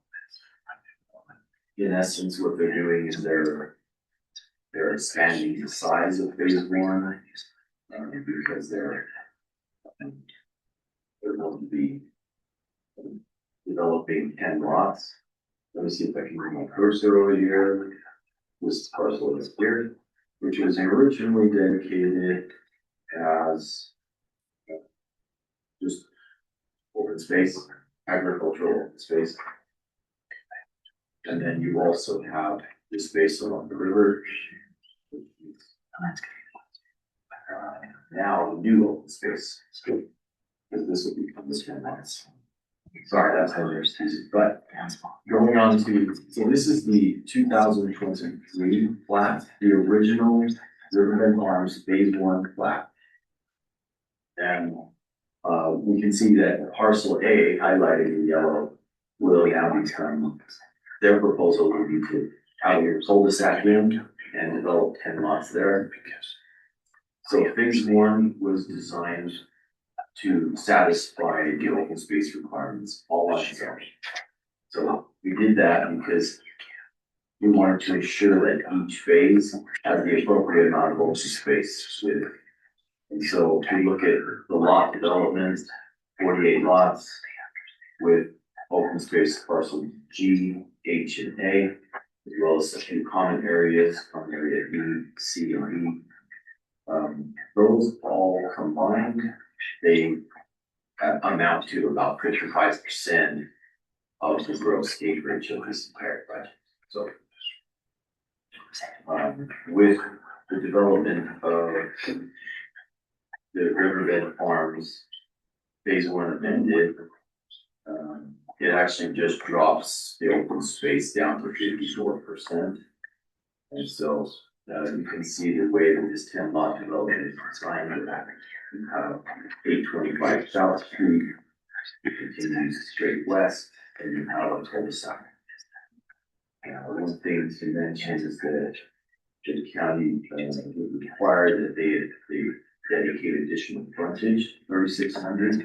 [SPEAKER 15] In essence, what they're doing is they're expanding the size of phase one because they're going to be developing 10 lots. Let me see if I can bring my cursor over here. This parcel is here, which was originally dedicated as just open space, agricultural open space. And then you also have the space along the river. Now new open space, because this will become the 10 lots. Sorry, that's how there's, but going on to, so this is the 2023 plat, the original Riverbend Farms phase one plat. And we can see that parcel A highlighted in yellow will now become, their proposal will be to out your cul-de-sac in and develop 10 lots there. So phase one was designed to satisfy the open space requirements all on its own. So we did that because we wanted to ensure that each phase had the appropriate amount of open space with it. And so if you look at the lot development, 48 lots with open space parcel G, H, and A, as well as a few common areas, common area B, C, and E. Those all combined, they amount to about 55% of the gross acreage of this entire project. So, with the development of the Riverbed Farms phase one amended, it actually just drops the open space down to 54%. And so you can see the way that this 10 lot development is designed. 825 South Street, it continues straight west, and you have a cul-de-sac. One thing to mention is that the county required that they dedicate additional frontage, 3,600,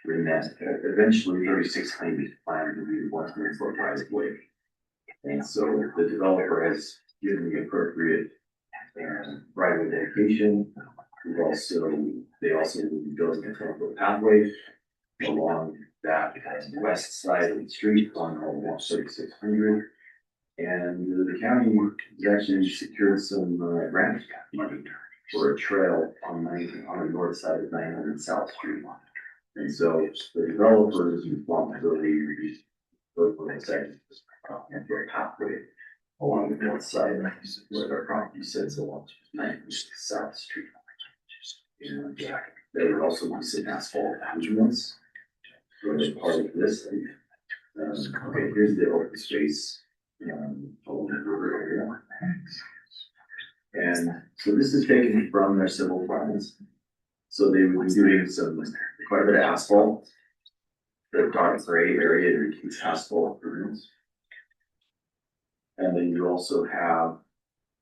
[SPEAKER 15] when that eventually 3,600 is planned to be 100 foot right of way. And so the developer has given the appropriate right of dedication. They also will be building a 10-foot pathway along that west side of the street on 3600. And the county has actually secured some grant money for a trail on the north side of 900 South Street. And so the developer's responsibility is both for the section and for a pathway along the north side where their property sits along 900 South Street. And there would also be some asphalt arrangements for part of this. Okay, here's the open space along the river area. And so this is taken from their civil plans. So they would be doing quite a bit of asphalt. The dark gray area reduces asphalt improvements. And then you also have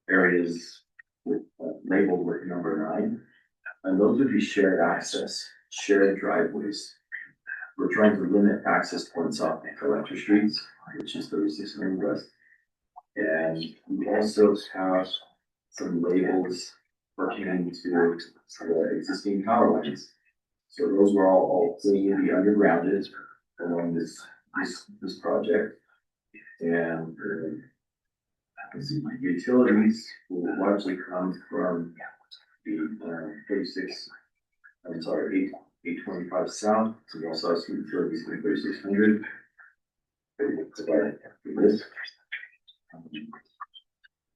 [SPEAKER 15] areas with, labeled with number 9. And those would be shared access, shared driveways. We're trying to limit access points off the collector streets, which is 3600 West. And we also have some labels pertaining to the existing power lines. So those were all going to be undergrounded along this project. And utilities will largely come from the 825 south. So we also have some utilities in 3600. This.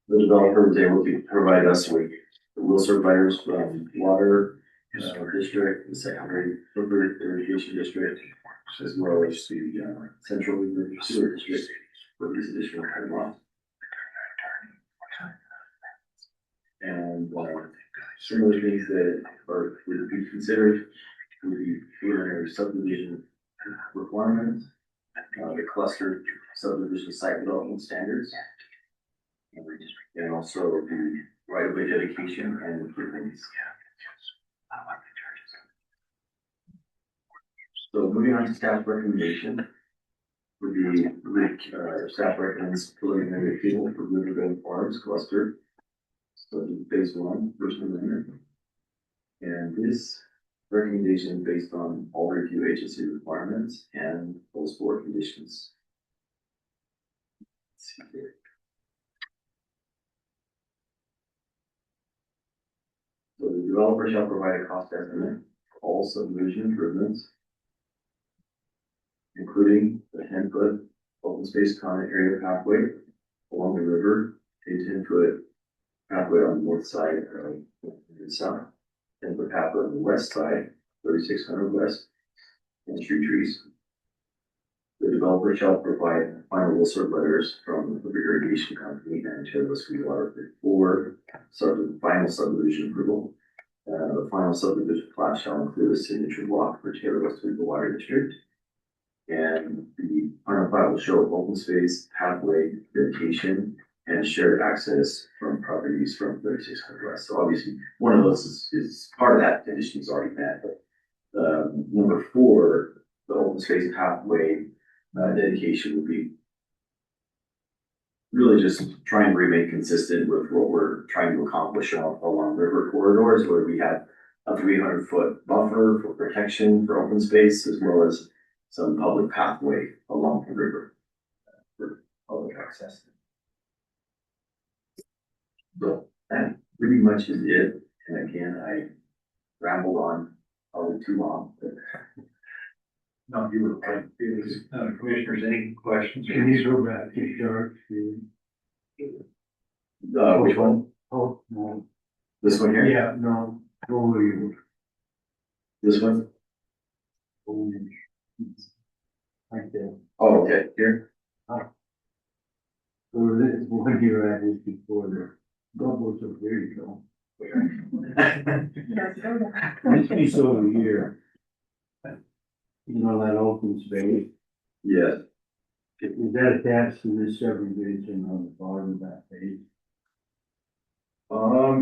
[SPEAKER 15] The developer was able to provide us with the will serve letters from water district, the secondary river irrigation district, as well as the central river sewer district for these additional kind of lots. And some of the things that would be considered would be preliminary subdivision requirements, the cluster subdivision site development standards, and also the right-of-way dedication and improvements. So moving on to staff recommendation, would be staff recommends preliminary approval for Riverbend Farms cluster. So phase 1, first amendment. And this recommendation based on all review agency requirements and those 4 conditions. Let's see here. So the developer shall provide a cost estimate for all subdivision improvements, including the 10-foot open space common area pathway along the river, a 10-foot pathway on the north side of the south, 10-foot pathway on the west side, 3600 west, and street trees. The developer shall provide final will serve letters from the river irrigation company and Taylor Water for final subdivision approval. The final subdivision plat shall include a signature block for Taylor Water District. And the final plat will show open space, pathway, dedication, and shared access from properties from 3600 West. So obviously, one of those is part of that condition is already met. But number 4, the open space pathway dedication would be really just trying to remain consistent with what we're trying to accomplish along river corridors, where we have a 300-foot buffer for protection for open space, as well as some public pathway along the river for public access. So that pretty much is it. And again, I rambled on probably too long. But
[SPEAKER 13] No, you were right. Commissioners, any questions?
[SPEAKER 6] Can you go back to chart?
[SPEAKER 15] Which one?
[SPEAKER 6] Oh, no.
[SPEAKER 15] This one here?
[SPEAKER 6] Yeah, no, over you.
[SPEAKER 15] This one?
[SPEAKER 6] Right there.
[SPEAKER 15] Oh, okay, here.
[SPEAKER 6] So this is one you had this before the bubbles of there you go. This piece over here. You know, that open space,
[SPEAKER 15] Yes.
[SPEAKER 6] is that attached to this subdivision on the bottom of that page?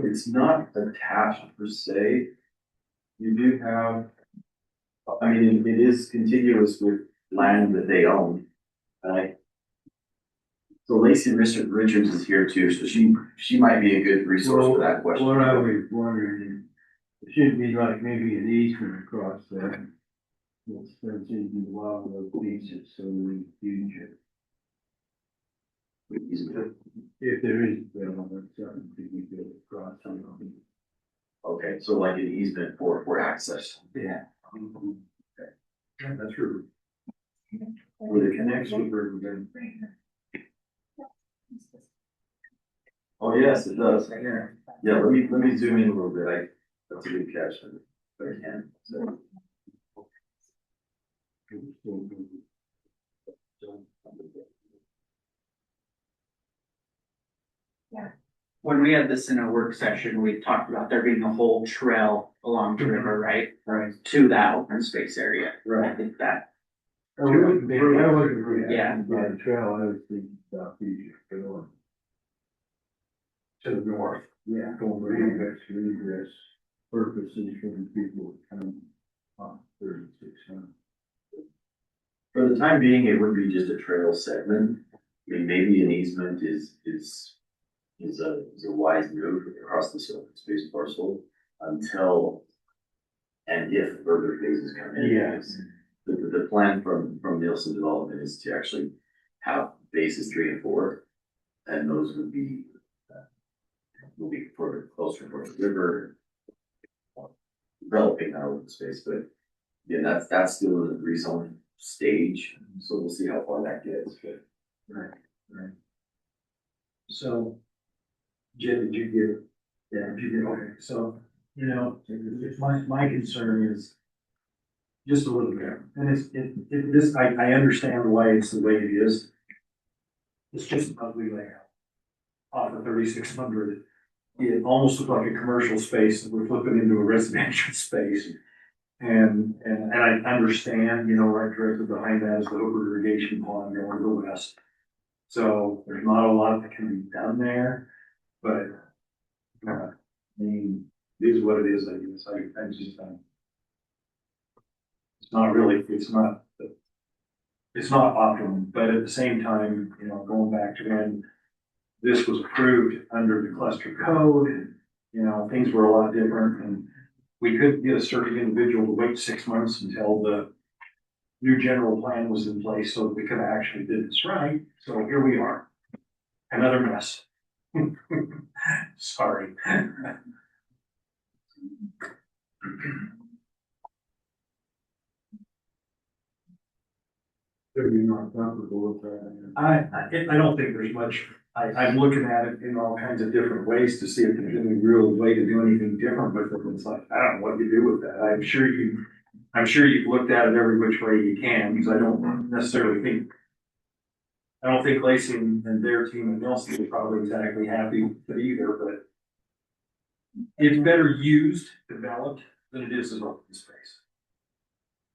[SPEAKER 15] It's not attached per se. You do have, I mean, it is contiguous with land that they own. Right? So Lacey Richards is here too, so she might be a good resource for that question.
[SPEAKER 6] What I was wondering, it should be like maybe an easement across there. It's fencing a lot of those pieces, so in the future, if there is a bill, that's something to be built across.
[SPEAKER 15] Okay, so like an easement for access.
[SPEAKER 6] Yeah.
[SPEAKER 15] Okay.
[SPEAKER 13] Yeah, that's true.
[SPEAKER 15] With a connection for everybody. Oh, yes, it does. Yeah, let me zoom in a little bit. That's a good catch, but I can. So.
[SPEAKER 3] Yeah. When we had this in a work session, we talked about there being a whole trail along the river, right?
[SPEAKER 6] Right.
[SPEAKER 3] To that open space area.
[SPEAKER 15] Right.
[SPEAKER 3] I think that.
[SPEAKER 6] I wasn't really
[SPEAKER 3] Yeah.
[SPEAKER 6] asking about the trail, I was thinking about the north.
[SPEAKER 13] To the north.
[SPEAKER 6] Yeah, for regress purposes for the people coming on 3600.
[SPEAKER 15] For the time being, it would be just a trail segment. I mean, maybe an easement is a wise move across the open space parcel until and if further phases come in.
[SPEAKER 6] Yes.
[SPEAKER 15] The plan from Nielsen Development is to actually have phases 3 and 4, and those would be further closer towards the river, developing our open space. But yeah, that's still in the rezone stage, so we'll see how far that gets. But
[SPEAKER 2] Right. So, Jim, did you get? Yeah, did you get, okay, so, you know, my concern is just a little bit, and I understand why it's the way it is. It's just an ugly layout. Off of 3600, it almost looks like a commercial space that we're flipping into a residential space. And I understand, you know, right directly behind that is the Hoover irrigation pond going to the west. So there's not a lot that can be done there, but, I mean, it is what it is, I guess, I just, it's not optimum, but at the same time, you know, going back to when this was approved under the cluster code, you know, things were a lot different, and we couldn't get a certain individual to wait 6 months until the new general plan was in place so that we could actually did this right. So here we are. Another mess. Sorry.
[SPEAKER 6] If you're not comfortable with that.
[SPEAKER 2] I don't think there's much, I'm looking at it in all kinds of different ways to see if there's any real way to do anything different with it. It's like, I don't know what you do with that. I'm sure you've looked at it every which way you can, because I don't think Lacey and their team and Nelson are probably exactly happy with it either, but it's better used, developed, than it is as open space.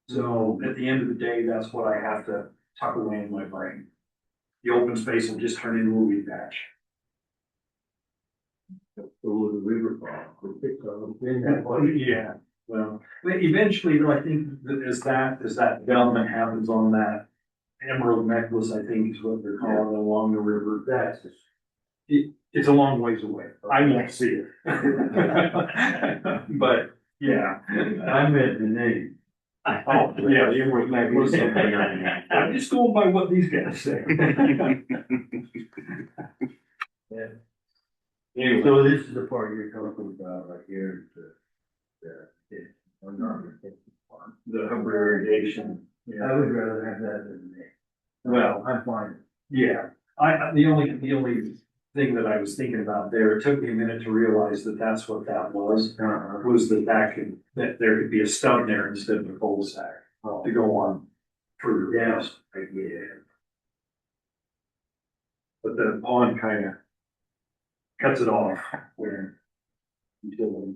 [SPEAKER 2] So at the end of the day, that's what I have to tuck away in my brain. The open space will just turn into a weed patch.
[SPEAKER 6] Over the river park, in that one.
[SPEAKER 2] Yeah, well, eventually, though, I think that as that development happens on that emerald necklace, I think is what they're calling it, along the river, it's a long ways away. I won't see it. But, yeah.
[SPEAKER 6] I meant the name.
[SPEAKER 2] Oh, yeah, the emerald necklace. I'm just going by what these guys say.
[SPEAKER 6] Yeah.
[SPEAKER 2] Anyway.
[SPEAKER 6] So this is the part you're talking about right here,
[SPEAKER 2] The Hoover irrigation.
[SPEAKER 6] I would rather have that than the name.
[SPEAKER 2] Well,
[SPEAKER 6] I'm fine.
[SPEAKER 2] yeah, the only thing that I was thinking about there, it took me a minute to realize that that's what that was that there could be a stub there instead of a cul-de-sac to go on further down.
[SPEAKER 6] Yeah.
[SPEAKER 2] But the pond kind of cuts it off where utility.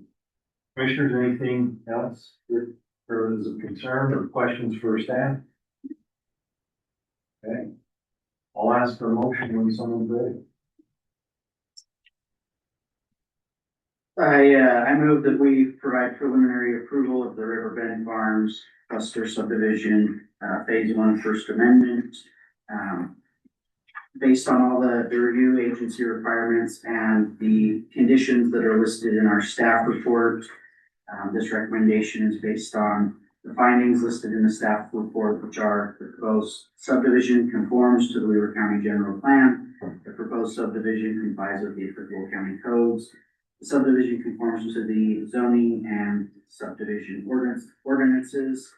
[SPEAKER 2] Commissioners, anything else that is of concern or questions for staff? Okay. I'll ask for a motion when someone's ready.
[SPEAKER 16] I move that we provide preliminary approval of the Riverbend Farms cluster subdivision, phase 1, First Amendment. Based on all the review agency requirements and the conditions that are listed in our staff report. This recommendation is based on the findings listed in the staff report, which are the proposed subdivision conforms to the Ewert County General Plan. The proposed subdivision complies with the applicable county codes. The subdivision conforms to the zoning and subdivision ordinances.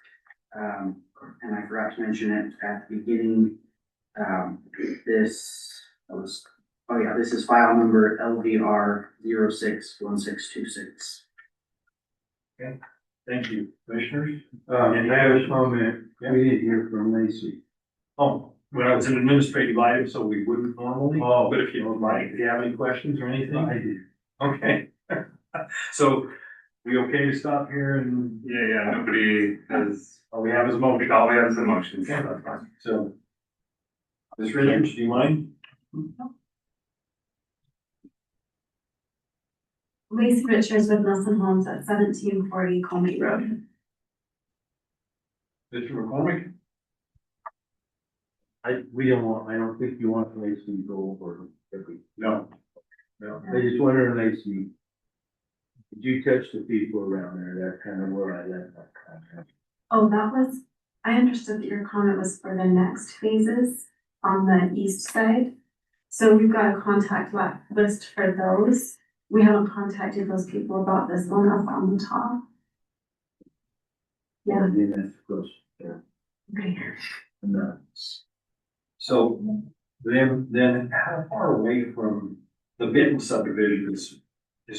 [SPEAKER 16] And I forgot to mention it at the beginning. This is file number LVR 061626.
[SPEAKER 2] Okay, thank you, commissioners.
[SPEAKER 6] And I have a comment, we didn't hear from Lacey.
[SPEAKER 2] Oh, well, it's an administrative item, so we wouldn't normally.
[SPEAKER 6] Oh.
[SPEAKER 2] But if you don't mind, if you have any questions or anything.
[SPEAKER 6] I did.
[SPEAKER 2] Okay. So, we okay to stop here and?
[SPEAKER 10] Yeah, nobody has,
[SPEAKER 2] All we have is a motion.
[SPEAKER 10] all we have is the motions.
[SPEAKER 2] Okay, that's fine. So, Ms. Richards, do you mind?
[SPEAKER 9] Lacey Richards with Nelson Homes at 1740 Colmy Road.
[SPEAKER 6] Mr. McCormick? I don't think you want Lacey to go over every.
[SPEAKER 13] No. No.
[SPEAKER 6] I just wonder, Lacey, did you touch the people around there? That's kind of where I left that comment.
[SPEAKER 9] Oh, I understood that your comment was for the next phases on the east side. So we've got a contact list for those. We haven't contacted those people about this one up on the top. Yeah.
[SPEAKER 6] I mean, that's close, yeah.
[SPEAKER 9] Okay.
[SPEAKER 6] No.
[SPEAKER 13] So then how far away from the Benton subdivision is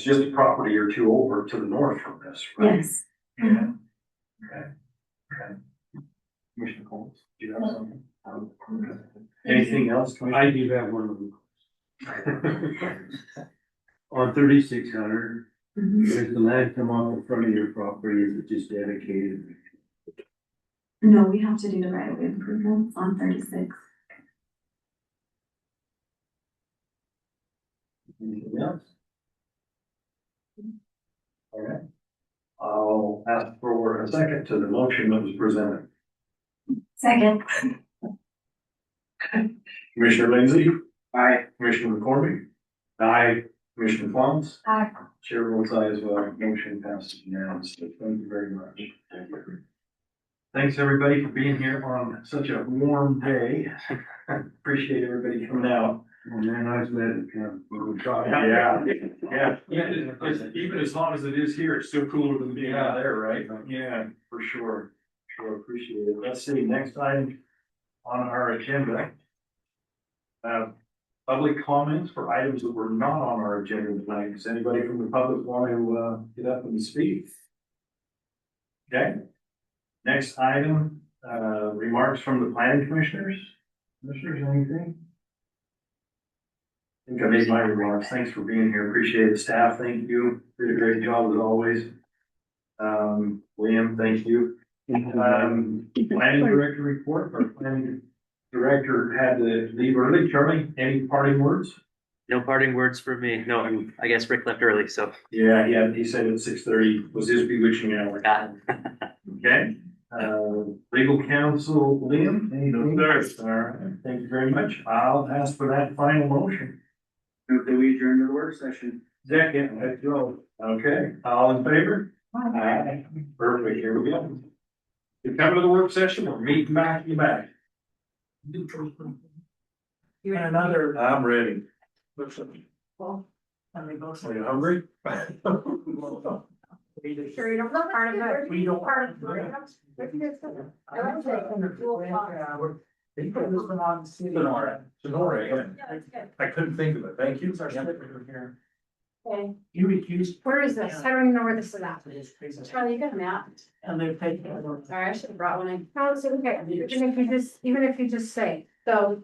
[SPEAKER 13] just a property or two over to the north from this, right?
[SPEAKER 9] Yes.
[SPEAKER 13] Yeah. Okay. Okay. Commissioner Holmes, do you have something? Okay. Anything else?
[SPEAKER 6] I do have one of them. On 3600, does the land come off in front of your property, is it just dedicated?
[SPEAKER 9] No, we have to do the right of way improvements on 36.
[SPEAKER 13] Anything else? All right. I'll ask for a second to the motion that was presented.
[SPEAKER 9] Second.
[SPEAKER 13] Commissioner Lindsay,
[SPEAKER 16] Aye.
[SPEAKER 13] Commissioner McCormick,
[SPEAKER 6] Aye.
[SPEAKER 13] Commissioner Clones,
[SPEAKER 9] Aye.
[SPEAKER 13] Chair votes aye as well. Motion passes unanimously. Thank you very much. Thank you. Thanks, everybody, for being here on such a warm day. Appreciate everybody coming out.
[SPEAKER 6] Oh, man, I was glad to come.
[SPEAKER 13] Yeah. Even as hot as it is here, it's still cooler than being out there, right? Yeah, for sure. Sure, appreciate it. Let's see, next time on our agenda. Public comments for items that were not on our agenda tonight. Does anybody from the public want to get up and speak? Okay. Next item, remarks from the planning commissioners. Commissioners, anything? I think I made my remarks. Thanks for being here. Appreciate it. Staff, thank you. Did a great job as always. Liam, thank you. Planning director report. Our planning director had to leave early. Charlie, any parting words?
[SPEAKER 3] No parting words for me. No, I guess Rick left early, so.
[SPEAKER 13] Yeah, he said at 6:30 was his bewitching hour.
[SPEAKER 3] Got it.
[SPEAKER 13] Okay. Legal counsel, Liam, anything? All right, thank you very much. I'll ask for that final motion.
[SPEAKER 16] Move that we adjourn to the work session.
[SPEAKER 13] Second, let's go. Okay, all in favor? Aye. Perfect, here we go. You come to the work session, we're meeting back in the back.
[SPEAKER 1] Another. I'm ready.
[SPEAKER 4] Well,
[SPEAKER 1] Are you hungry?
[SPEAKER 4] Sure, you don't know part of it.
[SPEAKER 1] We don't.
[SPEAKER 4] Part of it.
[SPEAKER 1] Sonora, yeah.
[SPEAKER 4] Yeah, that's good.
[SPEAKER 1] I couldn't think of it. Thank you.
[SPEAKER 4] Okay,
[SPEAKER 1] You recused.
[SPEAKER 4] where is this? I don't even know where this is at.
[SPEAKER 9] Charlie, you got a map?
[SPEAKER 1] And they're taking.
[SPEAKER 9] Sorry, I should have brought one in.
[SPEAKER 4] No, it's okay, even if you just say,
[SPEAKER 9] So,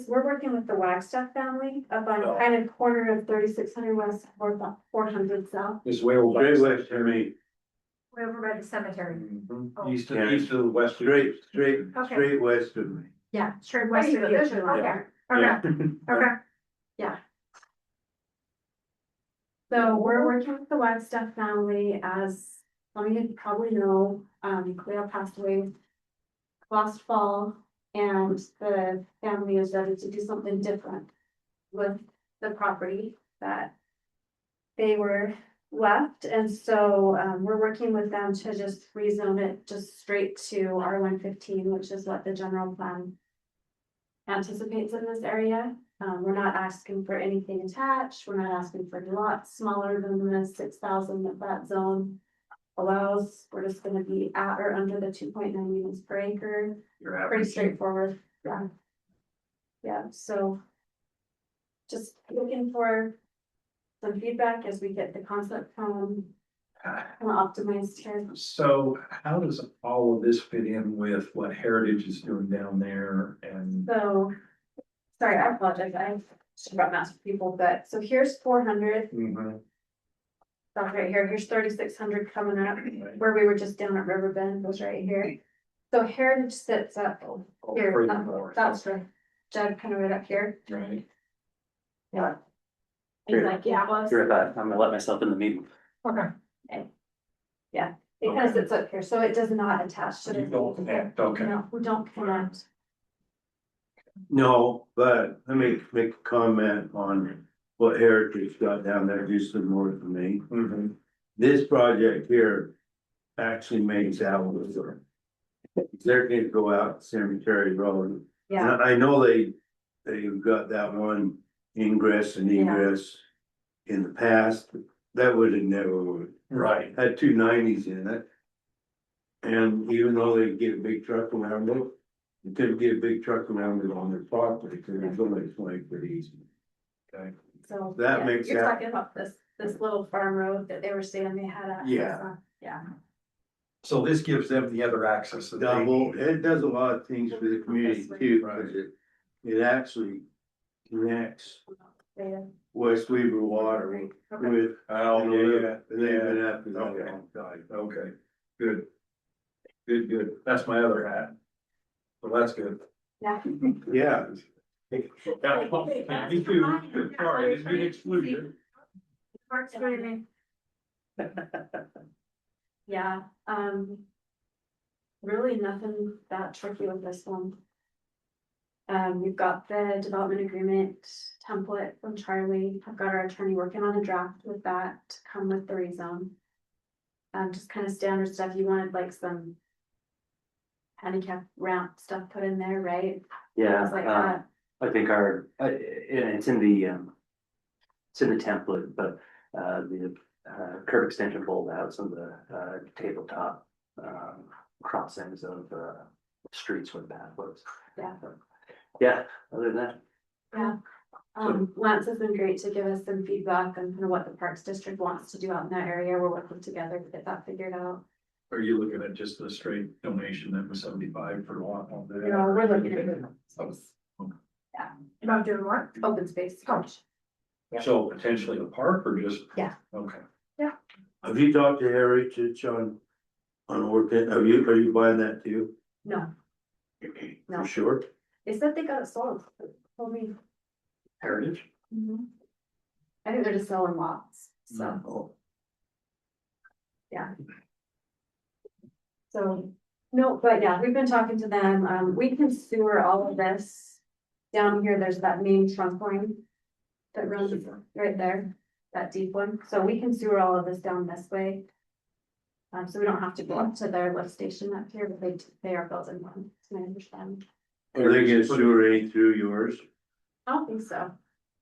[SPEAKER 9] we're working with the Wagstaff family up on kind of corner of 3600 West, 400 South.
[SPEAKER 1] It's way over.
[SPEAKER 6] Straight west to me,
[SPEAKER 4] we're over by the cemetery.
[SPEAKER 1] East of the west.
[SPEAKER 6] straight west of me.
[SPEAKER 4] Yeah, straight west of you.
[SPEAKER 9] There's
[SPEAKER 4] Okay,
[SPEAKER 9] one
[SPEAKER 4] okay,
[SPEAKER 9] there.
[SPEAKER 4] okay.
[SPEAKER 9] So we're working with the Wagstaff family as some of you probably know, Cleo passed away last fall. And the family is ready to do something different with the property that they were left. And so we're working with them to just rezone it just straight to R115, which is what the general plan anticipates in this area. We're not asking for anything attached. We're not asking for lots smaller than the 6,000 that zone allows. We're just gonna be at or under the 2.9 units per acre. Pretty straightforward, yeah. Yeah, so just looking for some feedback as we get the concept from optimized here.
[SPEAKER 1] So how does all of this fit in with what Heritage is doing down there and?
[SPEAKER 9] So, sorry, I apologize, I should have brought maps for people, but so here's 400. That's right here, here's 3600 coming up, where we were just down at Riverbend was right here. So Heritage sits up here,
[SPEAKER 1] further north.
[SPEAKER 9] that's right, Judd kind of right up here.
[SPEAKER 1] Right.
[SPEAKER 9] Yeah.
[SPEAKER 5] He's like, yeah, it was.
[SPEAKER 3] You're about, I'm gonna let myself in the meeting.
[SPEAKER 5] Okay.
[SPEAKER 9] It kind of sits up here, so it does not attach to the.
[SPEAKER 1] You don't connect, okay.
[SPEAKER 9] No, we don't connect.
[SPEAKER 6] No, but let me make a comment on what Heritage got down there just to the north of me.
[SPEAKER 1] Mhm.
[SPEAKER 6] This project here actually makes Alabama. They're gonna go out Cemetery Road.
[SPEAKER 9] Yeah,
[SPEAKER 6] And I know they've got that one ingress and egress in the past, that would have never
[SPEAKER 1] Right.
[SPEAKER 6] had 290s in it. And even though they get a big truck around it, you couldn't get a big truck around it on their property, because it's only 20 pretty easy. Okay,
[SPEAKER 9] so.
[SPEAKER 6] That
[SPEAKER 9] yeah,
[SPEAKER 6] makes
[SPEAKER 9] You're
[SPEAKER 6] that-
[SPEAKER 9] talking about this little farm road that they were saying they had access
[SPEAKER 6] Yeah.
[SPEAKER 9] on. Yeah.
[SPEAKER 1] So this gives them the other access that they
[SPEAKER 6] double,
[SPEAKER 1] need.
[SPEAKER 6] it does a lot of things for the community too, because it actually connects
[SPEAKER 9] Yeah.
[SPEAKER 6] West Weaver Water with.
[SPEAKER 1] Oh, yeah,
[SPEAKER 6] And they've been
[SPEAKER 1] yeah.
[SPEAKER 6] after that a long time.
[SPEAKER 1] Okay, good. Good, good. That's my other hat. So that's good.
[SPEAKER 9] Yeah.
[SPEAKER 6] Yeah.
[SPEAKER 1] Me too. Sorry, didn't mean to exclude you.
[SPEAKER 9] Yeah, really nothing that tricky with this one. We've got the development agreement template from Charlie. I've got our attorney working on a draft with that to come with the rezone. Just kind of standard stuff. You wanted like some handicap ramp stuff put in there, right?
[SPEAKER 3] Yeah,
[SPEAKER 9] Things like that.
[SPEAKER 3] I think it's in the template, but, the, curb extension fold outs and the, tabletop, crossings of, streets with pathways.
[SPEAKER 9] Yeah.
[SPEAKER 3] Yeah, other than that,
[SPEAKER 9] Yeah. Lance has been great to give us some feedback on kind of what the Parks District wants to do out in that area. We're working together to get that figured out.
[SPEAKER 1] Are you looking at just the straight donation that was 75 for the lot on there?
[SPEAKER 9] You know, we're looking at open space. Yeah,
[SPEAKER 5] About doing what?
[SPEAKER 9] open space.
[SPEAKER 1] So potentially a park or just?
[SPEAKER 9] Yeah.
[SPEAKER 1] Okay.
[SPEAKER 6] Have you talked to Heritage on Orchid? Are you buying that too?
[SPEAKER 9] No, No.
[SPEAKER 6] For sure?
[SPEAKER 9] they said they got it sold. Told me.
[SPEAKER 1] Heritage?
[SPEAKER 9] I think they're just selling lots, so,
[SPEAKER 6] Oh.
[SPEAKER 9] yeah. So, no, but yeah, we've been talking to them. We can sewer all of this. Down here, there's that main trunk line. That runs right there, that deep one. So we can sewer all of this down this way. So we don't have to go up to their lift station up here, but they are building one, to my understanding.
[SPEAKER 6] Are they gonna sewer any through yours?
[SPEAKER 9] I don't think so.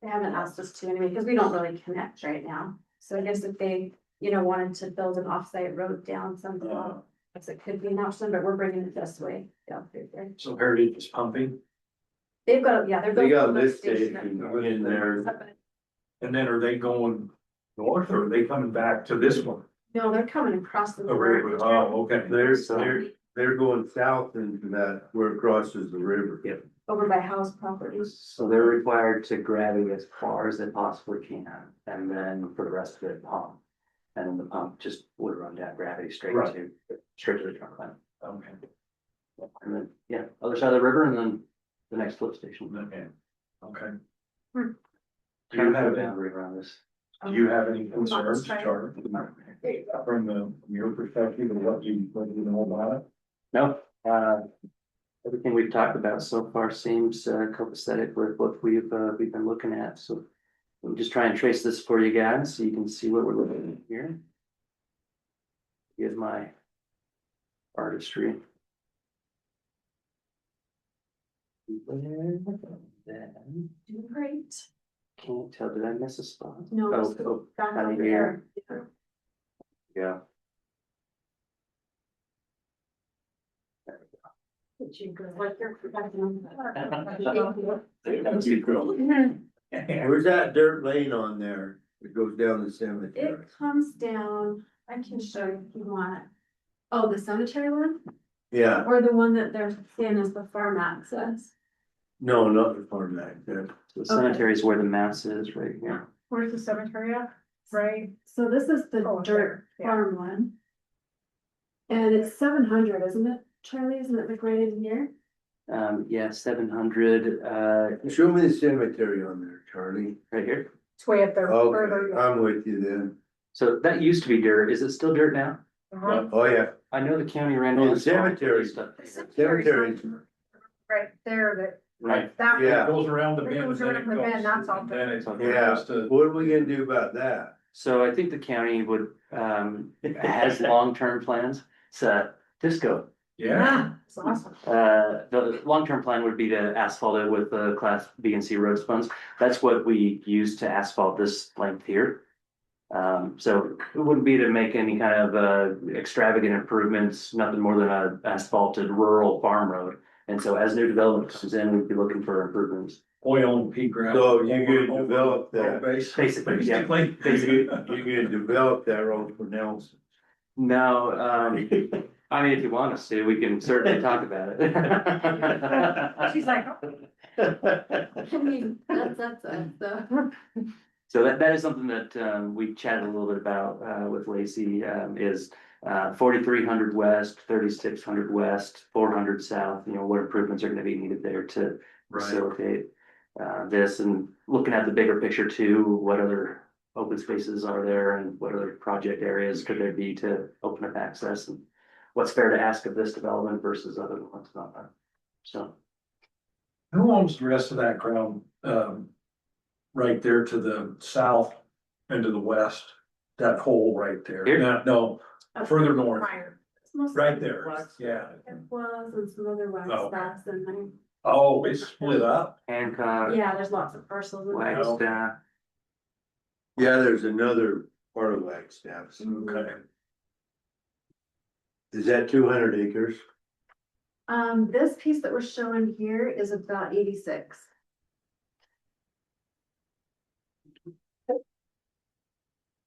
[SPEAKER 9] They haven't asked us to anyway, because we don't really connect right now. So I guess if they, wanted to build an off-site road down something, guess it could be an option, but we're bringing it this way down through there.
[SPEAKER 1] So Heritage is pumping,
[SPEAKER 9] They've got, yeah, they're.
[SPEAKER 6] They got a
[SPEAKER 9] building
[SPEAKER 6] lift
[SPEAKER 9] station
[SPEAKER 6] station in there.
[SPEAKER 1] and then are they going north or are they coming back to this one?
[SPEAKER 9] No, they're coming across the
[SPEAKER 1] The river,
[SPEAKER 9] river.
[SPEAKER 1] oh, okay.
[SPEAKER 6] They're going south into that where it crosses the river.
[SPEAKER 3] Yep.
[SPEAKER 9] Over by house properties.
[SPEAKER 3] so they're required to gravity as far as they possibly can, and then for the rest of it, pump. And then the pump just would run down gravity straight
[SPEAKER 1] Right.
[SPEAKER 3] to the trunk line.
[SPEAKER 1] Okay.
[SPEAKER 3] And then, yeah, other side of the river and then the next flip station.
[SPEAKER 1] Okay. Okay.
[SPEAKER 9] Hmm.
[SPEAKER 1] Do you have,
[SPEAKER 3] boundary around this?
[SPEAKER 1] do you have any concerns,
[SPEAKER 9] try it.
[SPEAKER 1] Charlie? From your perspective of what you know about it?
[SPEAKER 3] No, everything we've talked about so far seems copacetic with what we've been looking at, so. We'll just try and trace this for you guys, so you can see what we're looking at here. Here's my artistry. Then,
[SPEAKER 9] Doing great.
[SPEAKER 3] can't tell, did I miss a spot?
[SPEAKER 9] No,
[SPEAKER 3] Oh,
[SPEAKER 9] just
[SPEAKER 3] oh,
[SPEAKER 9] back
[SPEAKER 3] down
[SPEAKER 9] over
[SPEAKER 3] here.
[SPEAKER 9] there.
[SPEAKER 3] Yeah.
[SPEAKER 9] Did you go like your professional?
[SPEAKER 3] That's good, girl.
[SPEAKER 6] Where's that dirt lane on there? It goes down the cemetery.
[SPEAKER 9] It comes down, I can show you if you want. Oh, the cemetery one,
[SPEAKER 6] Yeah,
[SPEAKER 9] or the one that they're saying is the farm access?
[SPEAKER 6] no, not the farm back there.
[SPEAKER 3] The cemetery is where the mass is, right here.
[SPEAKER 5] Where's the cemetery at? Right.
[SPEAKER 9] So this is the
[SPEAKER 5] Oh,
[SPEAKER 9] dirt
[SPEAKER 5] there, yeah.
[SPEAKER 9] farm one. And it's 700, isn't it, Charlie? Isn't it like right in here?
[SPEAKER 3] Yeah, 700,
[SPEAKER 6] Show me the cemetery on there, Charlie.
[SPEAKER 3] right here.
[SPEAKER 5] It's way up there.
[SPEAKER 6] Okay, I'm with you then.
[SPEAKER 3] So that used to be dirt. Is it still dirt now?
[SPEAKER 6] Oh, yeah.
[SPEAKER 3] I know the county ran.
[SPEAKER 6] Oh, the
[SPEAKER 3] asphalt for
[SPEAKER 6] cemetery.
[SPEAKER 3] stuff.
[SPEAKER 6] Cemetery.
[SPEAKER 14] Right there,
[SPEAKER 3] Right.
[SPEAKER 14] that.
[SPEAKER 6] Yeah.
[SPEAKER 1] It goes around the
[SPEAKER 14] It
[SPEAKER 1] bend.
[SPEAKER 14] goes
[SPEAKER 1] and then
[SPEAKER 14] around the bend, that's all.
[SPEAKER 1] Then it
[SPEAKER 6] Yeah,
[SPEAKER 1] goes to.
[SPEAKER 6] what are we gonna do about that?
[SPEAKER 3] So I think the county would, has long-term plans. So Disco,
[SPEAKER 1] Yeah.
[SPEAKER 14] It's awesome.
[SPEAKER 3] the long-term plan would be to asphalt it with the class B and C road funds. That's what we use to asphalt this length here. So it wouldn't be to make any kind of, extravagant improvements, nothing more than a asphalted rural farm road. And so as new development comes in, we'd be looking for improvements.
[SPEAKER 1] Oil and pea gravel.
[SPEAKER 6] So you could develop that.
[SPEAKER 3] Basically, yeah.
[SPEAKER 6] You could develop that road for Nelson.
[SPEAKER 3] No, I mean, if you want us to, we can certainly talk about it.
[SPEAKER 14] She's like,
[SPEAKER 5] I mean, that's so.
[SPEAKER 3] So that is something that, we chatted a little bit about, with Lacey, is, 4,300 west, 3,600 west, 400 south, what improvements are gonna be needed there to facilitate, this, and looking at the bigger picture too, what other open spaces are there and what other project areas could there be to open up access, and what's fair to ask of this development versus other ones, not, so.
[SPEAKER 1] Who owns the rest of that ground, right there to the south and to the west? That hole right there?
[SPEAKER 3] Here?
[SPEAKER 1] No, further north,
[SPEAKER 14] fire.
[SPEAKER 1] right there, yeah.
[SPEAKER 5] It was, and some other wax
[SPEAKER 1] Oh.
[SPEAKER 5] stacks in there.
[SPEAKER 1] Oh, it's split up?
[SPEAKER 3] Hancock,
[SPEAKER 5] Yeah, there's lots of parcels in there.
[SPEAKER 3] Wagstaff,
[SPEAKER 6] Yeah, there's another part of Wagstaff.
[SPEAKER 1] Okay.
[SPEAKER 6] Is that 200 acres?
[SPEAKER 5] This piece that we're showing here is about 86.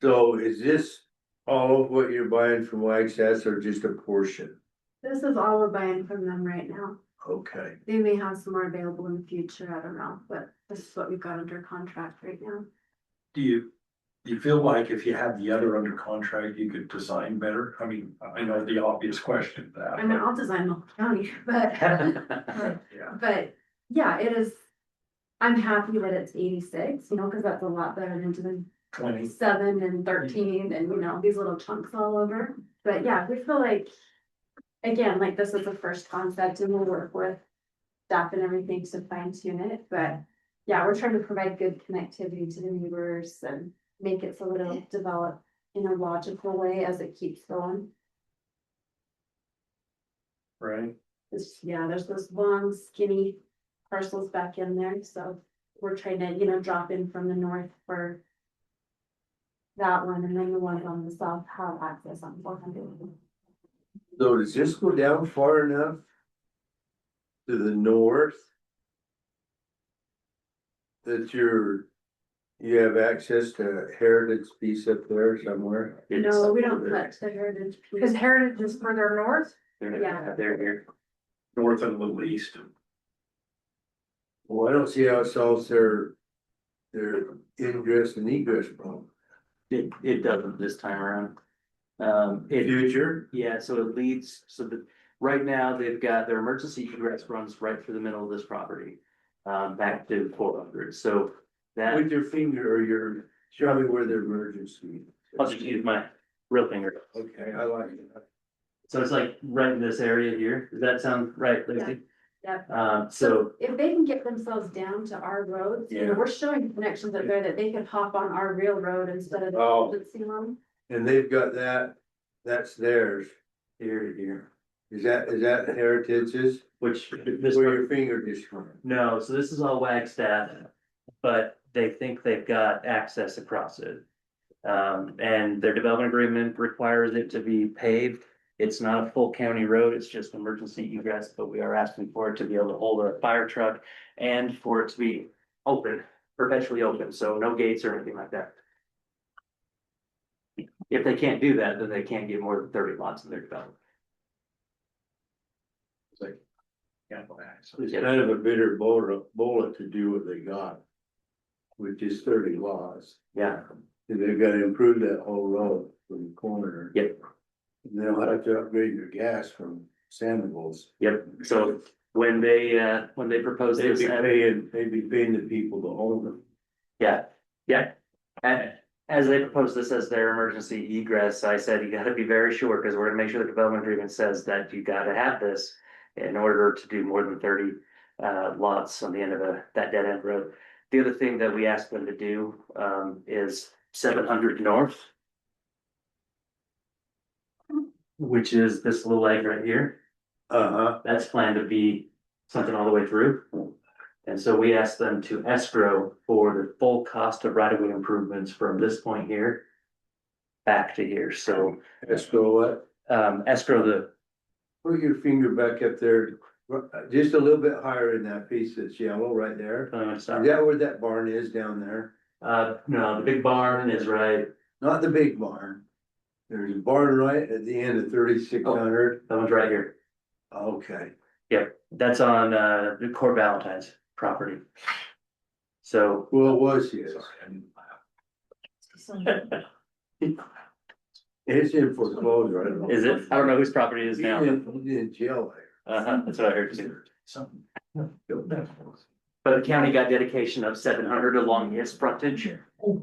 [SPEAKER 6] So is this all of what you're buying from Wagstaff or just a portion?
[SPEAKER 5] This is all we're buying from them right now.
[SPEAKER 6] Okay.
[SPEAKER 5] They may have some more available in the future, I don't know, but this is what we've got under contract right now.
[SPEAKER 1] Do you feel like if you had the other under contract, you could design better? I mean, I know the obvious question to that.
[SPEAKER 5] I mean, I'll design Multnomah County, but,
[SPEAKER 1] Yeah.
[SPEAKER 5] but yeah, it is. I'm happy that it's 86, cause that's a lot better than doing
[SPEAKER 1] 20.
[SPEAKER 5] 7 and 13 and, these little chunks all over. But yeah, we feel like, again, like this is the first concept and we'll work with staff and everything to fine tune it. But yeah, we're trying to provide good connectivity to the neighbors and make it so it'll develop in a logical way as it keeps going.
[SPEAKER 1] Right.
[SPEAKER 5] There's those long skinny parcels back in there, so we're trying to, drop in from the north for that one, and then the ones on the south have access on 400.
[SPEAKER 6] So does this go down far enough to the north that you have access to Heritage piece up there somewhere?
[SPEAKER 5] No, we don't touch the heritage piece.
[SPEAKER 14] Cause Heritage is further north.
[SPEAKER 5] Yeah.
[SPEAKER 3] They're here.
[SPEAKER 1] North and a little east.
[SPEAKER 6] Well, I don't see how it solves their ingress and egress problem.
[SPEAKER 3] It doesn't this time around.
[SPEAKER 6] Future?
[SPEAKER 3] Yeah, so it leads, right now they've got their emergency egress runs right through the middle of this property. Back to 400, so that,
[SPEAKER 6] With your finger or show me where the emergency.
[SPEAKER 3] I'll just use my real finger.
[SPEAKER 6] Okay, I like it.
[SPEAKER 3] So it's like right in this area here, does that sound right, Lacey?
[SPEAKER 5] Yeah.
[SPEAKER 3] So,
[SPEAKER 5] If they can get themselves down to our roads,
[SPEAKER 6] Yeah.
[SPEAKER 5] we're showing connections up there that they can hop on our real road instead of the
[SPEAKER 6] Oh.
[SPEAKER 5] emergency one.
[SPEAKER 6] And they've got that's theirs.
[SPEAKER 3] here to here,
[SPEAKER 6] Is that Heritage's?
[SPEAKER 3] which this.
[SPEAKER 6] Where your finger just went?
[SPEAKER 3] No, so this is all Wagstaff, but they think they've got access across it. And their development agreement requires it to be paved. It's not a full county road, it's just emergency egress, but we are asking for it to be able to hold a fire truck and for it to be open, perpetually open, so no gates or anything like that. If they can't do that, then they can't get more than 30 lots in their development.
[SPEAKER 6] It's kind of a bitter bullet to do what they got. With just 30 lots.
[SPEAKER 3] Yeah.
[SPEAKER 6] And they've got to improve that whole road from the corner.
[SPEAKER 3] Yep.
[SPEAKER 6] And they'll have to upgrade their gas from Sandoval's.
[SPEAKER 3] Yep, so when they propose
[SPEAKER 6] They'd
[SPEAKER 3] this.
[SPEAKER 6] be paying the people to own them.
[SPEAKER 3] Yeah, Yeah, and as they proposed this as their emergency egress, I said, you gotta be very sure, because we're gonna make sure the development agreement says that you gotta have this in order to do more than 30 lots on the end of that dead end road. The other thing that we asked them to do is 700 north, which is this little leg right here. That's planned to be something all the way through. And so we asked them to escrow for the full cost of right-of-way improvements from this point here back to here. So
[SPEAKER 6] Escrow what?
[SPEAKER 3] escrow the,
[SPEAKER 6] Put your finger back up there, just a little bit higher in that piece that's yellow right there. Is that where that barn is down there?
[SPEAKER 3] no, the big barn is right.
[SPEAKER 6] Not the big barn. There's a barn right at the end of 3600.
[SPEAKER 3] That one's right here.
[SPEAKER 6] Okay.
[SPEAKER 3] Yep, that's on the Court Valentine's property. So.
[SPEAKER 6] Well, it was his. It's in foreclosure, I don't know.
[SPEAKER 3] Is it? I don't know whose property it is now.
[SPEAKER 6] He's in jail there.
[SPEAKER 3] That's what I heard too. But the county got dedication of 700 along his frontage.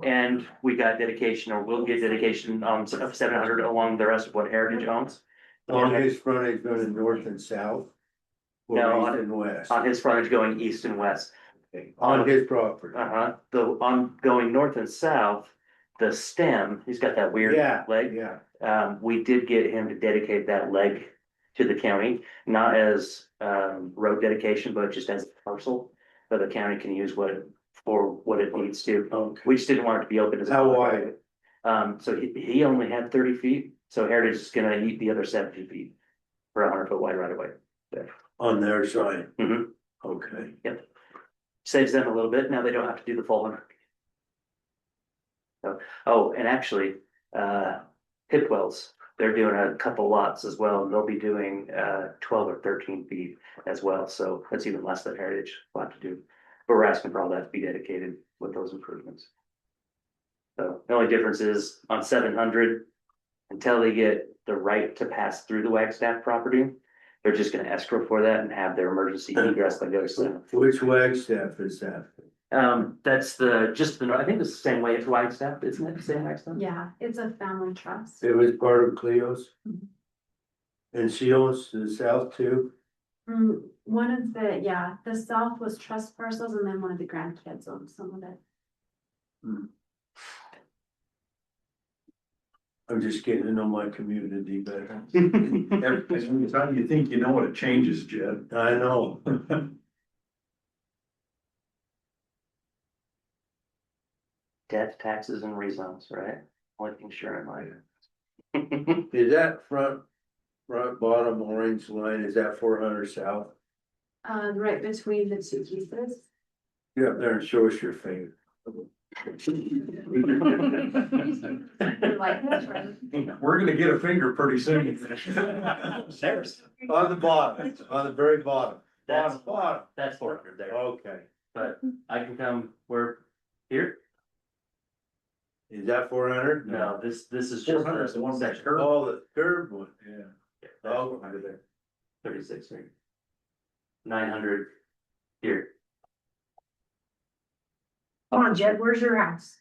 [SPEAKER 3] And we got dedication, or will get dedication of 700 along the rest of what Heritage owns.
[SPEAKER 6] On his frontage going north and south? Or
[SPEAKER 3] No,
[SPEAKER 6] east and west?
[SPEAKER 3] On his frontage going east and west.
[SPEAKER 6] On his property?
[SPEAKER 3] On going north and south, the stem, he's got that weird leg.
[SPEAKER 6] Yeah.
[SPEAKER 3] We did get him to dedicate that leg to the county, not as road dedication, but just as a parcel. So the county can use for what it needs to.
[SPEAKER 6] Okay.
[SPEAKER 3] We just didn't want it to be open as.
[SPEAKER 6] How wide?
[SPEAKER 3] So he only had 30 feet, so Heritage is gonna eat the other 70 feet for a 100-foot wide right of way.
[SPEAKER 6] On their side?
[SPEAKER 3] Mhm.
[SPEAKER 6] Okay.
[SPEAKER 3] Yep. Saves them a little bit. Now they don't have to do the full 100. So, oh, and actually, Hipwell's, they're doing a couple lots as well, and they'll be doing 12 or 13 feet as well, so that's even less than Heritage will have to do. But we're asking for all that to be dedicated with those improvements. So the only difference is on 700, until they get the right to pass through the Wagstaff property, they're just gonna escrow for that and have their emergency egress that goes to.
[SPEAKER 6] Which Wagstaff is that?
[SPEAKER 3] That's I think it's the same way as Wagstaff, isn't it? Same Wagstaff?
[SPEAKER 9] Yeah, it's a family trust.
[SPEAKER 6] It was part of Cleo's? And she owns the south too?
[SPEAKER 9] One of the south was trust parcels, and then one of the grandkids owned some of it.
[SPEAKER 6] I'm just getting to know my community better.
[SPEAKER 1] Every time you think you know it, it changes, Jed.
[SPEAKER 6] I know.
[SPEAKER 3] Death, taxes and rezones, right? Only thing sure in life.
[SPEAKER 6] Is that front bottom orange line, is that 400 south?
[SPEAKER 9] Right between the two pieces.
[SPEAKER 6] Get up there and show us your finger.
[SPEAKER 1] We're gonna get a finger pretty soon.
[SPEAKER 3] There's.
[SPEAKER 6] On the bottom, on the very bottom.
[SPEAKER 3] That's
[SPEAKER 6] Bottom.
[SPEAKER 3] That's 400 there,
[SPEAKER 6] Okay.
[SPEAKER 3] but I can come where, here?
[SPEAKER 6] Is that 400?
[SPEAKER 3] No, this is just
[SPEAKER 1] 400 is the one that's curved.
[SPEAKER 6] Oh, the curved one.
[SPEAKER 1] Yeah.
[SPEAKER 3] Oh, under there. 36 here. 900 here.
[SPEAKER 14] Come on, Jed, where's your house?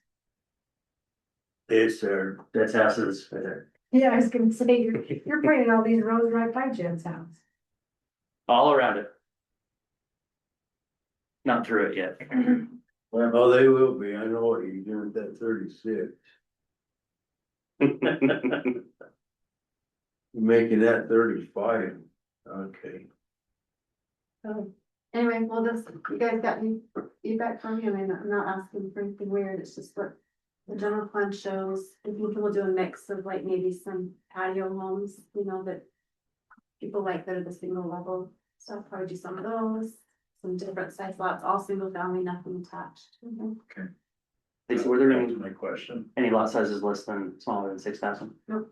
[SPEAKER 6] It's there.
[SPEAKER 3] That's houses right there.
[SPEAKER 14] Yeah, I was gonna say, you're putting all these roads right by Jed's house.
[SPEAKER 3] All around it. Not through it yet.
[SPEAKER 6] Oh, they will be. I know what you're doing with that 36. You're making that 35. Okay.
[SPEAKER 9] Anyway, well, you guys got any feedback from me? I mean, I'm not asking for anything weird, it's just what the general plan shows. I think we'll do a mix of like maybe some patio homes, that people like that are the single level stuff, probably do some of those. Some different size lots, all single family, nothing attached.
[SPEAKER 1] Okay.
[SPEAKER 3] Lisa, were there
[SPEAKER 1] That was my question.
[SPEAKER 3] any lot sizes less than, smaller than 6,000?
[SPEAKER 9] No,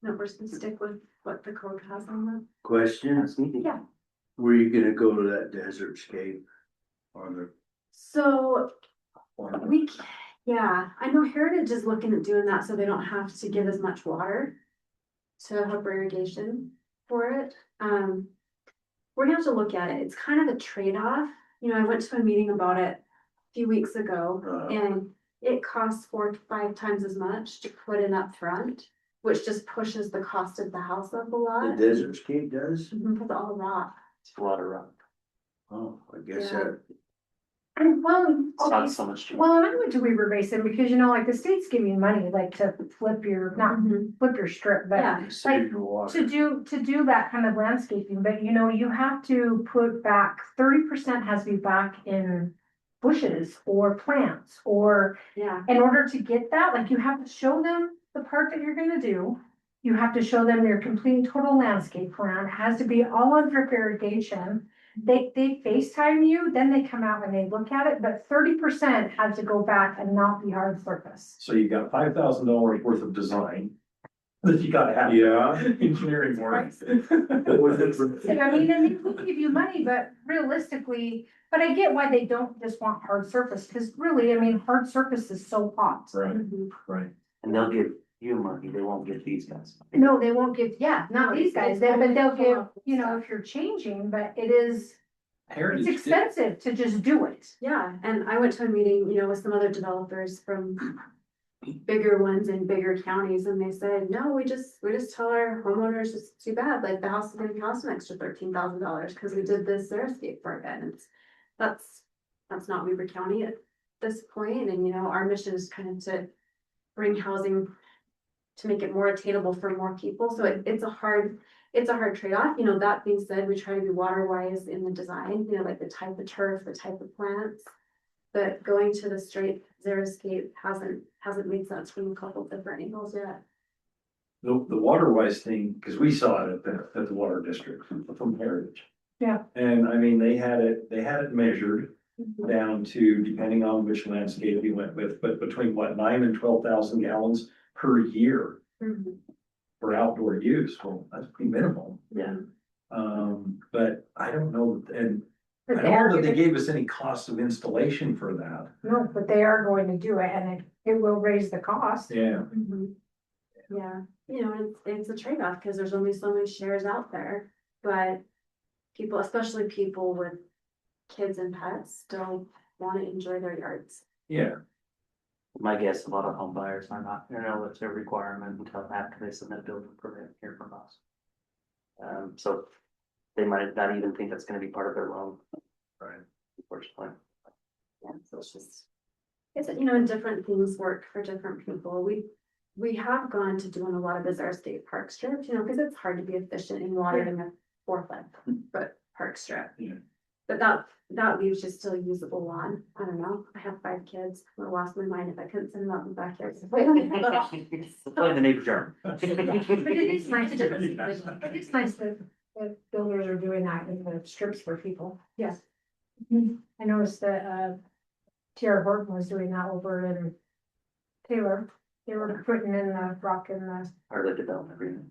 [SPEAKER 9] we're just gonna stick with what the code has on that.
[SPEAKER 6] Question?
[SPEAKER 3] That's neat.
[SPEAKER 9] Yeah.
[SPEAKER 6] Were you gonna go to that desert scape on the?
[SPEAKER 9] So I know Heritage is looking at doing that so they don't have to give as much water to help irrigation for it. We're gonna have to look at it. It's kind of a trade-off. I went to a meeting about it a few weeks ago, and
[SPEAKER 17] it costs 4 to 5 times as much to put in up front, which just pushes the cost of the house up a
[SPEAKER 6] The
[SPEAKER 17] lot.
[SPEAKER 6] Desertscape does?
[SPEAKER 17] Because all rock.
[SPEAKER 3] It's a lot of rock.
[SPEAKER 6] Oh, I guess
[SPEAKER 17] Yeah.
[SPEAKER 6] that,
[SPEAKER 14] And well,
[SPEAKER 3] It's not
[SPEAKER 14] okay,
[SPEAKER 3] so much cheaper.
[SPEAKER 14] well, and I went to Weaver Basin because, you know, like the state's giving you money, like to flip your, not flip your strip, but
[SPEAKER 17] Yeah.
[SPEAKER 14] like to do that kind of landscaping, but you know, you have to put back 30% has to be back in bushes or plants, or
[SPEAKER 17] Yeah.
[SPEAKER 14] in order to get that, like you have to show them the part that you're gonna do. You have to show them your complete total landscape plan. It has to be all on drip irrigation. They FaceTime you, then they come out and they look at it, but 30% has to go back and not be hard surface.
[SPEAKER 1] So you got $5,000 worth of design. That you gotta have.
[SPEAKER 6] yeah.
[SPEAKER 1] Engineering work.
[SPEAKER 6] What was it for?
[SPEAKER 14] So, I mean, and they will give you money, but realistically, but I get why they don't just want hard surface, because really, I mean, hard surface is so hot.
[SPEAKER 1] Right, right.
[SPEAKER 3] And they'll give you money, they won't give these guys.
[SPEAKER 14] No, they won't give, yeah, not these guys, but they'll give, you know, if you're changing, but it's
[SPEAKER 1] Heritage.
[SPEAKER 14] expensive to just do it.
[SPEAKER 17] Yeah, and I went to a meeting, you know, with some other developers from bigger ones in bigger counties, and they said, no, we just tell our homeowners it's too bad, like the house is gonna cost an extra $13,000 because we did this xeriscape for it, and that's not Weaver County at this point, and you know, our mission is kind of to bring housing to make it more attainable for more people, so it's a hard trade-off. You know, that being said, we try to be water wise in the design, you know, like the type of turf, the type of plants. But going to the straight xeriscape hasn't made sense from a couple different angles yet.
[SPEAKER 1] The water-wise thing, because we saw it at the water district from Heritage.
[SPEAKER 14] Yeah.
[SPEAKER 1] And I mean, they had it measured down to, depending on which landscape you went with, but between 9,000 and 12,000 gallons per year for outdoor use. Well, that's pretty minimal.
[SPEAKER 3] Yeah.
[SPEAKER 1] But I don't know, and I
[SPEAKER 14] But
[SPEAKER 1] don't know that they gave us any cost of installation for that.
[SPEAKER 14] No, but they are going to do it, and it will raise the cost.
[SPEAKER 1] Yeah.
[SPEAKER 17] Yeah, you know, it's a trade-off because there's only so many shares out there, but people, especially people with kids and pets, still want to enjoy their yards.
[SPEAKER 1] Yeah.
[SPEAKER 3] My guess, a lot of home buyers are not, you know, it's a requirement until after they submit a building permit here from us. So they might not even think that's gonna be part of their loan.
[SPEAKER 1] Right.
[SPEAKER 3] Unfortunately.
[SPEAKER 17] Yeah, so it's you know, different things work for different people. We have gone to doing a lot of bizarre state park strips, you know, because it's hard to be efficient in watering a 4-foot park strip.
[SPEAKER 1] Yeah.
[SPEAKER 17] But that leaves just still usable lawn. I don't know. I have 5 kids. I would have lost my mind if I couldn't send them out in the backyard.
[SPEAKER 3] Play the neighbor's yard.
[SPEAKER 14] But it is nice that builders are doing that in the strips for people. Yes. I noticed that, T.R. Horton was doing that over in Taylor. They were putting in the rock in the,
[SPEAKER 3] Part of the development agreement.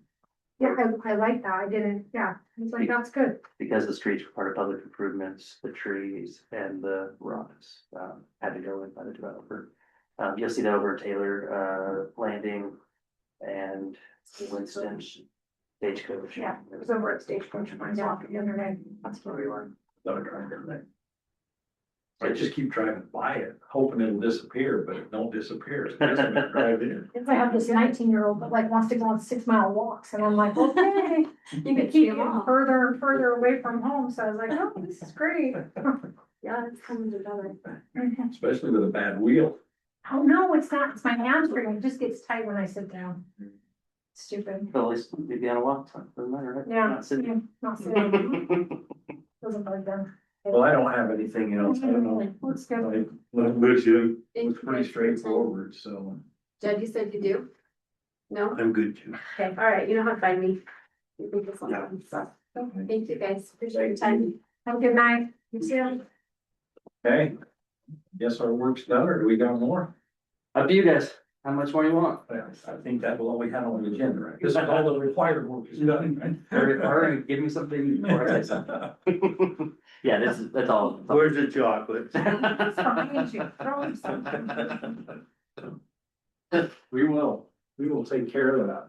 [SPEAKER 14] yeah, I like that. I didn't, yeah, it's like, that's good.
[SPEAKER 3] Because the streets were part of public improvements, the trees and the rocks, had to go in by the developer. You'll see that over Taylor, Landing and Winston, Stagecoach.
[SPEAKER 14] Yeah, it was over at Stagecoach when I was walking the other day. That's where we were.
[SPEAKER 1] I just keep driving by it, hoping it'll disappear, but it don't disappear. It's just when I drive in.
[SPEAKER 14] If I have this 19-year-old that like wants to go on 6-mile walks, and I'm like, okay, you can keep getting further and further away from home, so I was like, oh, this is great.
[SPEAKER 17] Yeah, it's coming together.
[SPEAKER 1] Especially with a bad wheel.
[SPEAKER 14] Oh, no, it's not, it's my hamstring, it just gets tight when I sit down. Stupid.
[SPEAKER 3] But at least you'd be on a walk, so it doesn't matter, right?
[SPEAKER 14] Yeah,
[SPEAKER 3] Not sitting.
[SPEAKER 14] yeah, not sitting. Doesn't bug them.
[SPEAKER 1] Well, I don't have anything else. I don't know.
[SPEAKER 14] Looks good.
[SPEAKER 1] It's pretty straightforward, so.
[SPEAKER 17] Jed, you said you do? No?
[SPEAKER 6] I'm good too.
[SPEAKER 17] Okay, all right, you know how to find me. You think it's something, so. Thank you guys, appreciate your time.
[SPEAKER 14] Have a good night. You too.
[SPEAKER 1] Okay. Guess our work's done, or do we got more?
[SPEAKER 3] Up to you guys, how much more you want?
[SPEAKER 1] I think that will all we had on the agenda, right? This is all the required work is done, right?
[SPEAKER 3] Or give me something before I say something. Yeah, that's all.
[SPEAKER 6] Where's the chocolate?
[SPEAKER 14] It's behind you. Throw him something.
[SPEAKER 1] We will take care of that.